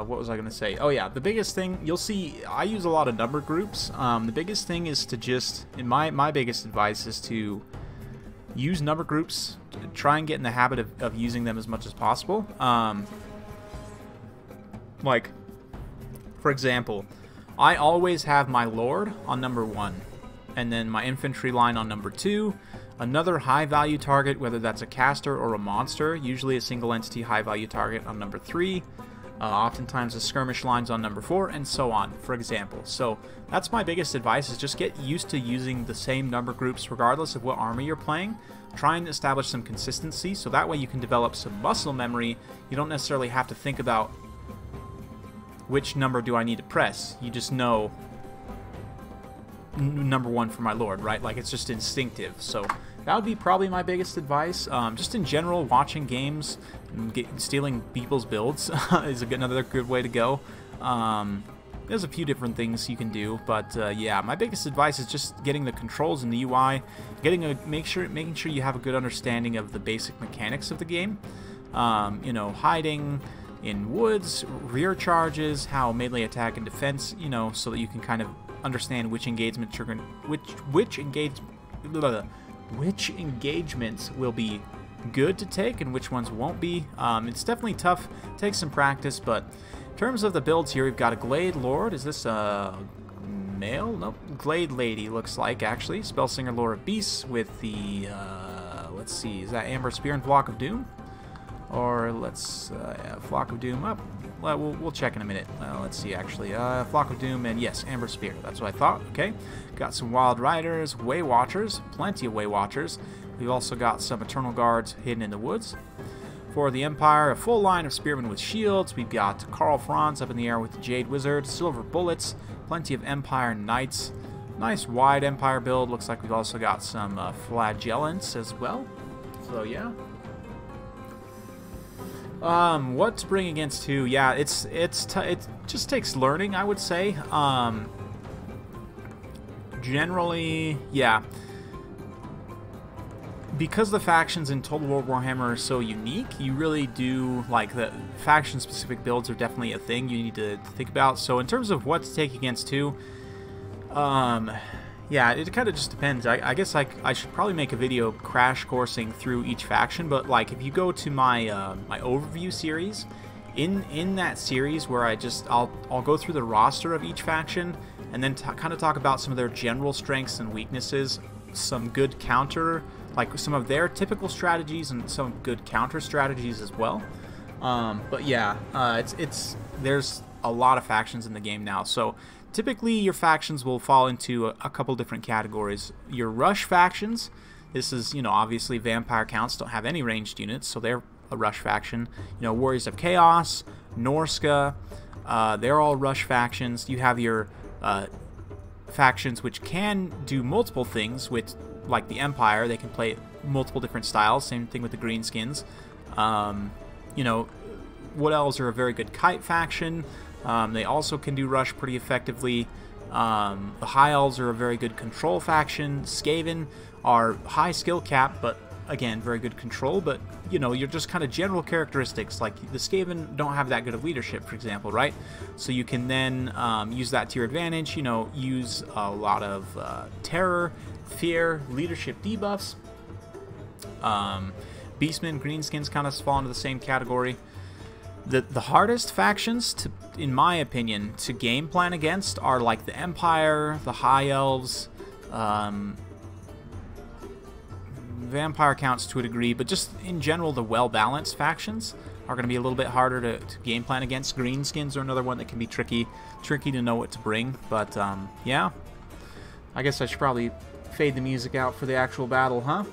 was I going to say? Oh yeah, the biggest thing, you'll see, I use a lot of number groups. The biggest thing is to just, my biggest advice is to use number groups, to try and get in the habit of using them as much as possible. Like, for example, I always have my Lord on number 1, and then my infantry line on number 2, another high value target, whether that's a caster or a monster, usually a single entity high value target on number 3, oftentimes the skirmish lines on number 4, and so on, for example. So that's my biggest advice, is just get used to using the same number groups regardless of what army you're playing. Try and establish some consistency, so that way you can develop some muscle memory. You don't necessarily have to think about which number do I need to press. You just know number 1 for my Lord, right? Like, it's just instinctive. So that would be probably my biggest advice. Just in general, watching games and stealing people's builds is another good way to go. There's a few different things you can do, but yeah, my biggest advice is just getting the controls in the UI, making sure you have a good understanding of the basic mechanics of the game. You know, hiding in woods, rear charges, how melee attack and defense, you know, so that you can kind of understand which engagements you're going which engagements will be good to take and which ones won't be. It's definitely tough, takes some practice, but in terms of the builds here, we've got a Glade Lord. Is this a male? Nope. Glade Lady, looks like, actually. Spellsinger Lord of Beasts with the, let's see, is that Amber Spear and Flock of Doom? Or let's, yeah, Flock of Doom up. we'll check in a minute. Let's see, actually. Flock of Doom and, yes, Amber Spear. That's what I thought. Okay. Got some Wild Riders, Way Watchers. Plenty of Way Watchers. We've also got some Eternal Guards hidden in the woods. For the Empire, a full line of Spearmen with shields. We've got Karl Franz up in the air with the Jade Wizard. Silver Bullets. Plenty of Empire Knights. Nice wide Empire build. Looks like we've also got some Flagellants as well. So, yeah. What to bring against who? Yeah, it just takes learning, I would say. Generally, yeah. Because the factions in Total War Warhammer are so unique, you really do, like, the faction-specific builds are definitely a thing you need to think about. So in terms of what to take against who, yeah, it kind of just depends. I guess I should probably make a video crash coursing through each faction, but, like, if you go to my my overview series, in that series where I'll go through the roster of each faction and then kind of talk about some of their general strengths and weaknesses, some good counter, like some of their typical strategies and some good counter strategies as well. But yeah, there's a lot of factions in the game now, so typically your factions will fall into a couple different categories. Your rush factions, this is, you know, obviously Vampire Counts don't have any ranged units, so they're a rush faction. You know, Warriors of Chaos, Norska, they're all rush factions. You have your factions which can do multiple things with, like the Empire, they can play multiple different styles. Same thing with the Greenskins. You know, Wood Elves are a very good kite faction. They also can do rush pretty effectively. The High Elves are a very good control faction. Skaven are high skill cap, but again, very good control. But, you know, you're just kind of general characteristics. Like, the Skaven don't have that good of leadership, for example, right? So you can then use that to your advantage. You know, use a lot of terror, fear, leadership debuffs. Beastmen, Greenskins kind of fall into the same category. The hardest factions, in my opinion, to game plan against are like the Empire, the High Elves, Vampire Counts to a degree, but just in general the well-balanced factions are going to be a little bit harder to game plan against. Greenskins are another one that can be tricky to know what to bring, but yeah. I guess I should probably fade the music out for the actual battle, huh?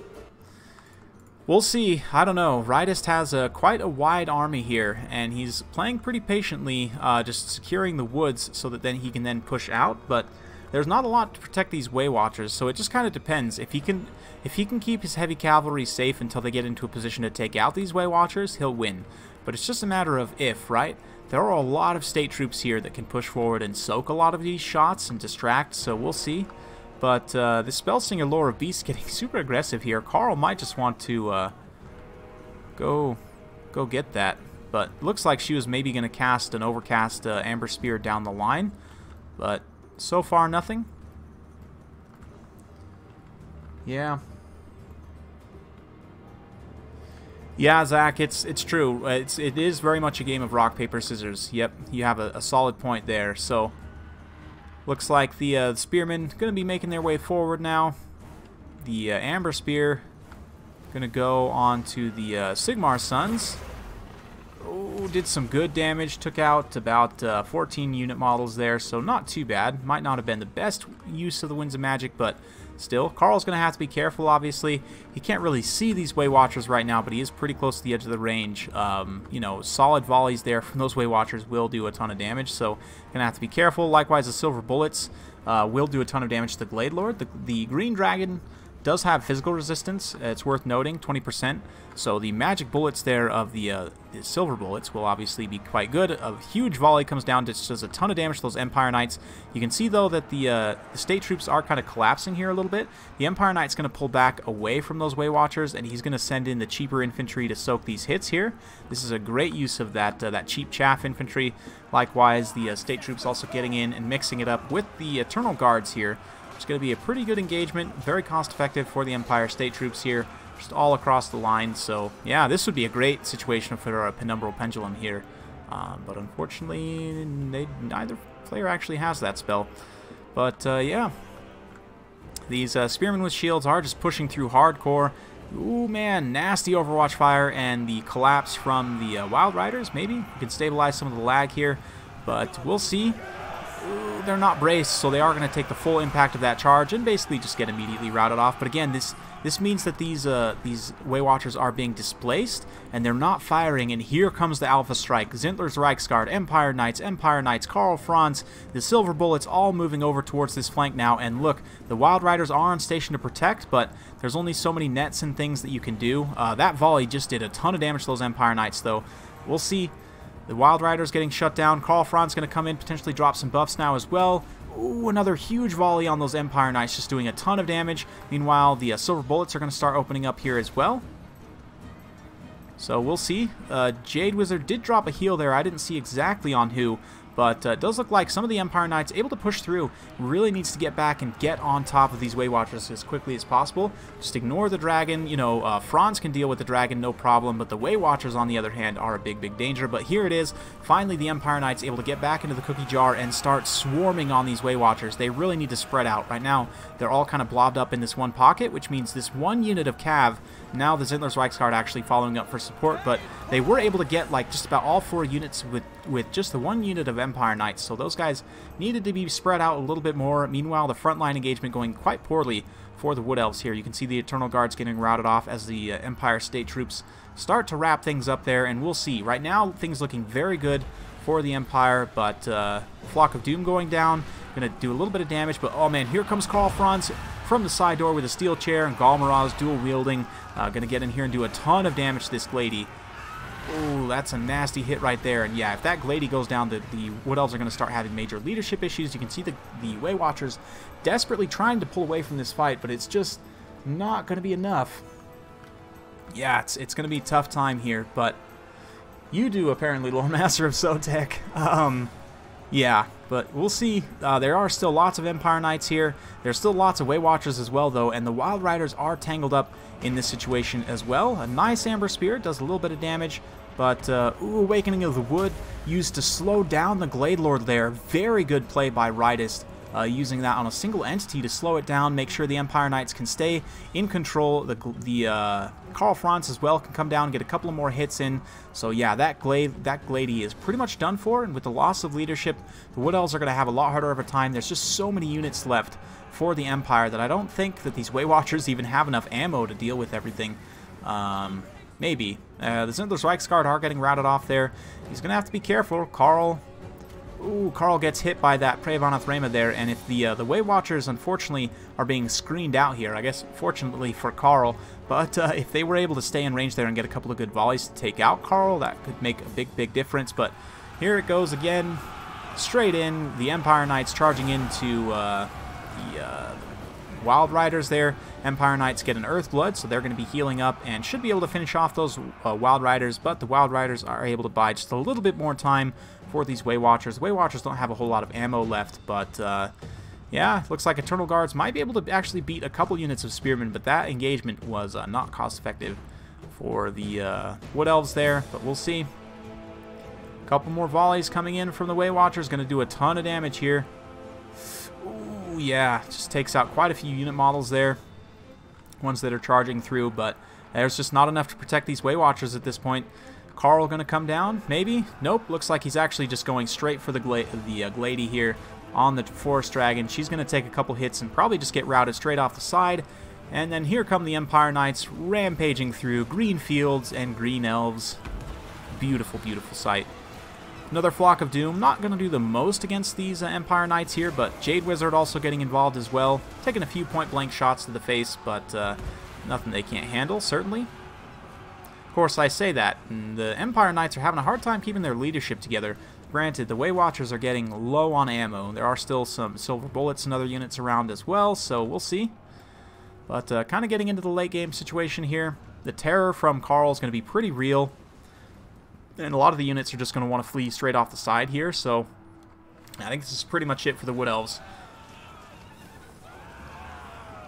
We'll see. I don't know. Rydist has quite a wide army here, and he's playing pretty patiently, just securing the woods so that then he can then push out, but there's not a lot to protect these Way Watchers, so it just kind of depends. If he can keep his heavy cavalry safe until they get into a position to take out these Way Watchers, he'll win. But it's just a matter of if, right? There are a lot of state troops here that can push forward and soak a lot of these shots and distract, so we'll see. But the Spellsinger Lore of Beasts getting super aggressive here. Karl might just want to go get that. But looks like she was maybe going to cast an overcast Amber Spear down the line. But so far, nothing. Yeah. Yeah, Zach, it's true. It is very much a game of rock, paper, scissors. Yep, you have a solid point there. So looks like the Spearmen going to be making their way forward now. The Amber Spear going to go on to the Sigmar Sons. Oh, did some good damage. Took out about 14 unit models there, so not too bad. Might not have been the best use of the Winds of Magic, but still, Karl's going to have to be careful, obviously. He can't really see these Way Watchers right now, but he is pretty close to the edge of the range. You know, solid volleys there from those Way Watchers will do a ton of damage, so going to have to be careful. Likewise, the Silver Bullets will do a ton of damage to the Glade Lord. The Green Dragon does have physical resistance. It's worth noting, 20%. So the magic bullets there of the silver bullets will obviously be quite good. A huge volley comes down, just does a ton of damage to those Empire Knights. You can see, though, that the state troops are kind of collapsing here a little bit. The Empire Knight's going to pull back away from those Way Watchers, and he's going to send in the cheaper infantry to soak these hits here. This is a great use of that cheap chaff infantry. Likewise, the state troops also getting in and mixing it up with the Eternal Guards here. It's going to be a pretty good engagement, very cost-effective for the Empire state troops here, just all across the line. So, yeah, this would be a great situation for a Penumbral Pendulum here. But unfortunately, neither player actually has that spell. But, yeah, these Spearmen with shields are just pushing through hardcore. Ooh, man, nasty Overwatch fire, and the collapse from the Wild Riders, maybe? We can stabilize some of the lag here, but we'll see. Ooh, they're not braced, so they are going to take the full impact of that charge and basically just get immediately routed off. But again, this means that these Way Watchers are being displaced, and they're not firing, and here comes the Alpha Strike. Zintler's Reichsguard, Empire Knights, Karl Franz, the Silver Bullets all moving over towards this flank now, and look, the Wild Riders are on station to protect, but there's only so many nets and things that you can do. That volley just did a ton of damage to those Empire Knights, though. We'll see. The Wild Riders getting shut down. Karl Franz going to come in, potentially drop some buffs now as well. Ooh, another huge volley on those Empire Knights, just doing a ton of damage. Meanwhile, the Silver Bullets are going to start opening up here as well. So we'll see. Jade Wizard did drop a heal there. I didn't see exactly on who, but it does look like some of the Empire Knights able to push through. Really needs to get back and get on top of these Way Watchers as quickly as possible. Just ignore the dragon. You know, Franz can deal with the dragon, no problem, but the Way Watchers, on the other hand, are a big, big danger. But here it is. Finally, the Empire Knights able to get back into the cookie jar and start swarming on these Way Watchers. They really need to spread out. Right now, they're all kind of blobbed up in this one pocket, which means this one unit of Cav, now the Zintler's Reichsguard actually following up for support, but they were able to get like just about all 4 units with just the 1 unit of Empire Knights, so those guys needed to be spread out a little bit more. Meanwhile, the frontline engagement going quite poorly for the Wood Elves here. You can see the Eternal Guards getting routed off as the Empire State troops start to wrap things up there, and we'll see. Right now, things looking very good for the Empire, but Flock of Doom going down, going to do a little bit of damage, but oh man, here comes Karl Franz from the side door with a steel chair, and Galmaraz dual wielding, going to get in here and do a ton of damage to this Glady. Ooh, that's a nasty hit right there, and yeah, if that Glady goes down, the Wood Elves are going to start having major leadership issues. You can see the Way Watchers desperately trying to pull away from this fight, but it's just not going to be enough. Yeah, it's going to be a tough time here, but you do, apparently, Lord Master of Sotek. Yeah, but we'll see. There are still lots of Empire Knights here. There's still lots of Way Watchers as well, though, and the Wild Riders are tangled up in this situation as well. A nice Amber Spirit does a little bit of damage, but ooh, Awakening of the Wood used to slow down the Glade Lord there. Very good play by Ridist, using that on a single entity to slow it down, make sure the Empire Knights can stay in control. The Karl Franz as well can come down and get a couple of more hits in. So yeah, that Glady is pretty much done for, and with the loss of leadership, the Wood Elves are going to have a lot harder of a time. There's just so many units left for the Empire that I don't think that these Way Watchers even have enough ammo to deal with everything. Maybe. The Zintler's Reichsguard are getting routed off there. He's going to have to be careful. Karl gets hit by that Prevanath Rema there, and if the Way Watchers, unfortunately, are being screened out here, I guess fortunately for Karl, but if they were able to stay in range there and get a couple of good volleys to take out Karl, that could make a big, big difference. But here it goes again, straight in. The Empire Knights charging into the Wild Riders there. Empire Knights get an Earthblood, so they're going to be healing up and should be able to finish off those Wild Riders, but the Wild Riders are able to buy just a little bit more time for these Way Watchers. The Way Watchers don't have a whole lot of ammo left, but yeah, looks like Eternal Guards might be able to actually beat a couple units of Spearmen, but that engagement was not cost-effective for the Wood Elves there, but we'll see. A couple more volleys coming in from the Way Watchers, going to do a ton of damage here. Ooh, yeah, just takes out quite a few unit models there, ones that are charging through, but there's just not enough to protect these Way Watchers at this point. Karl going to come down, maybe? Nope, looks like he's actually just going straight for the Glady here on the Forest Dragon. She's going to take a couple hits and probably just get routed straight off the side. And then here come the Empire Knights rampaging through green fields and green elves. Beautiful, beautiful sight. Another Flock of Doom. Not going to do the most against these Empire Knights here, but Jade Wizard also getting involved as well. Taking a few point-blank shots to the face, but nothing they can't handle, certainly. Of course, I say that, and the Empire Knights are having a hard time keeping their leadership together. Granted, the Way Watchers are getting low on ammo. There are still some Silver Bullets and other units around as well, so we'll see. But kind of getting into the late game situation here. The terror from Karl is going to be pretty real, and a lot of the units are just going to want to flee straight off the side here, so I think this is pretty much it for the Wood Elves.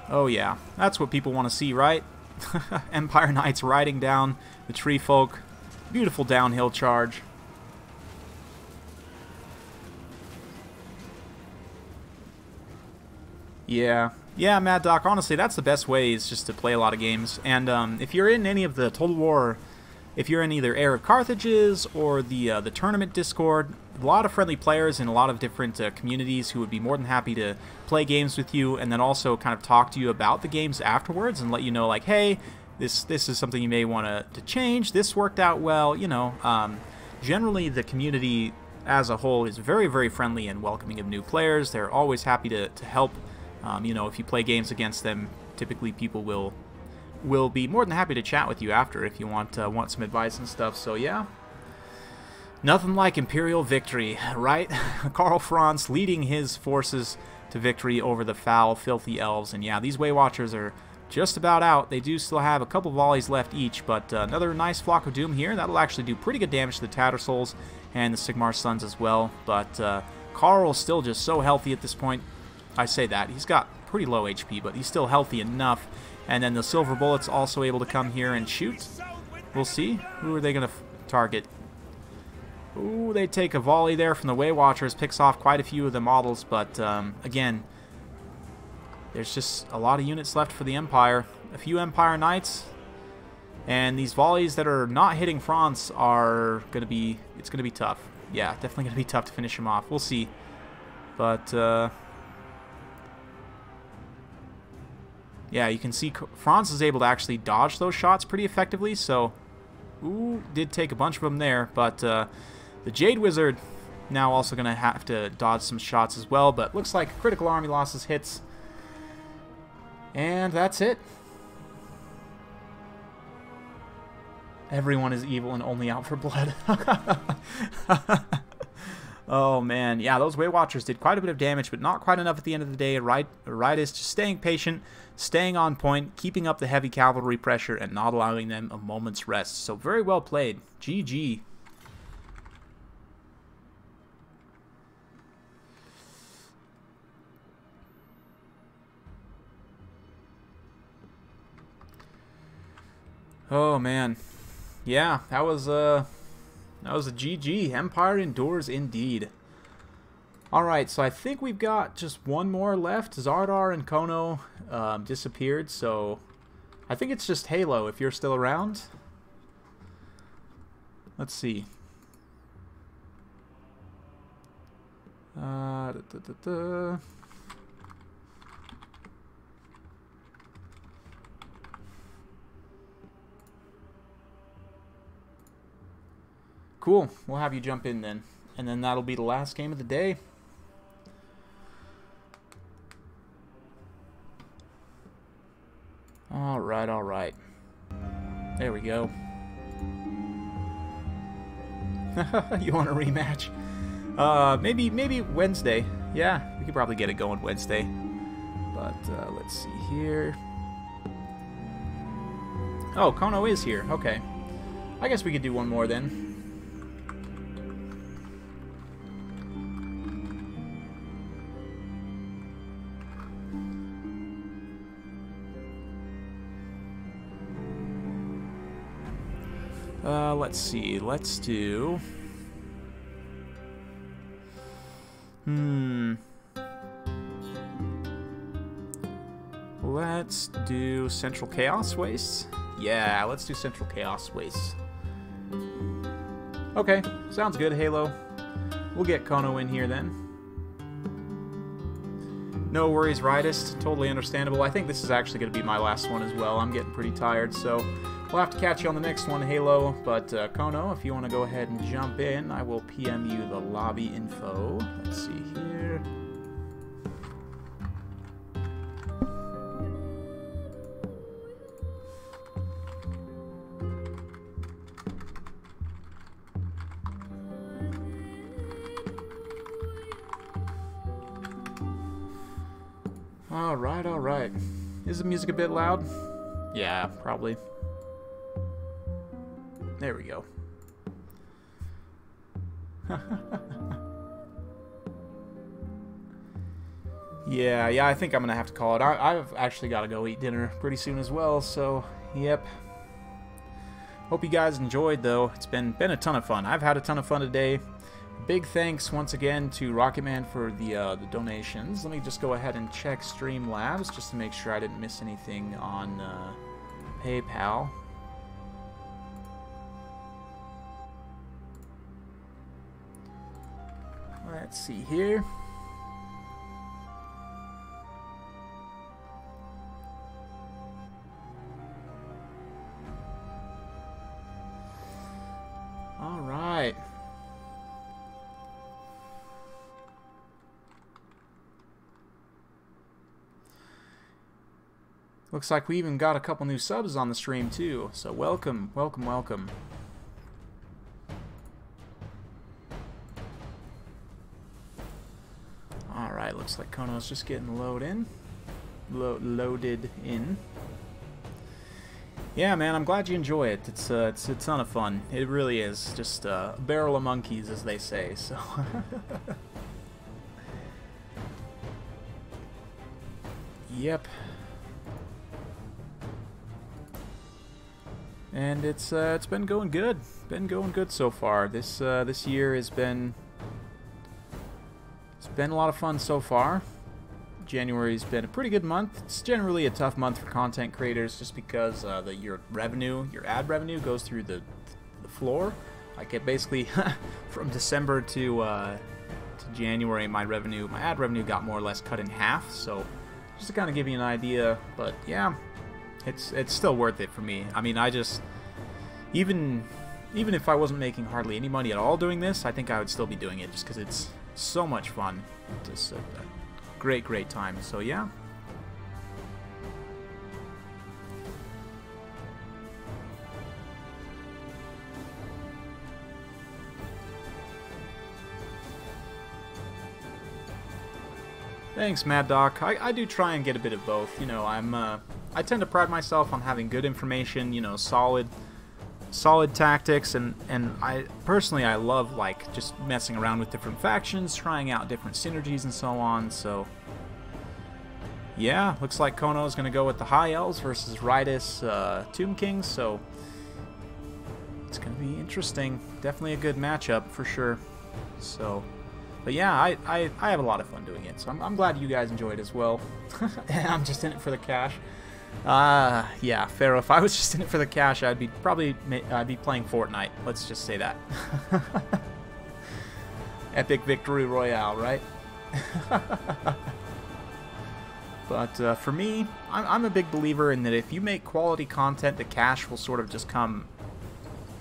Oh yeah, that's what people want to see, right? Empire Knights riding down the Tree Folk. Beautiful downhill charge. Yeah. Yeah, Mad Doc, honestly, that's the best way, is just to play a lot of games. And if you're in any of the Total War, if you're in either Heir of Carthage's or the tournament Discord, a lot of friendly players in a lot of different communities who would be more than happy to play games with you, and then also kind of talk to you about the games afterwards and let you know, like, hey, this is something you may want to change. This worked out well, you know. Generally, the community as a whole is very, very friendly and welcoming of new players. They're always happy to help. You know, if you play games against them, typically people will be more than happy to chat with you after if you want some advice and stuff. So yeah, nothing like Imperial victory, right? Karl Franz leading his forces to victory over the foul, filthy elves. And yeah, these Way Watchers are just about out. They do still have a couple volleys left each, but another nice Flock of Doom here. That'll actually do pretty good damage to the Tattersouls and the Sigmar Sons as well. But Karl's still just so healthy at this point. I say that. He's got pretty low HP, but he's still healthy enough. And then the Silver Bullets also able to come here and shoot. We'll see. Who are they going to target? Ooh, they take a volley there from the Way Watchers. Picks off quite a few of the models, but again, there's just a lot of units left for the Empire. A few Empire Knights. And these volleys that are not hitting Franz are going to be... It's going to be tough. Yeah, definitely going to be tough to finish him off. We'll see. But... yeah, you can see Franz is able to actually dodge those shots pretty effectively, so... Ooh, did take a bunch of them there, but the Jade Wizard now also going to have to dodge some shots as well, but looks like critical army losses hits. And that's it. Everyone is evil and only out for blood. Oh, man. Yeah, those Way Watchers did quite a bit of damage, but not quite enough at the end of the day. Right is just staying patient, staying on point, keeping up the heavy cavalry pressure, and not allowing them a moment's rest. So very well played. GG. Oh, man. Yeah, that was a GG. Empire endures indeed. Alright, so I think we've got just one more left. Zadar and Kono disappeared, so I think it's just Halo if you're still around. Let's see. Cool. We'll have you jump in then. And then that'll be the last game of the day. Alright, alright. There we go. You want a rematch? Maybe Wednesday. Yeah, we could probably get it going Wednesday. But let's see here. Oh, Kono is here. Okay. I guess we could do one more then. Let's see. Let's do... Let's do Central Chaos Wastes. Yeah, let's do Central Chaos Wastes. Okay, sounds good, Halo. We'll get Kono in here then. No worries, Rightist. Totally understandable. I think this is actually going to be my last one as well. I'm getting pretty tired, so we'll have to catch you on the next one, Halo. But Kono, if you want to go ahead and jump in, I will PM you the lobby info. Let's see here. Alright. Is the music a bit loud? Yeah, probably. There we go. Yeah, I think I'm gonna have to call it. I've actually got to go eat dinner pretty soon as well, so, yep. Hope you guys enjoyed, though. It's been a ton of fun. I've had a ton of fun today. big thanks once again to Rocketman for the donations. Let me just go ahead and check Streamlabs just to make sure I didn't miss anything on PayPal. Let's see here. All right. Looks like we even got a couple new subs on the stream too. So welcome, welcome, welcome. Alright, looks like Kono's just getting loaded in. Yeah, man, I'm glad you enjoy it. It's a ton of fun. It really is. Just a barrel of monkeys, as they say. So, yep. And it's been going good. Been going good so far. This year has been. It's been a lot of fun so far. January's been a pretty good month. It's generally a tough month for content creators just because your ad revenue goes through the floor. Like it basically from December to January, my ad revenue got more or less cut in half. So just to kind of give you an idea, but yeah, it's still worth it for me. I mean, I just even if I wasn't making hardly any money at all doing this, I think I would still be doing it just because it's so much fun. Just a great time. So yeah. Thanks, Mad Doc. I do try and get a bit of both. You know, I tend to pride myself on having good information, you know, solid tactics, and I personally I love like just messing around with different factions, trying out different synergies and so on. So yeah, looks like Kono is going to go with the High Elves versus Ridus Tomb Kings, so it's going to be interesting. Definitely a good matchup for sure. So, but yeah, I have a lot of fun doing it, so I'm glad you guys enjoyed as well. I'm just in it for the cash. Yeah, Pharaoh, if I was just in it for the cash, I'd be playing Fortnite. Let's just say that. Epic Victory Royale, right? But for me, I'm a big believer in that if you make quality content, the cash will sort of just come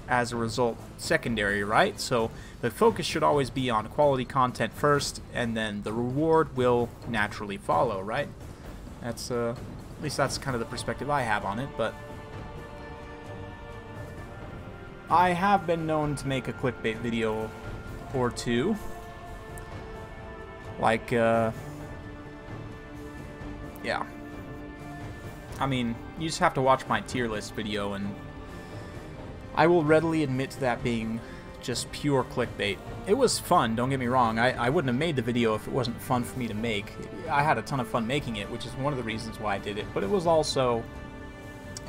as a result secondary, right? So the focus should always be on quality content first, and then the reward will naturally follow, right? That's at least that's kind of the perspective I have on it. But I have been known to make a clickbait video or two, like yeah, I mean, you just have to watch my tier list video and I will readily admit to that being just pure clickbait. It was fun, don't get me wrong. I wouldn't have made the video if it wasn't fun for me to make. I had a ton of fun making it, which is one of the reasons why I did it, but it was also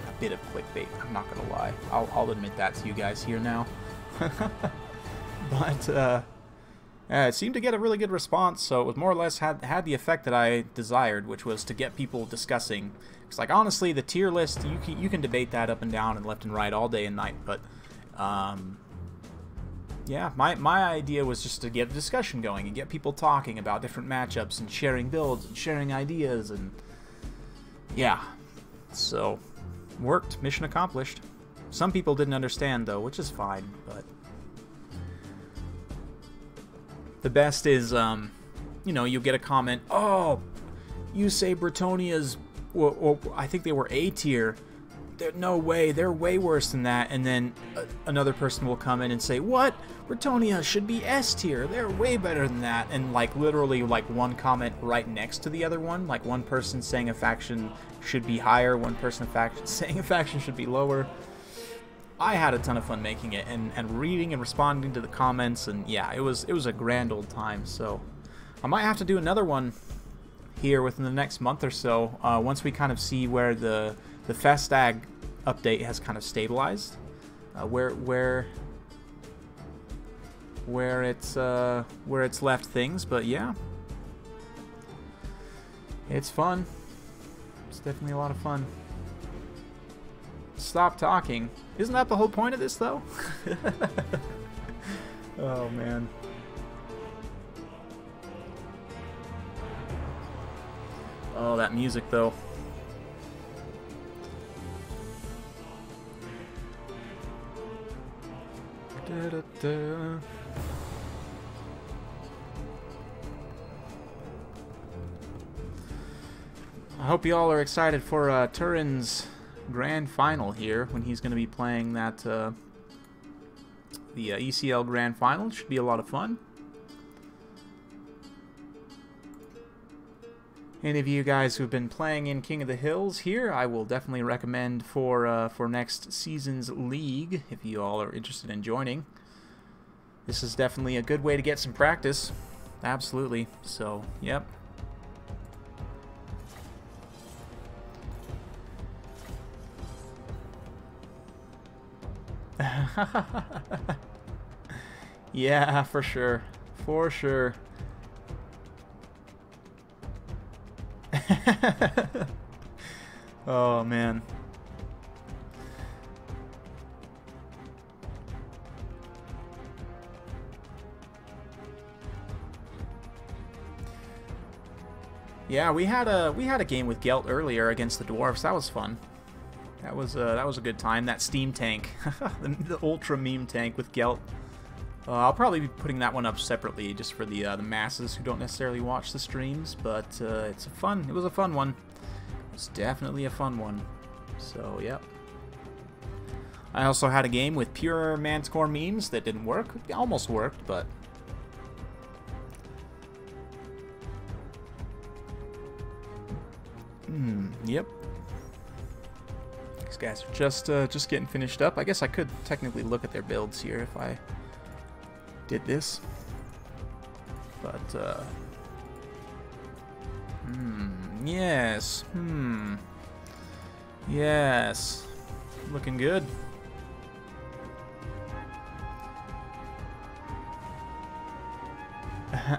a bit of clickbait, I'm not gonna lie. I'll admit that to you guys here now. But it seemed to get a really good response, so it was more or less had the effect that I desired, which was to get people discussing. Because, like, honestly, the tier list, you can debate that up and down and left and right all day and night, but yeah, my idea was just to get a discussion going and get people talking about different matchups and sharing builds and sharing ideas, and yeah, so worked, mission accomplished. Some people didn't understand though, which is fine, but the best is, you know, you'll get a comment, oh, you say Bretonia's, well, I think they were A tier. No way, they're way worse than that. And then another person will come in and say, what? Bretonia should be S tier. They're way better than that. And like literally like one comment right next to the other one. Like one person saying a faction should be higher, one person saying a faction should be lower. I had a ton of fun making it and reading and responding to the comments, and yeah, it was a grand old time. So I might have to do another one here within the next month or so, once we kind of see where the Festag update has kind of stabilized, where where it's left things, but yeah. It's fun. It's definitely a lot of fun. Stop talking. Isn't that the whole point of this, though? Oh, man. Oh, that music, though. Da-da-da. I hope you all are excited for Turin's grand final here, when he's going to be playing that the ECL grand final. Should be a lot of fun. Any of you guys who've been playing in King of the Hills here, I will definitely recommend for next season's league, if you all are interested in joining. This is definitely a good way to get some practice. Absolutely. So, yep. Yeah, for sure. For sure. Oh, man. Yeah, we had a game with Gelt earlier against the dwarfs. That was fun. That was a good time. That steam tank, the ultra meme tank with Gelt. I'll probably be putting that one up separately, just for the masses who don't necessarily watch the streams. But it was a fun one. It's definitely a fun one. So yep. I also had a game with pure Manticore memes that didn't work. It almost worked, but. Yep. These guys are just getting finished up. I guess I could technically look at their builds here if I did this. But yes. Yes. Looking good.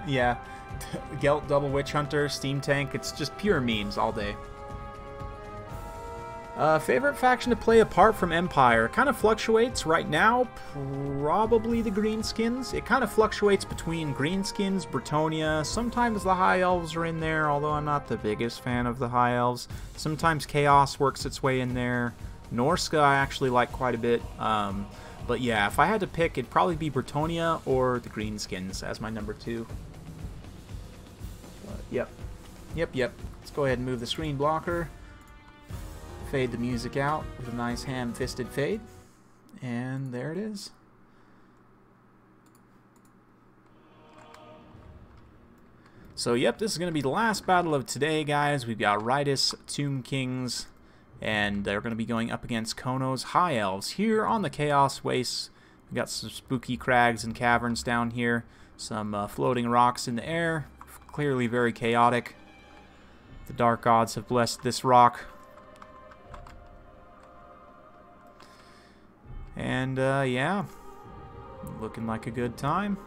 Yeah. Gelt, Double Witch Hunter, Steam Tank, it's just pure memes all day. Favorite faction to play apart from Empire? Kind of fluctuates. Right now, probably the Greenskins. It kind of fluctuates between Greenskins, Bretonnia. Sometimes the High Elves are in there, although I'm not the biggest fan of the High Elves. Sometimes Chaos works its way in there. Norska I actually like quite a bit. But yeah, if I had to pick, it'd probably be Bretonnia or the Greenskins as my number 2. Yep. Let's go ahead and move the screen blocker. Fade the music out with a nice ham-fisted fade. And there it is. So, yep, this is going to be the last battle of today, guys. We've got Ritus, Tomb Kings, and they're going to be going up against Kono's High Elves. Here on the Chaos Wastes, we've got some spooky crags and caverns down here. Some floating rocks in the air. Clearly very chaotic. The Dark Gods have blessed this rock. And, yeah, looking like a good time.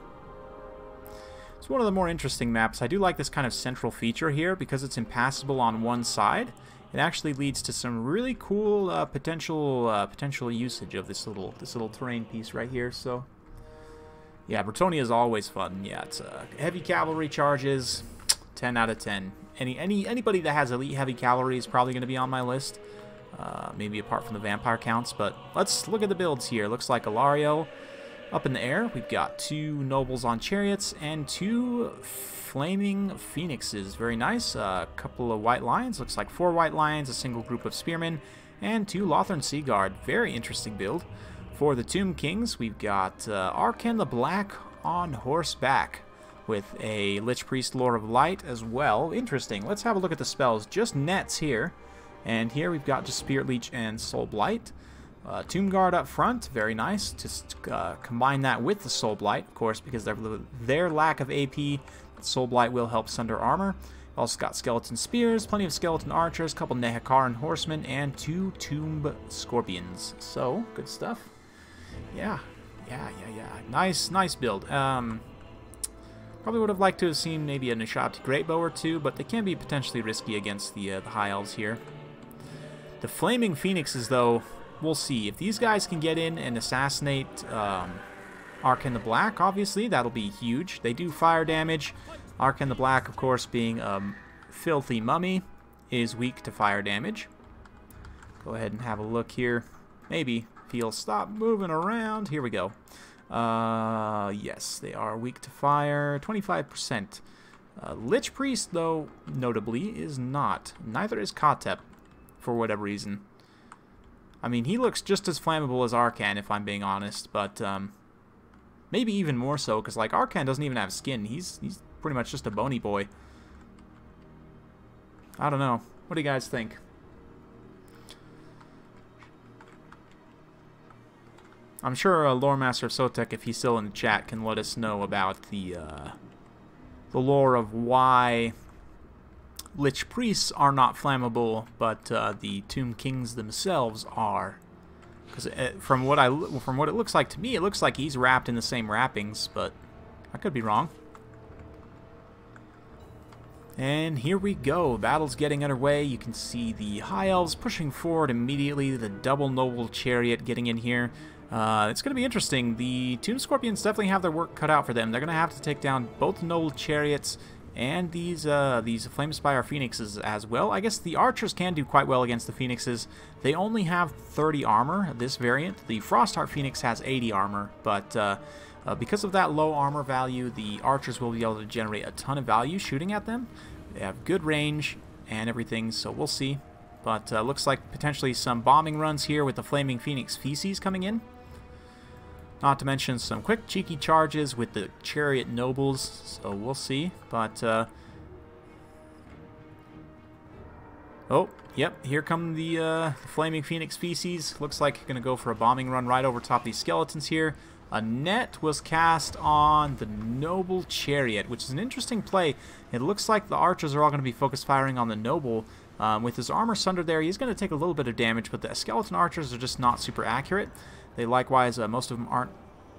It's one of the more interesting maps. I do like this kind of central feature here because it's impassable on one side. It actually leads to some really cool potential usage of this little terrain piece right here. So, yeah, Bretonnia is always fun. Yeah, it's heavy cavalry charges, 10 out of 10. Anybody that has elite heavy cavalry is probably going to be on my list. Maybe apart from the vampire counts, but let's look at the builds here. Looks like Ilario up in the air. We've got 2 nobles on chariots and 2 flaming phoenixes. Very nice. A couple of white lions. Looks like 4 white lions, a single group of spearmen, and 2 Lothern Sea Guard. Very interesting build. For the Tomb Kings, we've got Arkan the Black on horseback with a Lich Priest Lord of Light as well. Interesting. Let's have a look at the spells. Just nets here. And here we've got just Spirit Leech and Soul Blight. Tomb Guard up front, very nice. Just combine that with the Soul Blight, of course, because their lack of AP, Soul Blight will help sunder armor. Also got Skeleton Spears, plenty of Skeleton Archers, a couple Nehekaran Horsemen, and 2 Tomb Scorpions. So, good stuff. Yeah, Yeah. Nice build. Probably would have liked to have seen maybe a Nishati Greatbow or two, but they can be potentially risky against the High Elves here. The Flaming Phoenixes, though, we'll see. If these guys can get in and assassinate Arkan the Black, obviously, that'll be huge. They do fire damage. Arkan the Black, of course, being filthy mummy, is weak to fire damage. Go ahead and have a look here. Maybe if he'll stop moving around. Here we go. Yes, they are weak to fire. 25%. Lich Priest, though, notably, is not. Neither is Katep, for whatever reason. I mean, he looks just as flammable as Arkan, if I'm being honest, but maybe even more so, because like Arkan doesn't even have skin. He's pretty much just a bony boy. I don't know. What do you guys think? I'm sure Lore Master of Sotek, if he's still in the chat, can let us know about the lore of why Lich Priests are not flammable, but the Tomb Kings themselves are. Because from what it looks like to me, it looks like he's wrapped in the same wrappings, but I could be wrong. And here we go. Battle's getting underway. You can see the High Elves pushing forward immediately. The double Noble Chariot getting in here. It's going to be interesting. The Tomb Scorpions definitely have their work cut out for them. They're going to have to take down both the Noble Chariots and these Flamespire Phoenixes as well. I guess the Archers can do quite well against the Phoenixes. They only have 30 armor, this variant. The Frostheart Phoenix has 80 armor, but because of that low armor value, the Archers will be able to generate a ton of value shooting at them. They have good range and everything, so we'll see. But looks like potentially some bombing runs here with the Flaming Phoenix Feces coming in. Not to mention some quick cheeky charges with the Chariot Nobles, so we'll see. But, oh, yep, here come the Flaming Phoenix Feces. Looks like going to go for a bombing run right over top these skeletons here. A net was cast on the Noble Chariot, which is an interesting play. It looks like the Archers are all going to be focused firing on the Noble. With his armor sundered there, he's going to take a little bit of damage, but the Skeleton Archers are just not super accurate. They likewise, most of them aren't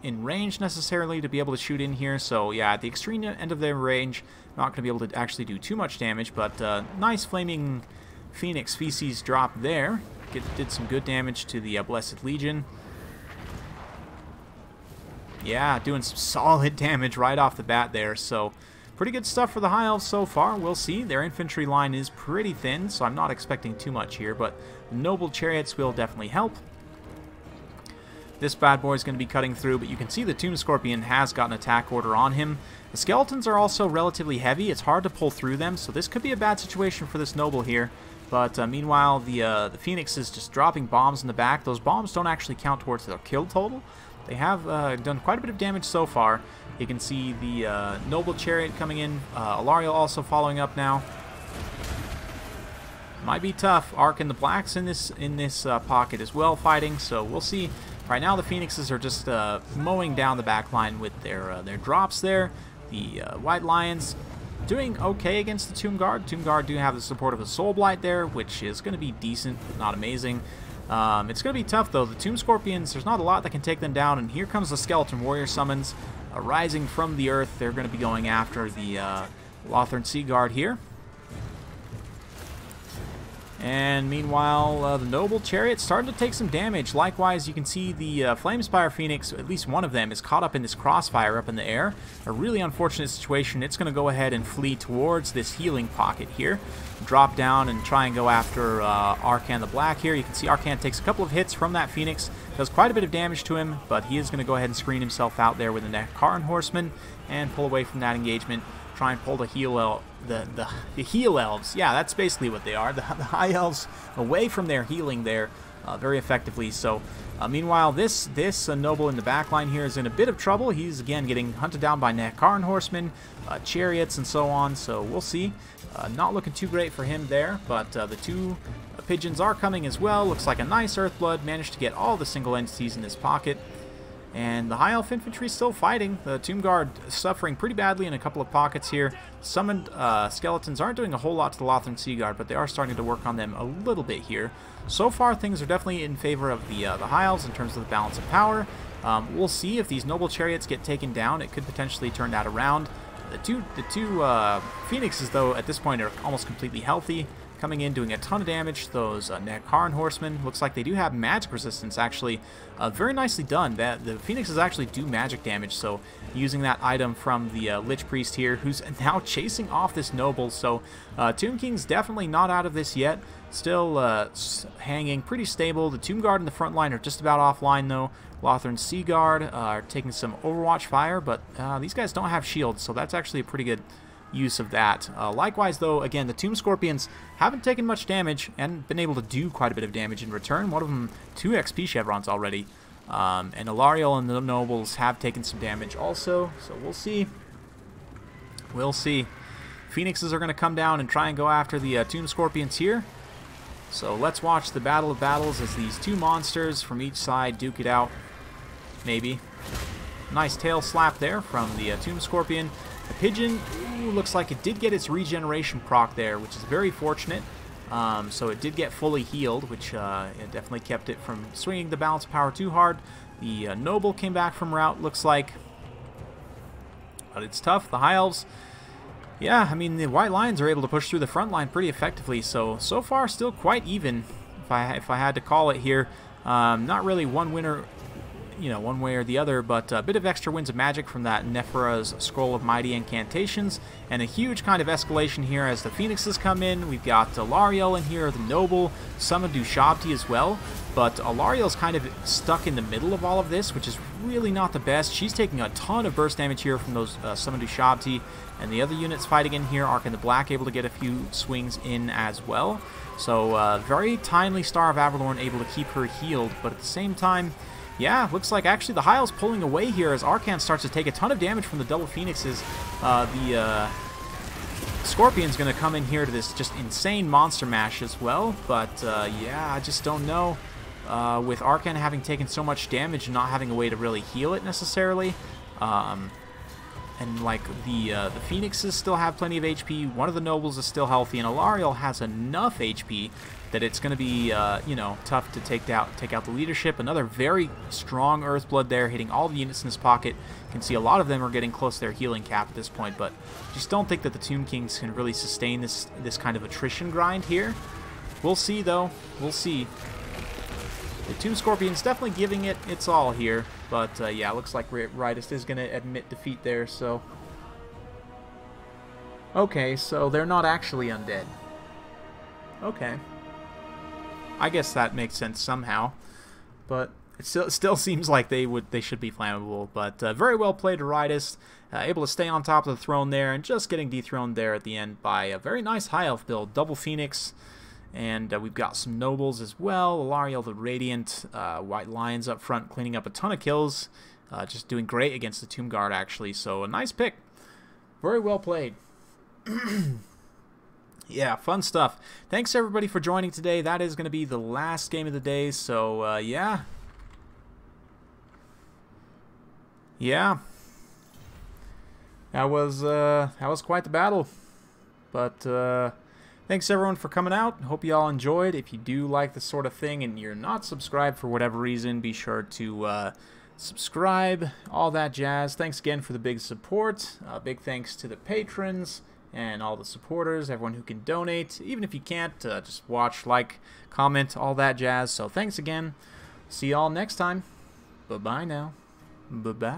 in range necessarily to be able to shoot in here. So yeah, at the extreme end of their range, not going to be able to actually do too much damage, but nice Flaming Phoenix Feces drop there. Did some good damage to the Blessed Legion. Yeah, doing some solid damage right off the bat there. So pretty good stuff for the High Elves so far. We'll see. Their infantry line is pretty thin, so I'm not expecting too much here, but Noble Chariots will definitely help. This bad boy is going to be cutting through, but you can see the Tomb Scorpion has got an attack order on him. The Skeletons are also relatively heavy. It's hard to pull through them, so this could be a bad situation for this Noble here. But meanwhile, the Phoenix is just dropping bombs in the back. Those bombs don't actually count towards their kill total. They have done quite a bit of damage so far. You can see the Noble Chariot coming in. Alariel also following up now. Might be tough. Arkan the Black's in this pocket as well, fighting. So we'll see. Right now, the Phoenixes are just mowing down the back line with their drops there. The White Lions doing okay against the Tomb Guard. Tomb Guard do have the support of a Soul Blight there, which is going to be decent, but not amazing. It's going to be tough, though. The Tomb Scorpions, there's not a lot that can take them down, and here comes the Skeleton Warrior summons rising from the earth. They're going to be going after the Lothern Sea Guard here. And meanwhile, the Noble Chariot starting to take some damage. Likewise, you can see the Flamespire Phoenix, at least one of them, is caught up in this crossfire up in the air. A really unfortunate situation. It's going to go ahead and flee towards this healing pocket here. Drop down and try and go after Arkan the Black here. You can see Arkan takes a couple of hits from that Phoenix. Does quite a bit of damage to him, but he is going to go ahead and screen himself out there with the Nekaran Horseman and pull away from that engagement. Try and pull the Heel Elves. Yeah, that's basically what they are. The High Elves away from their healing there very effectively. So, meanwhile, this Noble in the back line here is in a bit of trouble. He's, again, getting hunted down by Nekaran Horsemen, Chariots, and so on. So, we'll see. Not looking too great for him there, but the two Pigeons are coming as well. Looks like a nice Earthblood. Managed to get all the single entities in his pocket. And the High Elf Infantry still fighting. The Tomb Guard suffering pretty badly in a couple of pockets here. Summoned skeletons aren't doing a whole lot to the Lothran Sea Guard, but they are starting to work on them a little bit here. So far, things are definitely in favor of the High Elves in terms of the balance of power. We'll see if these Noble Chariots get taken down. It could potentially turn that around. The two Phoenixes, though, at this point are almost completely healthy. Coming in, doing a ton of damage. Those Nakaran Horsemen, looks like they do have magic resistance, actually. Very nicely done. The Phoenixes actually do magic damage, so using that item from the Lich Priest here, who's now chasing off this Noble. So Tomb King's definitely not out of this yet. Still hanging pretty stable. The Tomb Guard in the front line are just about offline, though. Lothran Sea Guard are taking some Overwatch fire, but these guys don't have shields, so that's actually a pretty good use of that. Likewise, though, again, the Tomb Scorpions haven't taken much damage and been able to do quite a bit of damage in return. One of them 2 XP chevrons already. And Alariel and the Nobles have taken some damage also, so we'll see. We'll see. Phoenixes are going to come down and try and go after the Tomb Scorpions here. So let's watch the Battle of Battles as these 2 monsters from each side duke it out. Maybe. Nice tail slap there from the Tomb Scorpion. The Pigeon, ooh, looks like it did get its regeneration proc there, which is very fortunate. So it did get fully healed, which it definitely kept it from swinging the balance of power too hard. The Noble came back from rout, looks like. But it's tough. The High Elves, yeah, I mean, the White Lions are able to push through the front line pretty effectively. So far, still quite even, if I had to call it here. Not really one winner, you know, one way or the other, but a bit of extra winds of magic from that Nephra's Scroll of Mighty Incantations, and a huge kind of escalation here as the Phoenixes come in. We've got Alariel in here, the Noble, summoned Dushabti as well, but Alariel's kind of stuck in the middle of all of this, which is really not the best. She's taking a ton of burst damage here from those summoned Dushabti, and the other units fighting in here, Ark in the Black able to get a few swings in as well. So very timely Star of Avalorn able to keep her healed, but at the same time, yeah, looks like actually the High Elves pulling away here as Arkan starts to take a ton of damage from the double Phoenixes. The Scorpion's going to come in here to this just insane monster mash as well. But yeah, I just don't know. With Arkan having taken so much damage and not having a way to really heal it necessarily. And like the Phoenixes still have plenty of HP. One of the Nobles is still healthy, and Alariel has enough HP that it's going to be, you know, tough to take out the leadership. Another very strong Earthblood there, hitting all the units in his pocket. You can see a lot of them are getting close to their healing cap at this point, but just don't think that the Tomb Kings can really sustain this kind of attrition grind here. We'll see, though. We'll see. The Tomb Scorpion's definitely giving it its all here, but yeah, looks like Ritus is going to admit defeat there, so... Okay, so they're not actually undead. Okay. I guess that makes sense somehow, but it still seems like they should be flammable. But very well played, Ritus, able to stay on top of the throne there, and just getting dethroned there at the end by a very nice High Elf build, double Phoenix, and we've got some Nobles as well. Alariel the Radiant, White Lions up front, cleaning up a ton of kills, just doing great against the Tomb Guard actually. So a nice pick, very well played. Yeah, fun stuff. Thanks everybody for joining today. That is going to be the last game of the day, so yeah. Yeah. That was quite the battle. But thanks everyone for coming out. Hope you all enjoyed. If you do like this sort of thing and you're not subscribed for whatever reason, be sure to subscribe, all that jazz. Thanks again for the big support. Big thanks to the patrons and all the supporters, everyone who can donate. Even if you can't, just watch, like, comment, all that jazz. So thanks again. See y'all next time. Bye-bye now. Bye-bye.